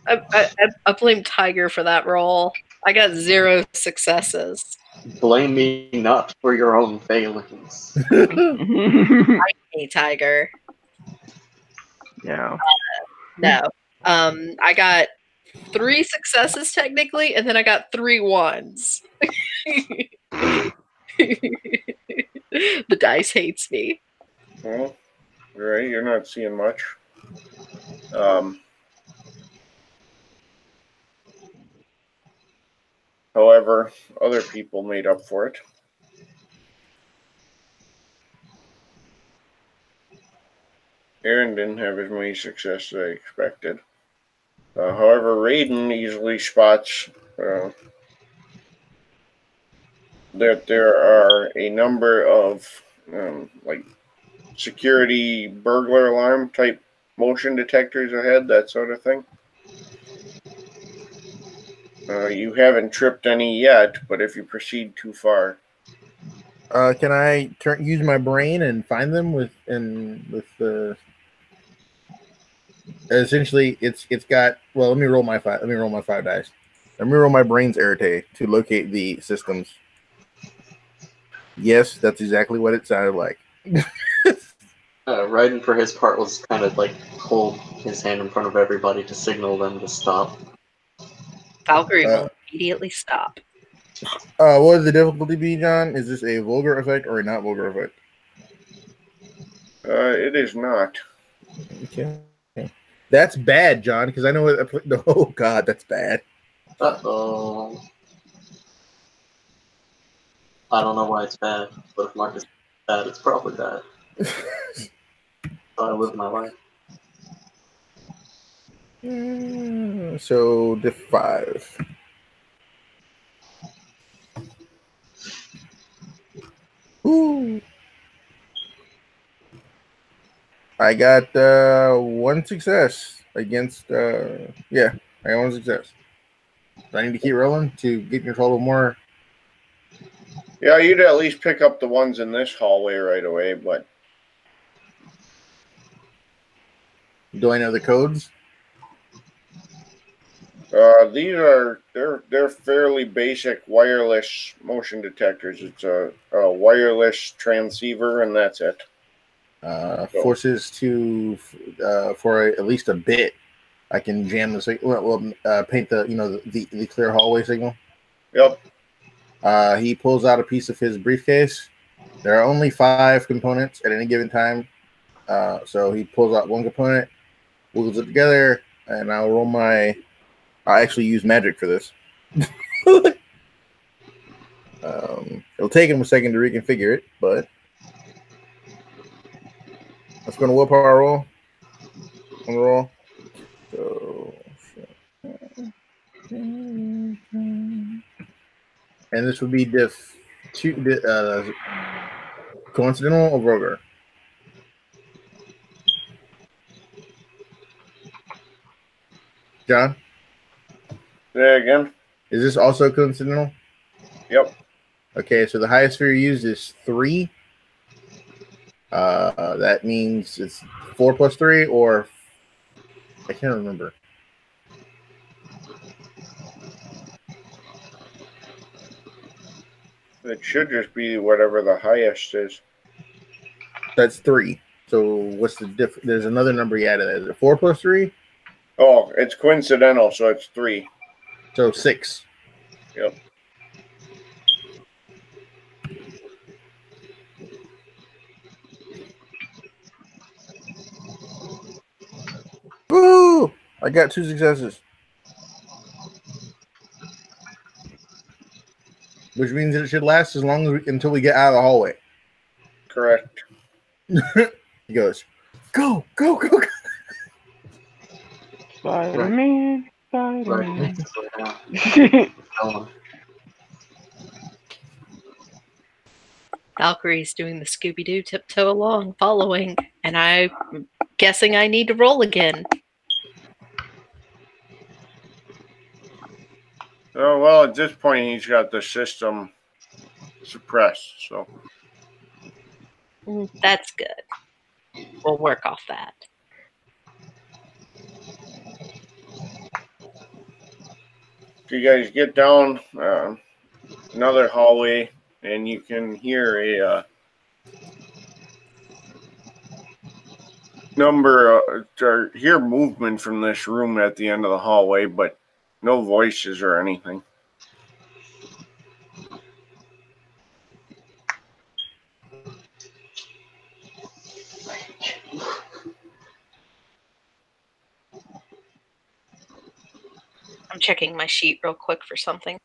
I blame Tiger for that roll. I got 0 successes. Blame me not for your own failings. Hey, Tiger. Yeah. No. I got 3 successes technically, and then I got 3 ones. The dice hates me. Well, right, you're not seeing much. However, other people made up for it. Aaron didn't have as many successes as I expected. However, Raiden easily spots that there are a number of like security burglar alarm type motion detectors ahead, that sort of thing. You haven't tripped any yet, but if you proceed too far, Can I use my brain and find them with the? Essentially, it's got. Well, let me roll my 5. Let me roll my 5 dice. Let me roll my brain's arete to locate the systems. Yes, that's exactly what it sounded like. Raiden, for his part, was kind of like hold his hand in front of everybody to signal them to stop. Valkyrie will immediately stop. What would the difficulty be, John? Is this a vulgar effect or a not vulgar effect? it is not. Okay. That's bad, John, because I know what. No, oh God, that's bad. Uh-oh. I don't know why it's bad, but if Marcus is bad, it's probably bad. So I live my life. So diff 5. Ooh. I got 1 success against yeah, I got 1 success. Do I need to keep rolling to get control of more? Yeah, you'd at least pick up the ones in this hallway right away, but Do I know the codes? these are they're fairly basic wireless motion detectors. It's a wireless transceiver, and that's it. Forces to for at least a bit. I can jam the signal. Well, paint the the clear hallway signal. Yep. He pulls out a piece of his briefcase. There are only 5 components at any given time. So he pulls out 1 component, wiggles it together, and I'll roll my. I actually use magic for this. It'll take him a second to reconfigure it, but that's going to whoop our roll. On the roll. So, and this would be diff 2. Coincidental or vulgar? John? Say again. Is this also coincidental? Yep. Okay, so the highest figure used is 3. That means it's 4 plus 3, or I can't remember. It should just be whatever the highest is. That's 3. So what's the diff? There's another number you added. Is it 4 plus 3? Oh, it's coincidental, so it's 3. So 6. Yep. Woo! I got 2 successes. Which means it should last as long as until we get out of the hallway. Correct. He goes, go, go, go, go. Spider-Man, Spider-Man. Valkyrie's doing the Scooby-Doo tiptoe along, following, and I'm guessing I need to roll again. Oh, well, at this point, he's got the system suppressed, so. That's good. We'll work off that. So you guys get down another hallway, and you can hear a or hear movement from this room at the end of the hallway, but no voices or anything. I'm checking my sheet real quick for something.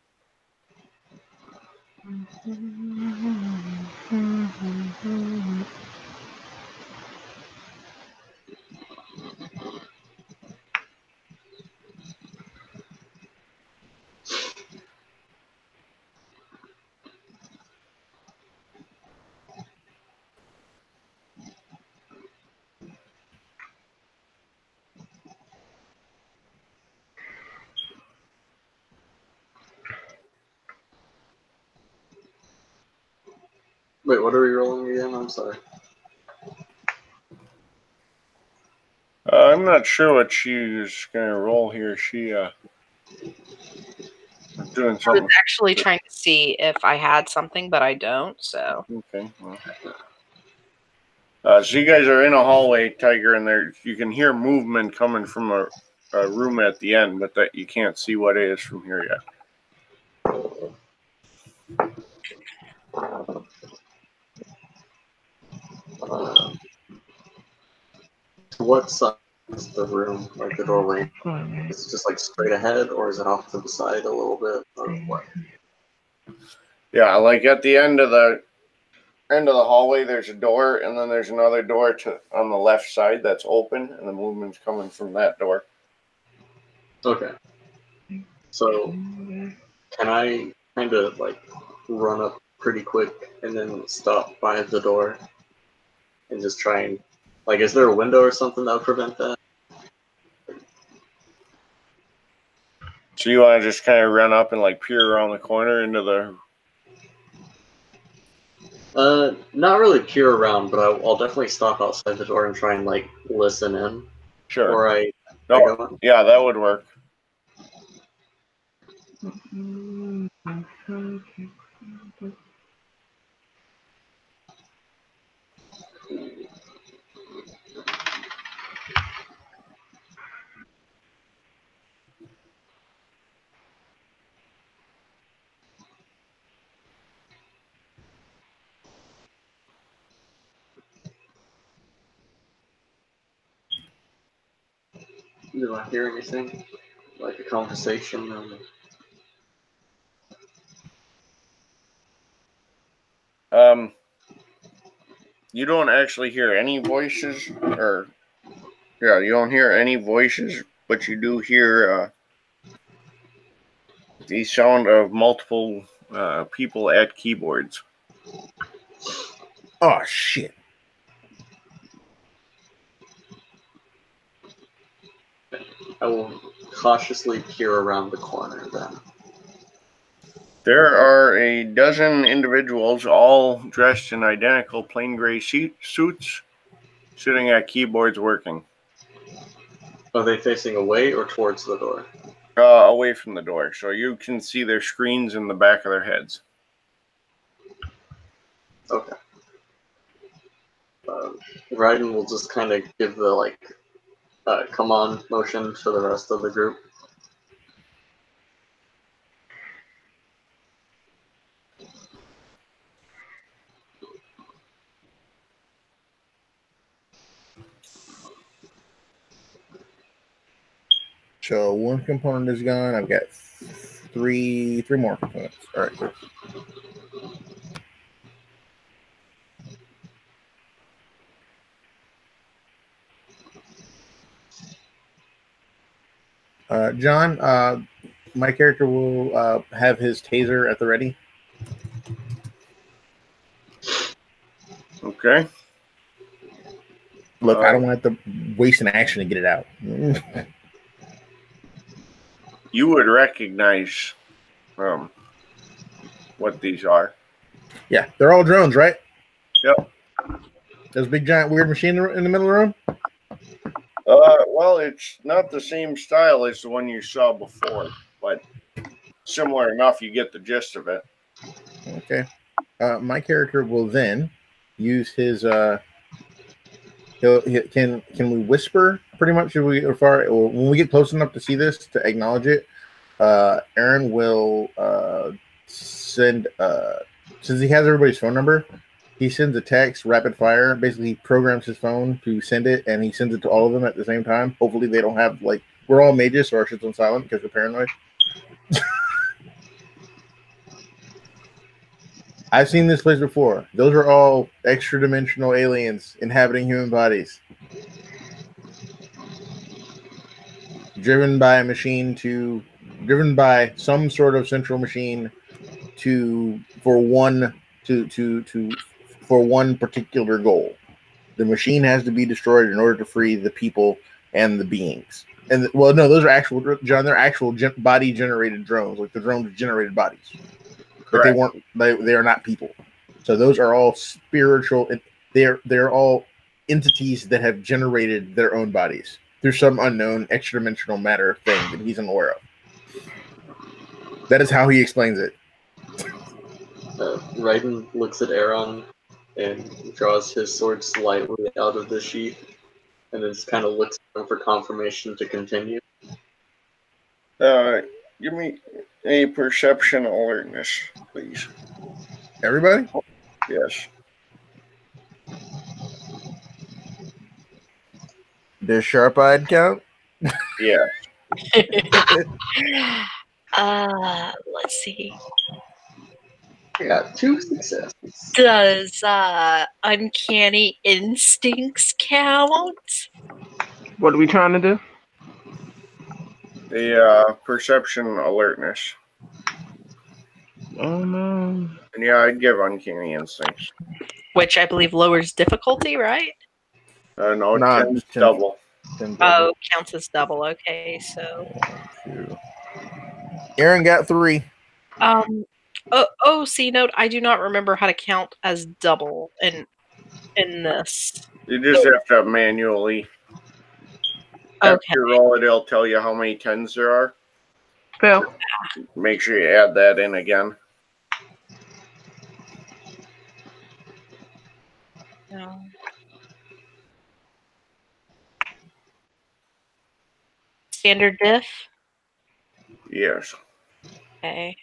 Wait, what are we rolling again? I'm sorry. I'm not sure what she's going to roll here. She was doing I was something. actually trying to see if I had something, but I don't, so. Okay, well. So you guys are in a hallway, Tiger, and there you can hear movement coming from a room at the end, but that you can't see what it is from here yet. What side is the room, like the doorway? Is it just like straight ahead, or is it off to the side a little bit, or what? Yeah, like at the end of the hallway, there's a door, and then there's another door on the left side that's open, and the movement's coming from that door. Okay. So, can I kind of like run up pretty quick and then stop by the door and just try and, like, is there a window or something that would prevent that? So you want to just kind of run up and like peer around the corner into the. Not really peer around, but I'll definitely stop outside the door and try and like listen in. Sure. Or I No, go in. yeah, that would work. Do I hear anything? Like a conversation? You don't actually hear any voices, or yeah, you don't hear any voices, but you do hear the sound of multiple people at keyboards. Oh shit! I will cautiously peer around the corner then. There are a dozen individuals, all dressed in identical plain gray suits, sitting at keyboards working. Are they facing away or towards the door? Away from the door, so you can see their screens in the back of their heads. Okay. Raiden will just kind of give the like come on motion to the rest of the group. So one component is gone. I've got three more components. All right. John, my character will have his taser at the ready. Okay. Look, I don't want to waste an action to get it out. You would recognize what these are. Yeah, they're all drones, right? Yep. There's a big giant weird machine in the middle of the room. Well, it's not the same style as the one you saw before, but similar enough. You get the gist of it. Okay. My character will then use his. Can we whisper pretty much? Should we when we get close enough to see this to acknowledge it? Aaron will send since he has everybody's phone number. He sends a text rapid fire. Basically, he programs his phone to send it, and he sends it to all of them at the same time. Hopefully, they don't have we're all mages, so our shit's on silent because we're paranoid. I've seen this place before. Those are all extra-dimensional aliens inhabiting human bodies. Driven by some sort of central machine for one particular goal. The machine has to be destroyed in order to free the people and the beings. And well, no, those are actual, John. They're actual body generated drones. Like the drones generated bodies. But they weren't. They are not people. So those are all spiritual. They're all entities that have generated their own bodies through some unknown extra-dimensional matter thing that he's unaware of. That is how he explains it. Raiden looks at Aaron and draws his sword slightly out of the sheath, and then just kind of looks for confirmation to continue. Give me a perception alertness, please. Everybody? Yes. Does sharp-eyed count? Yeah. Let's see. I got 2 successes. Does uncanny instincts count? What are we trying to do? The perception alertness. Oh no. And yeah, I'd give uncanny instincts. Which I believe lowers difficulty, right? No, Nah, 10's just 10. double. Oh, counts as double. Okay, so. Aaron got 3. C note. I do not remember how to count as double in this. You just have to manually. After you roll it, it'll tell you how many 10s there are. Phil. Make sure you add that in again. No. Standard diff? Yes. Okay.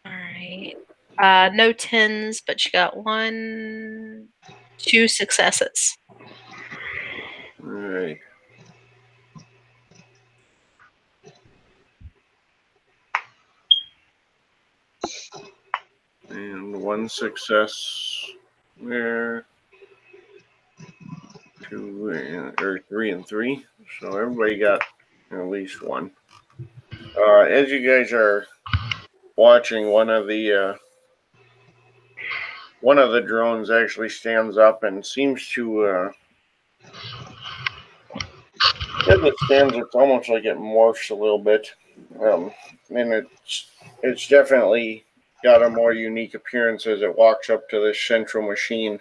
Alright. No 10s, but you got 2 successes. Alright. And 1 success there. 3 and 3. So everybody got at least 1. As you guys are watching, one of the drones actually stands up and seems to as it stands, it's almost like it morphs a little bit, and it's definitely got a more unique appearance as it walks up to this central machine.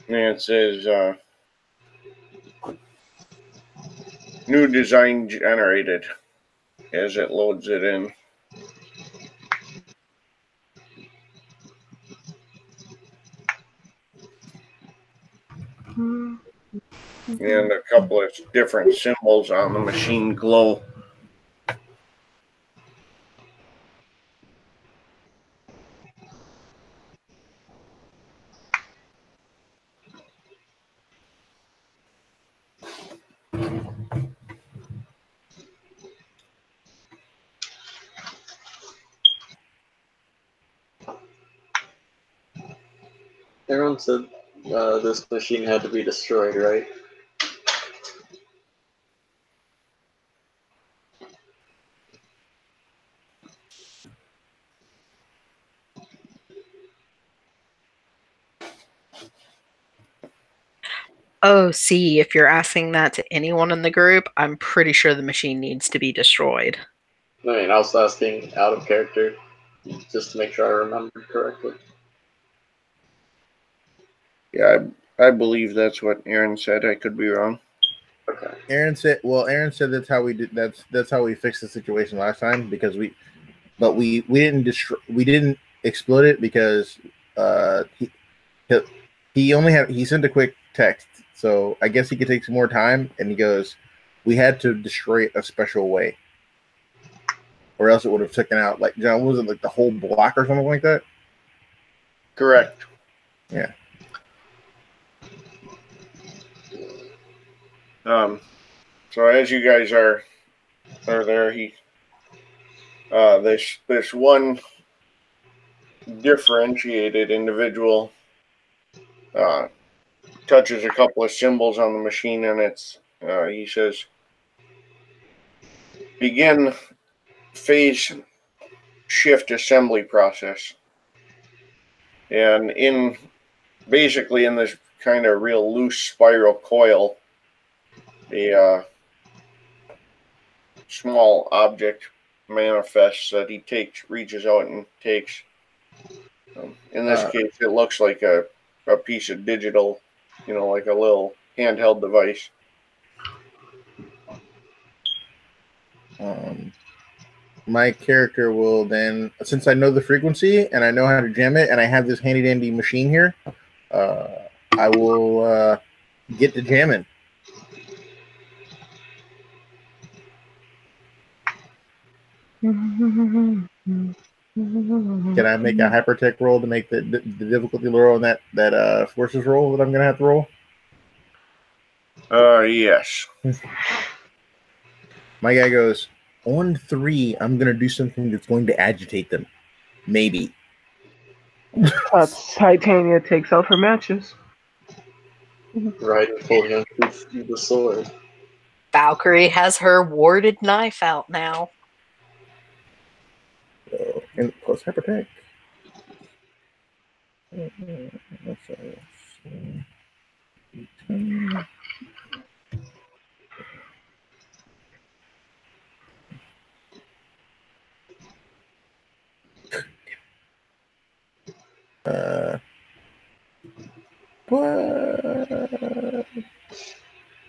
And it says new design generated as it loads it in. And a couple of different symbols on the machine glow. Aaron said this machine had to be destroyed, right? Oh, see, if you're asking that to anyone in the group, I'm pretty sure the machine needs to be destroyed. I mean, I was asking out of character, just to make sure I remembered correctly. Yeah, I believe that's what Aaron said. I could be wrong. Okay. Aaron said that's how we did. That's how we fixed the situation last time because we didn't destroy. We didn't explode it because he sent a quick text. So I guess he could take some more time. And he goes, we had to destroy it a special way, or else it would have taken out like John. Was it like the whole block or something like that? Correct. Yeah. So as you guys are there, this one differentiated individual touches a couple of symbols on the machine, and he says, "Begin phase shift assembly process." And basically in this kind of real loose spiral coil, a small object manifests that he reaches out and takes. In this case, it looks like a piece of digital, like a little handheld device. My character will then, since I know the frequency and I know how to jam it, and I have this handy dandy machine here, I will get to jamming. Can I make a hypertech roll to make the difficulty roll on that forces roll that I'm gonna have to roll? Yes. My guy goes, on 3, I'm gonna do something that's going to agitate them. Maybe. Titania takes out her matches. Right and pulling on the sword. Valkyrie has her warded knife out now. So, and plus hypertech.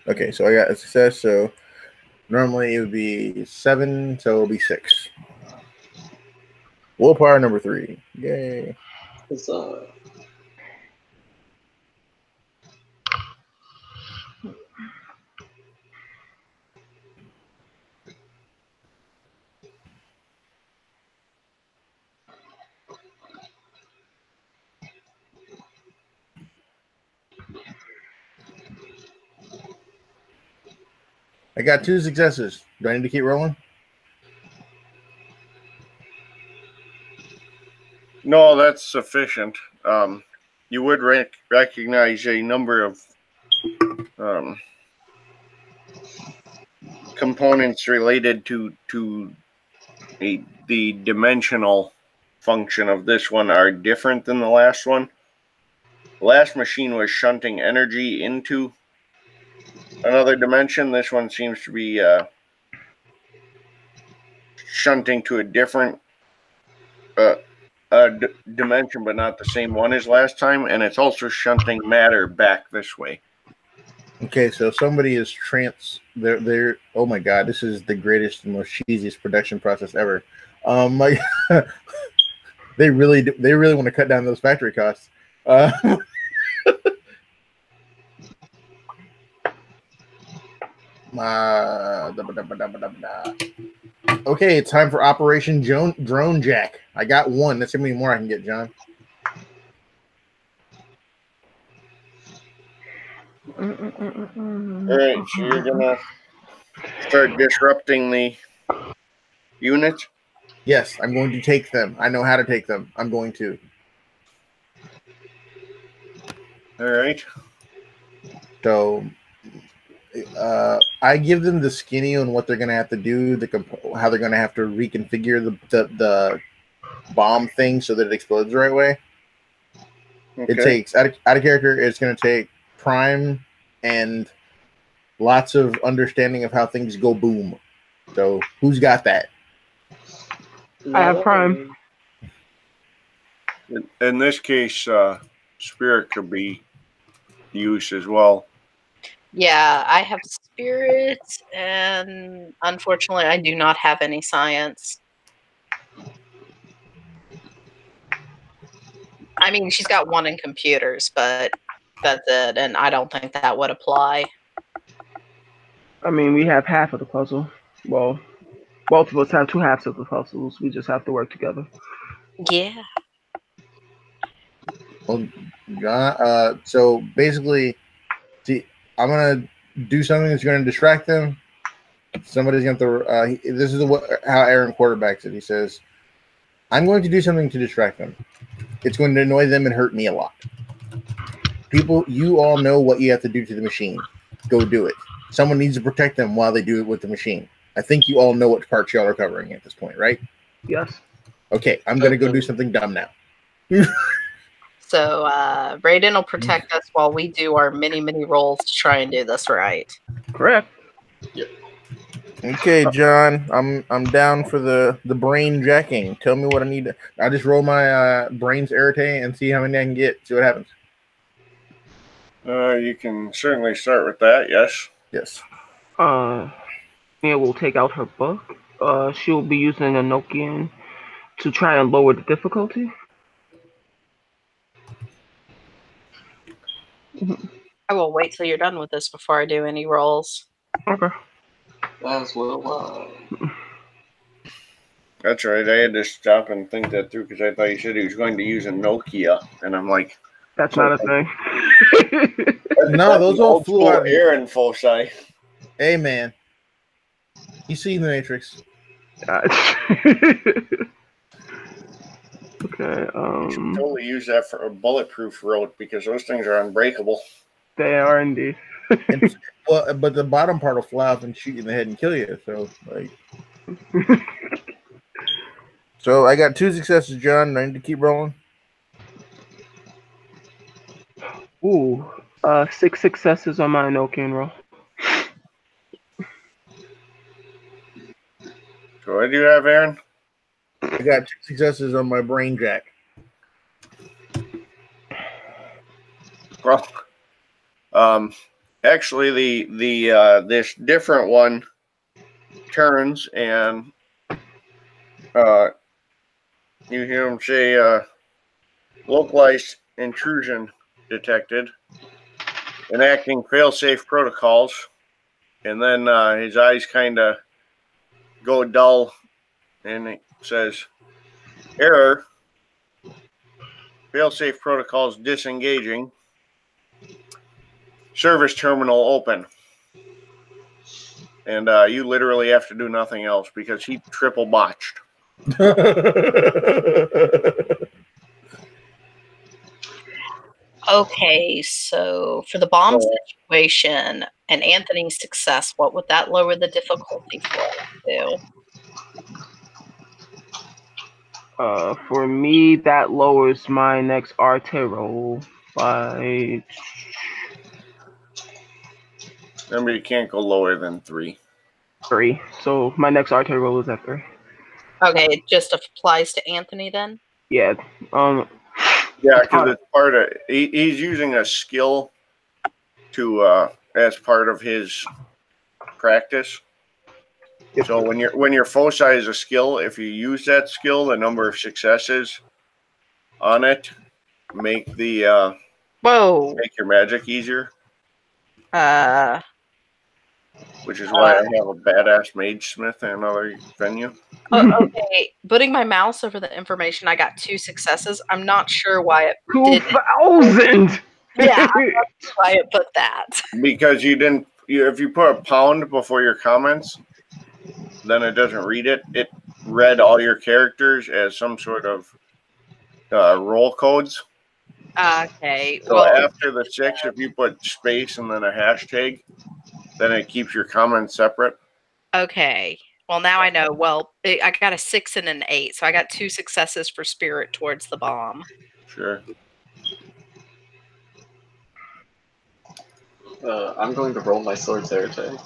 Okay, so I got a success. So normally it would be 7, so it'll be 6. Willpower number 3. Yay. I got 2 successes. Do I need to keep rolling? No, that's sufficient. You would recognize a number of components related to the dimensional function of this one are different than the last one. The last machine was shunting energy into another dimension. This one seems to be shunting to a different dimension, but not the same one as last time, and it's also shunting matter back this way. Okay, so somebody is they're oh my god, this is the greatest and most cheesiest production process ever. They really want to cut down those factory costs. Okay, it's time for Operation Drone Jack. I got 1. Let's see how many more I can get, John. All right, so you're gonna start disrupting the unit? Yes, I'm going to take them. I know how to take them. I'm going to. All right. So I give them the skinny on what they're going to have to do, how they're going to have to reconfigure the bomb thing so that it explodes the right way. It takes out of character. It's going to take prime and lots of understanding of how things go boom. So who's got that? I have prime. In this case, spirit could be used as well. Yeah, I have spirit, and unfortunately, I do not have any science. I mean, she's got one in computers, but that's it, and I don't think that would apply. I mean, we have half of the puzzle. Well, both of us have two halves of the puzzles. We just have to work together. Yeah. Well, so basically, see, I'm gonna do something that's going to distract them. Somebody's going to. This is how Aaron quarterbacks it. He says, "I'm going to do something to distract them. It's going to annoy them and hurt me a lot. People, you all know what you have to do to the machine. Go do it. Someone needs to protect them while they do it with the machine. I think you all know what parts y'all are covering at this point, right? Yes. Okay, I'm going to go do something dumb now." So Raiden will protect us while we do our mini rolls to try and do this right. Correct. Okay, John, I'm down for the brain jacking. Tell me what I need. I just roll my brains irritate and see how many I can get. See what happens. You can certainly start with that. Yes. Yes. Mia will take out her book. She'll be using a Nokian to try and lower the difficulty. I will wait till you're done with this before I do any rolls. Okay. As will That's right. I had to stop and think that through because I thought you said he was going to use a Nokia, and I'm like, that's not a thing. No, those all flew out. Aaron foci. Hey, man, you see the Matrix? Okay. You should totally use that for a bulletproof rope because those things are unbreakable. They are indeed. Well, but the bottom part will fly off and shoot you in the head and kill you. So, like, so I got 2 successes, John. I need to keep rolling. Ooh, 6 successes on my Nokian roll. So what do you have, Aaron? I got 2 successes on my brain jack. Well, actually, the this different one turns and you hear him say, localized intrusion detected, enacting fail-safe protocols, and then his eyes kind of go dull, and it says, error, fail-safe protocols disengaging, service terminal open. And you literally have to do nothing else because he triple botched. Okay, so for the bomb situation and Anthony's success, what would that lower the difficulty for us to? For me, that lowers my next Arte roll by. Remember, you can't go lower than 3. 3. So my next Arte roll is at 3. Okay, it just applies to Anthony then? Yeah. Yeah, because it's part of he's using a skill to as part of his practice. Yep. So when your foci is a skill, if you use that skill, the number of successes on it make the make your magic easier. Which is why I have a badass mage smith in another venue. Okay, putting my mouse over the information, I got 2 successes. I'm not sure why it 2,000. Yeah, I'm not sure why it put that. Because you didn't. If you put a pound before your comments, then it doesn't read it. It read all your characters as some sort of roll codes. Okay. So after the 6, if you put space and then a hashtag, then it keeps your comments separate. Okay. Well, now I know. Well, I got a 6 and an 8, so I got 2 successes for spirit towards the bomb. Sure. I'm going to roll my sword's air tag.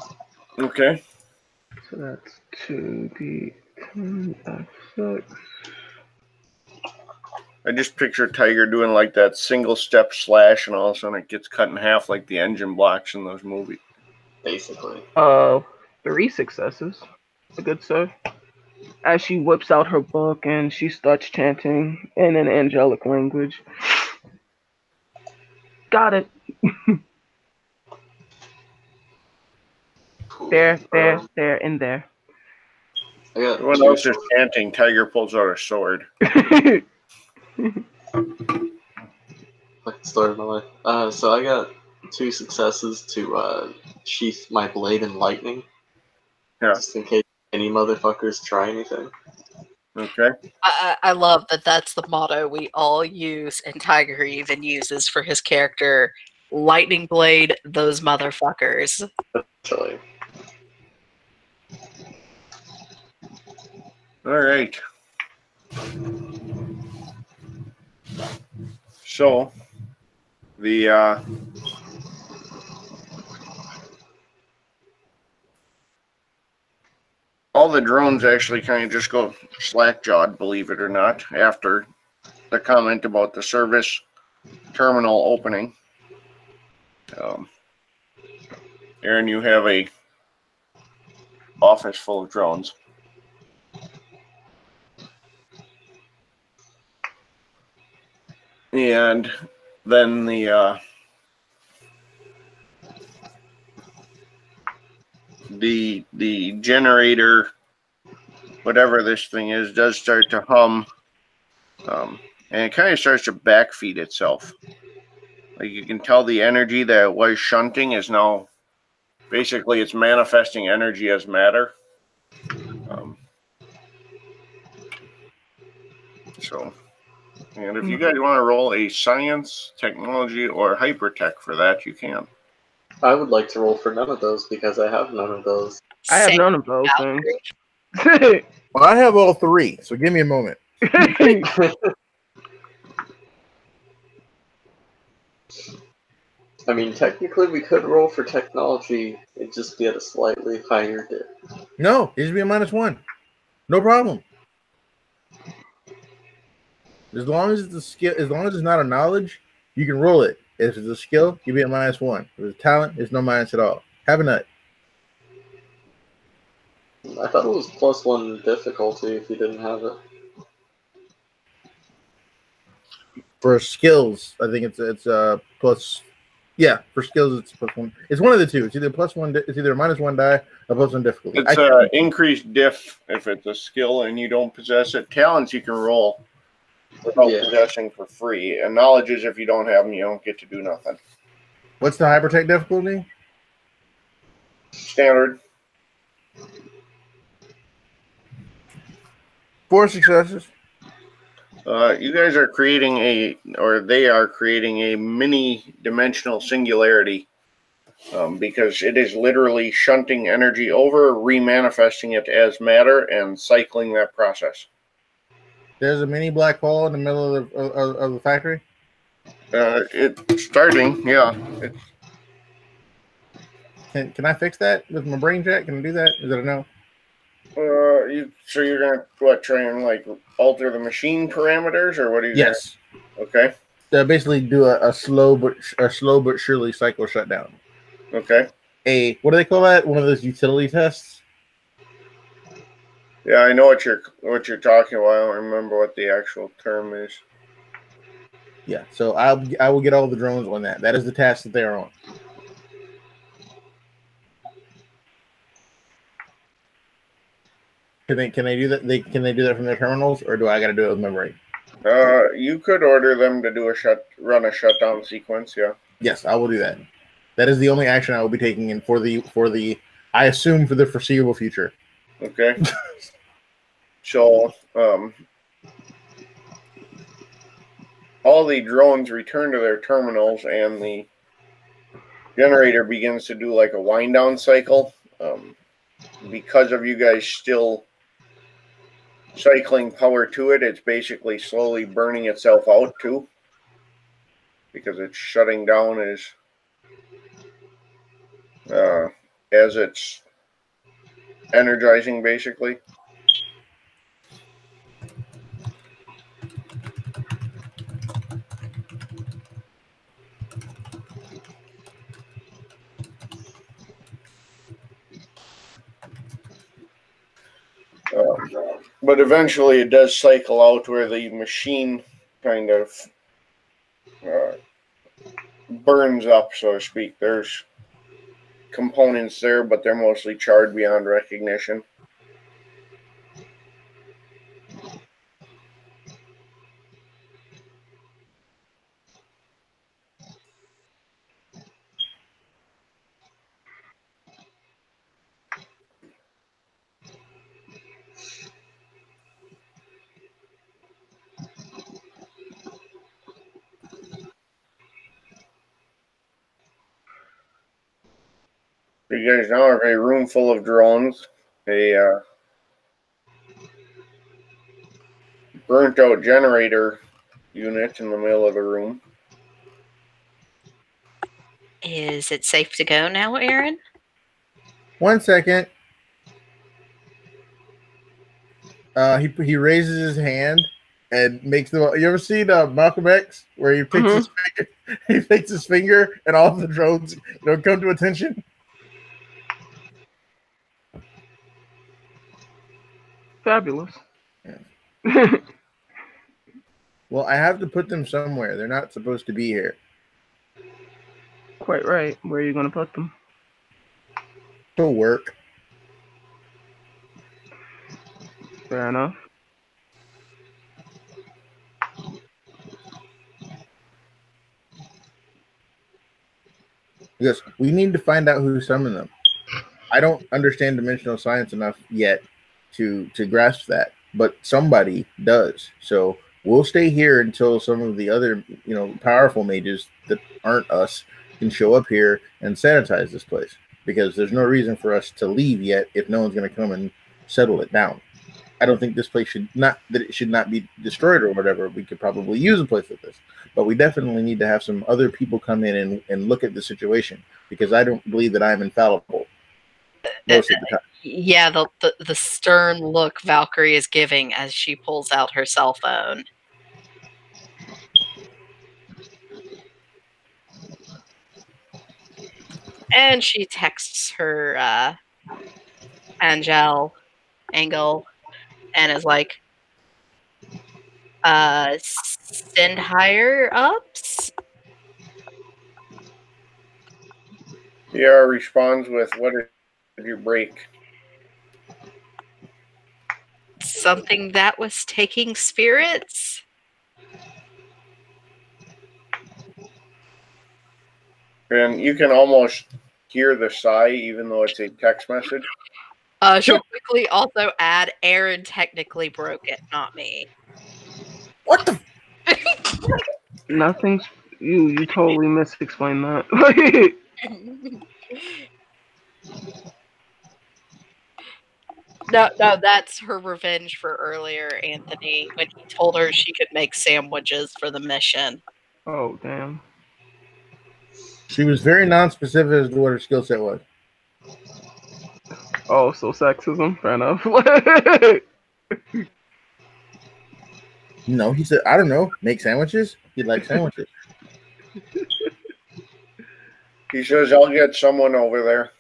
Okay. So that's 2d10 F6. I just picture Tiger doing like that single step slash, and all of a sudden it gets cut in half like the engine blocks in those movies. Basically. 3 successes. A good sir. As she whips out her book and she starts chanting in an angelic language. Got it. Cool. There, and there. I got Everyone two else is chanting. Tiger pulls out a sword. fucking story of my life. So I got 2 successes to sheath my blade in lightning. Yeah. Just in case any motherfuckers try anything. Okay. I love that that's the motto we all use, and Tiger even uses for his character. Lightning blade those motherfuckers. Actually. All right. So the all the drones actually kind of just go slack-jawed, believe it or not, after the comment about the service terminal opening. Aaron, you have a office full of drones. And then the generator, whatever this thing is, does start to hum, and it kind of starts to backfeed itself. Like you can tell the energy that it was shunting is now basically it's manifesting energy as matter. And if you guys want to roll a science, technology, or hypertech for that, you can. I would like to roll for none of those because I have none of those. I have Same none of those Valkyrie. things. Well, I have all 3, so give me a moment. I mean, technically we could roll for technology, it'd just be at a slightly higher dip. No, it should be a -1. No problem. As long as it's a skill, as long as it's not a knowledge, you can roll it. If it's a skill, you be at -1. If it's talent, it's no minus at all. Have a nut. I thought it was +1 difficulty if you didn't have it. For skills, I think it's plus. Yeah, for skills it's +1. It's one of the two. It's either +1. It's either a -1 die or +1 difficulty. It's increased diff if it's a skill and you don't possess it. Talents you can roll without possessing for free. And knowledge is if you don't have them, you don't get to do nothing. What's the hypertech difficulty? Standard. 4 successes. You guys are creating they are creating a mini-dimensional singularity because it is literally shunting energy over, remanifesting it as matter, and cycling that process. There's a mini black hole in the middle of the factory. It's starting, yeah. Can I fix that with my brain jet? Can I do that? Is that a no? So you're gonna try and like alter the machine parameters, or what are you? Yes. Okay. Basically, do a slow but surely cycle shutdown. Okay. What do they call that? One of those utility tests. Yeah, I know what you're talking about. I don't remember what the actual term is. Yeah. So I will get all the drones on that. That is the task that they are on. Can they do that? Can they do that from their terminals, or do I got to do it with my brain? You could order them to do run a shutdown sequence. Yeah. Yes, I will do that. That is the only action I will be taking in for the I assume for the foreseeable future. Okay. So all the drones return to their terminals, and the generator begins to do like a wind down cycle. Because of you guys still cycling power to it, it's basically slowly burning itself out too, because it's shutting down as as it's energizing, basically. But eventually it does cycle out where the machine kind of burns up, so to speak. There's components there, but they're mostly charred beyond recognition. You guys now have a room full of drones, a burnt out generator unit in the middle of the room. Is it safe to go now, Aaron? 1 second. He raises his hand and makes the. You ever seen Malcolm X where he takes his finger, he takes his finger and all the drones come to attention? Fabulous. Yeah. Well, I have to put them somewhere. They're not supposed to be here. Quite right. Where are you going to put them? To work. Fair enough. Yes, we need to find out who summoned them. I don't understand dimensional science enough yet to grasp that, but somebody does. So we'll stay here until some of the other, powerful mages that aren't us can show up here and sanitize this place, because there's no reason for us to leave yet if no one's going to come and settle it down. I don't think this place should not be destroyed or whatever. We could probably use a place like this, but we definitely need to have some other people come in and look at the situation, because I don't believe that I'm infallible most of the time. Yeah, the stern look Valkyrie is giving as she pulls out her cell phone. And she texts her Angel, and is like, send higher ups? Tiara responds with, "What did you break?" Something that was taking spirits? And you can almost hear the sigh, even though it's a text message. She'll quickly also add, Aaron technically broke it, not me. What the? Nothing's. You totally misexplained that. No, that's her revenge for earlier, Anthony, when he told her she could make sandwiches for the mission. Oh, damn. She was very non-specific as to what her skill set was. Oh, so sexism? Fair enough. No, he said, I don't know, make sandwiches? He likes sandwiches. He says, "I'll get someone over there."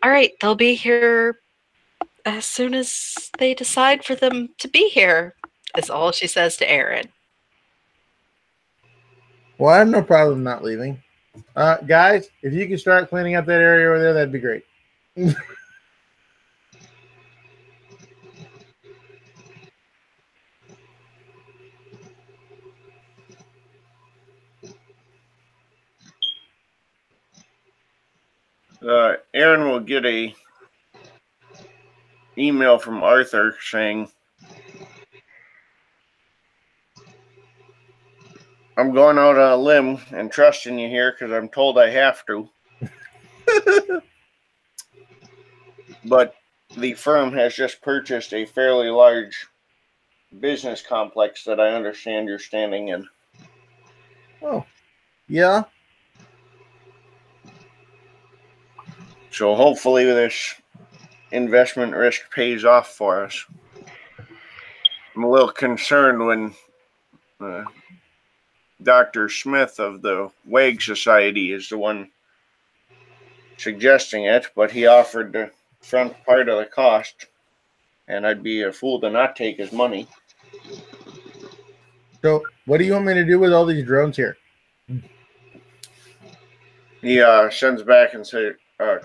All right, they'll be here as soon as they decide for them to be here, is all she says to Aaron. Well, I have no problem not leaving. Guys, if you can start cleaning up that area over there, that'd be great. Aaron will get a email from Arthur saying, "I'm going out on a limb and trusting you here because I'm told I have to. But the firm has just purchased a fairly large business complex that I understand you're standing in. Oh, yeah. So hopefully this investment risk pays off for us. I'm a little concerned when Dr. Smith of the WAG Society is the one suggesting it, but he offered the front part of the cost, and I'd be a fool to not take his money. So, what do you want me to do with all these drones here? He sends back and says,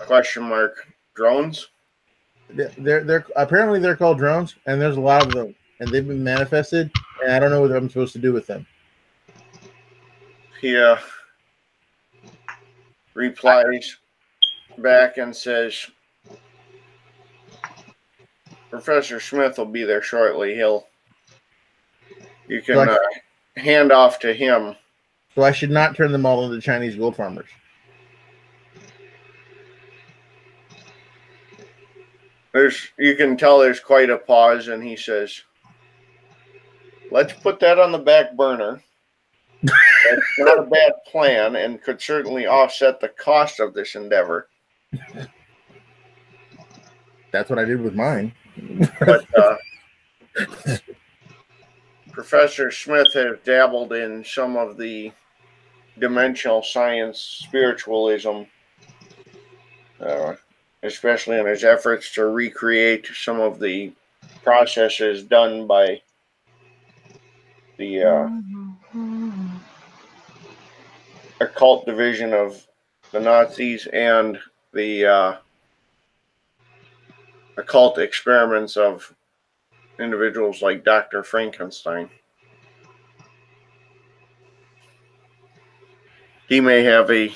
question mark, drones? They're apparently they're called drones, and there's a lot of them, and they've been manifested, and I don't know what I'm supposed to do with them. He replies back and says, Professor Smith will be there shortly. You can hand off to him. So I should not turn them all into Chinese gold farmers. You can tell there's quite a pause, and he says, let's put that on the back burner. That's not a bad plan and could certainly offset the cost of this endeavor. That's what I did with mine. But Professor Smith has dabbled in some of the dimensional science spiritualism, especially in his efforts to recreate some of the processes done by the occult division of the Nazis and the occult experiments of individuals like Dr. Frankenstein. He may have a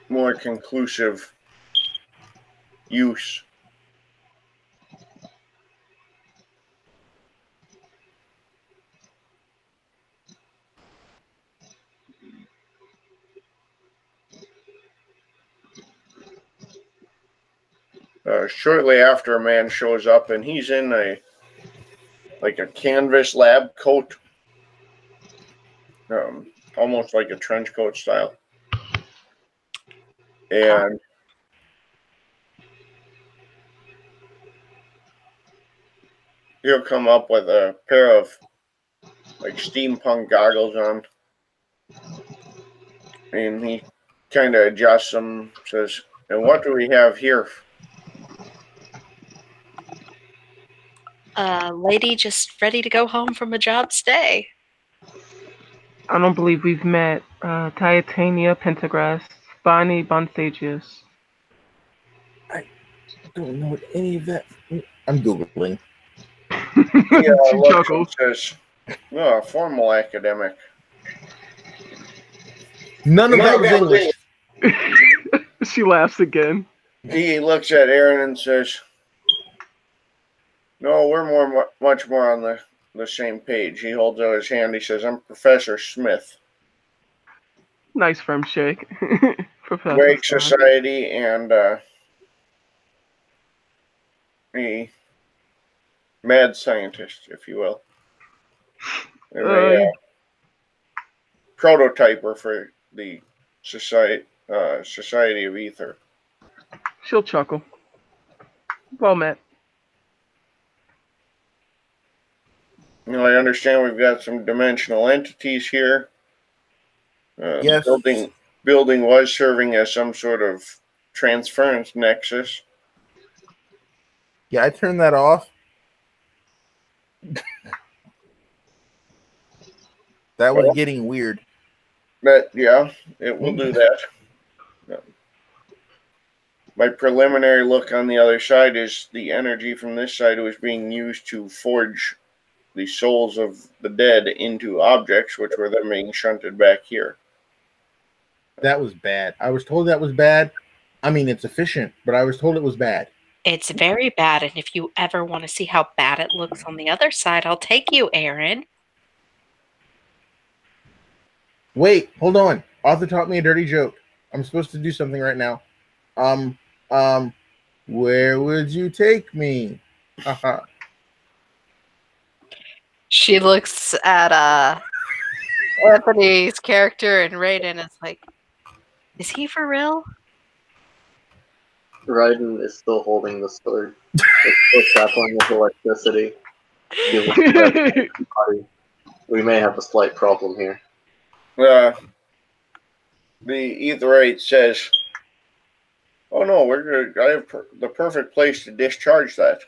more conclusive use. Shortly after, a man shows up, and he's in a canvas lab coat, almost like a trench coat style, and he'll come up with a pair of like steampunk goggles on, and he kind of adjusts them. Says, "And what do we have here?" Lady just ready to go home from a job stay. I don't believe we've met. Titania Pentagrass, Bonnie Bonsagius. I don't know what any of that. I'm Googling. She chuckles. Says, "No, formal academic." None of that was English. She laughs again. He looks at Aaron and says, "No, we're much more on the same page." He holds out his hand. He says, "I'm Professor Smith, Nice firm shake. Professor Wake Smith. Society, and a mad scientist, if you will. And a prototyper for the Society of Ether." She'll chuckle. Well met. I understand we've got some dimensional entities here. Yes. The building was serving as some sort of transference nexus. Yeah, I turned that off. That was getting weird. But yeah, it will do that. My preliminary look on the other side is the energy from this side was being used to forge the souls of the dead into objects, which were then being shunted back here. That was bad. I was told that was bad. I mean, it's efficient, but I was told it was bad. It's very bad, and if you ever want to see how bad it looks on the other side, I'll take you, Aaron. Wait, hold on. Arthur taught me a dirty joke. I'm supposed to do something right now. Where would you take me? Haha. She looks at Anthony's character and Raiden is like, is he for real? Raiden is still holding the sword. It's still crackling with electricity. He looks at everybody. We may have a slight problem here. The Aetheryte says, "Oh no, I have the perfect place to discharge that."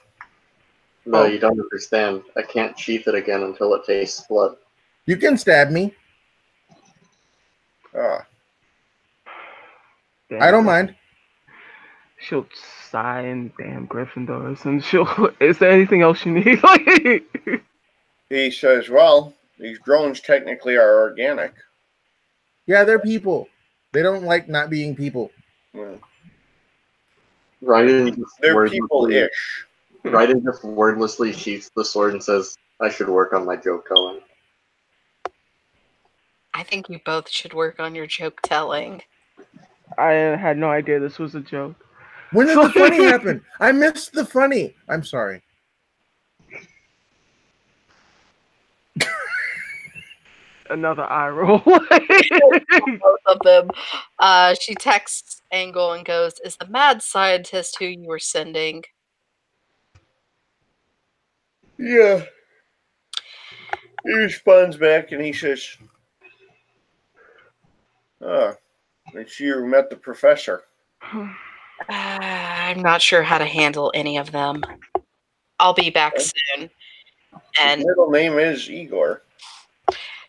No, you don't understand. I can't sheath it again until it tastes blood. You can stab me. Ah, I don't mind. She'll sigh in damn Gryffindors, and she'll. Is there anything else you need? he says, "Well, these drones technically are organic." Yeah, they're people. They don't like not being people. Well, Raiden just they're wordlessly, people-ish. Raiden just wordlessly sheaths the sword and says, I should work on my joke telling. I think you both should work on your joke telling. I had no idea this was a joke. When did the funny happen? I missed the funny. I'm sorry. Another eye roll. Both of them. She texts Angle and goes, is the mad scientist who you were sending? Yeah. He responds back and he says, and she met the professor. I'm not sure how to handle any of them. I'll be back soon. And his middle name is Igor.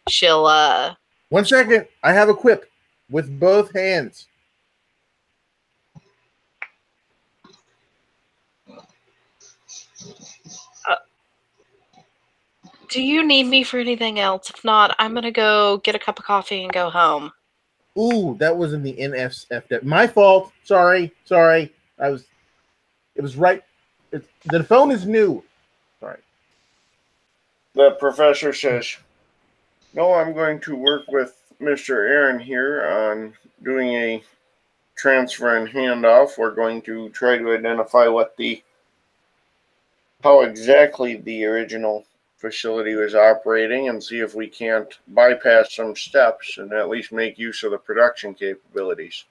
She'll 1 second. I have a quip with both hands. do you need me for anything else? If not, I'm gonna go get a cup of coffee and go home. Ooh, that was in the NSF. My fault. Sorry. It was right. The phone is new. Sorry. The professor says, no, I'm going to work with Mr. Aaron here on doing a transfer and handoff. We're going to try to identify how exactly the original facility was operating and see if we can't bypass some steps and at least make use of the production capabilities.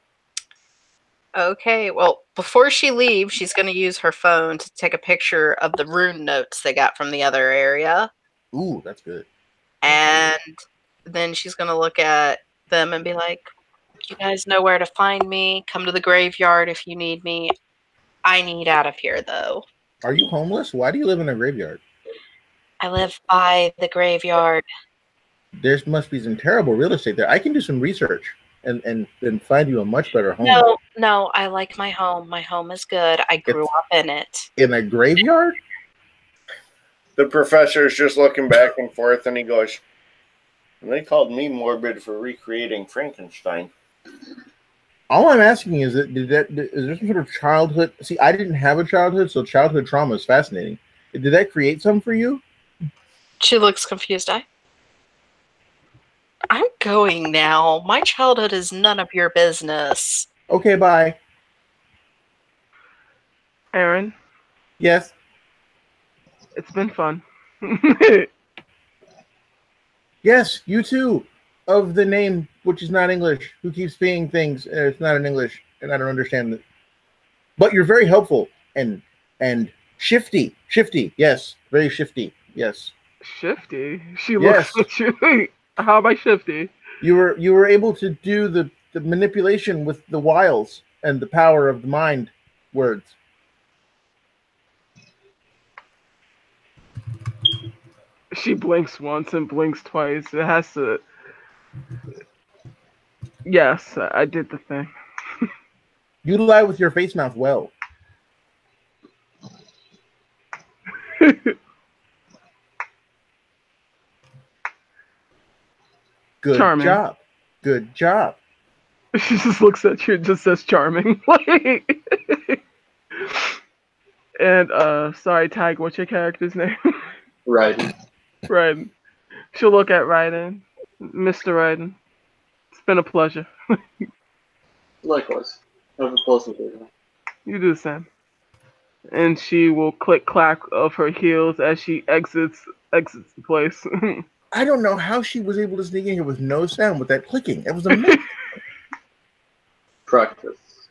Okay, well, before she leaves, she's going to use her phone to take a picture of the rune notes they got from the other area. Ooh, that's good. And then she's going to look at them and be like, you guys know where to find me. Come to the graveyard if you need me. I need out of here, though. Are you homeless? Why do you live in a graveyard? I live by the graveyard. There must be some terrible real estate there. I can do some research and find you a much better home. No, I like my home. My home is good. I grew up in it. In a graveyard? The professor is just looking back and forth and he goes, and they called me morbid for recreating Frankenstein. All I'm asking is is there some sort of childhood? See, I didn't have a childhood, so childhood trauma is fascinating. Did that create some for you? She looks confused. I'm going now. My childhood is none of your business. Okay, bye. Aaron? Yes? It's been fun. Yes, you too. Of the name, which is not English, who keeps being things, it's not in English, and I don't understand it. But you're very helpful and shifty. Shifty, yes. Very shifty, yes. Shifty? She looks at you. How am I shifty? You were able to do the manipulation with the wiles and the power of the mind words. She blinks once and blinks twice. It has to... Yes, I did the thing. You lie with your face mouth well. Good Charming. job. Good job. She just looks at you and just says charming. And sorry, Tag, what's your character's name? Raiden. Raiden. She'll look at Raiden. Mr. Raiden. It's been a pleasure. Likewise. Have a pleasant day. You do the same. And she will click clack of her heels as she exits exits the place. I don't know how she was able to sneak in here with no sound with that clicking. It was amazing. Practice.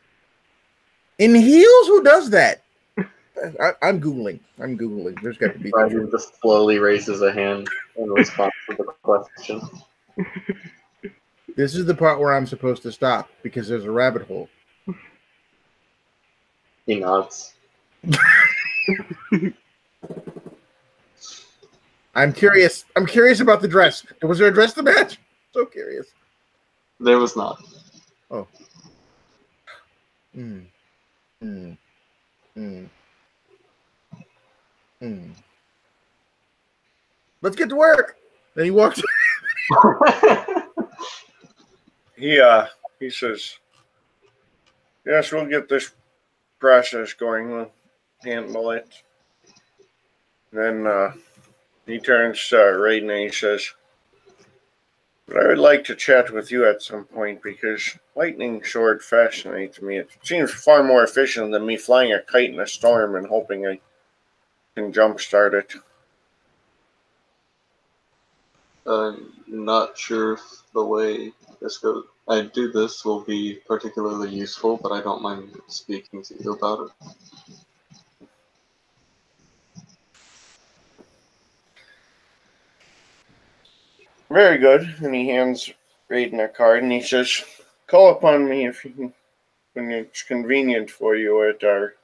In heels, who does that? I'm Googling. There's got to be. Ryder just slowly raises a hand in response to the question. This is the part where I'm supposed to stop because there's a rabbit hole. He nods. I'm curious. I'm curious about the dress. Was there a dress to match? So curious. There was not. Oh. Hmm. Hmm. Hmm. Hmm. Let's get to work. Then he walks. He says, yes, we'll get this process going. We'll handle it. Then he turns to Raiden and he says, but I would like to chat with you at some point because lightning sword fascinates me. It seems far more efficient than me flying a kite in a storm and hoping I can jumpstart it. I'm not sure if the way this goes. I do this will be particularly useful, but I don't mind speaking to you about it. Very good. And he hands Raiden a card and he says, call upon me when it's convenient for you at our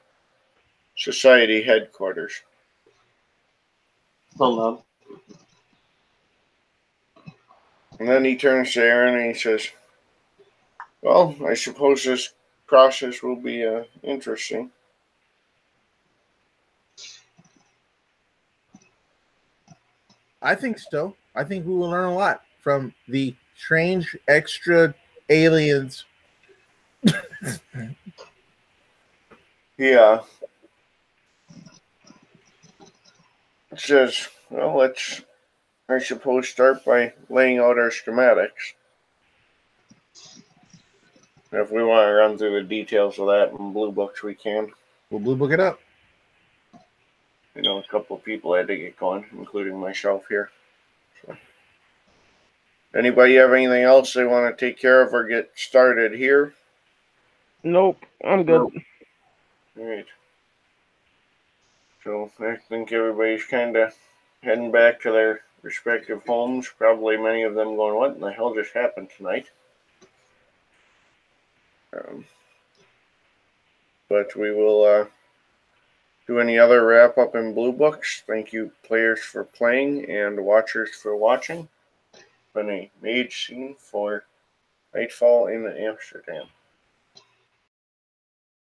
society headquarters. Hold on. And then he turns to Aaron and he says, well, I suppose this process will be interesting. I think so. I think we will learn a lot from the strange extra aliens. Yeah. It says, well, let's, I suppose, start by laying out our schematics. If we want to run through the details of that in Blue Books, we can. We'll blue book it up. You know, a couple of people had to get going, including myself here. So. Anybody have anything else they want to take care of or get started here? Nope, I'm good. Nope. All right. So I think everybody's kind of heading back to their respective homes. Probably many of them going, what in the hell just happened tonight? But we will do any other wrap up in Blue Books. Thank you, players, for playing and watchers for watching. Been a mage scene for Nightfall in Amsterdam.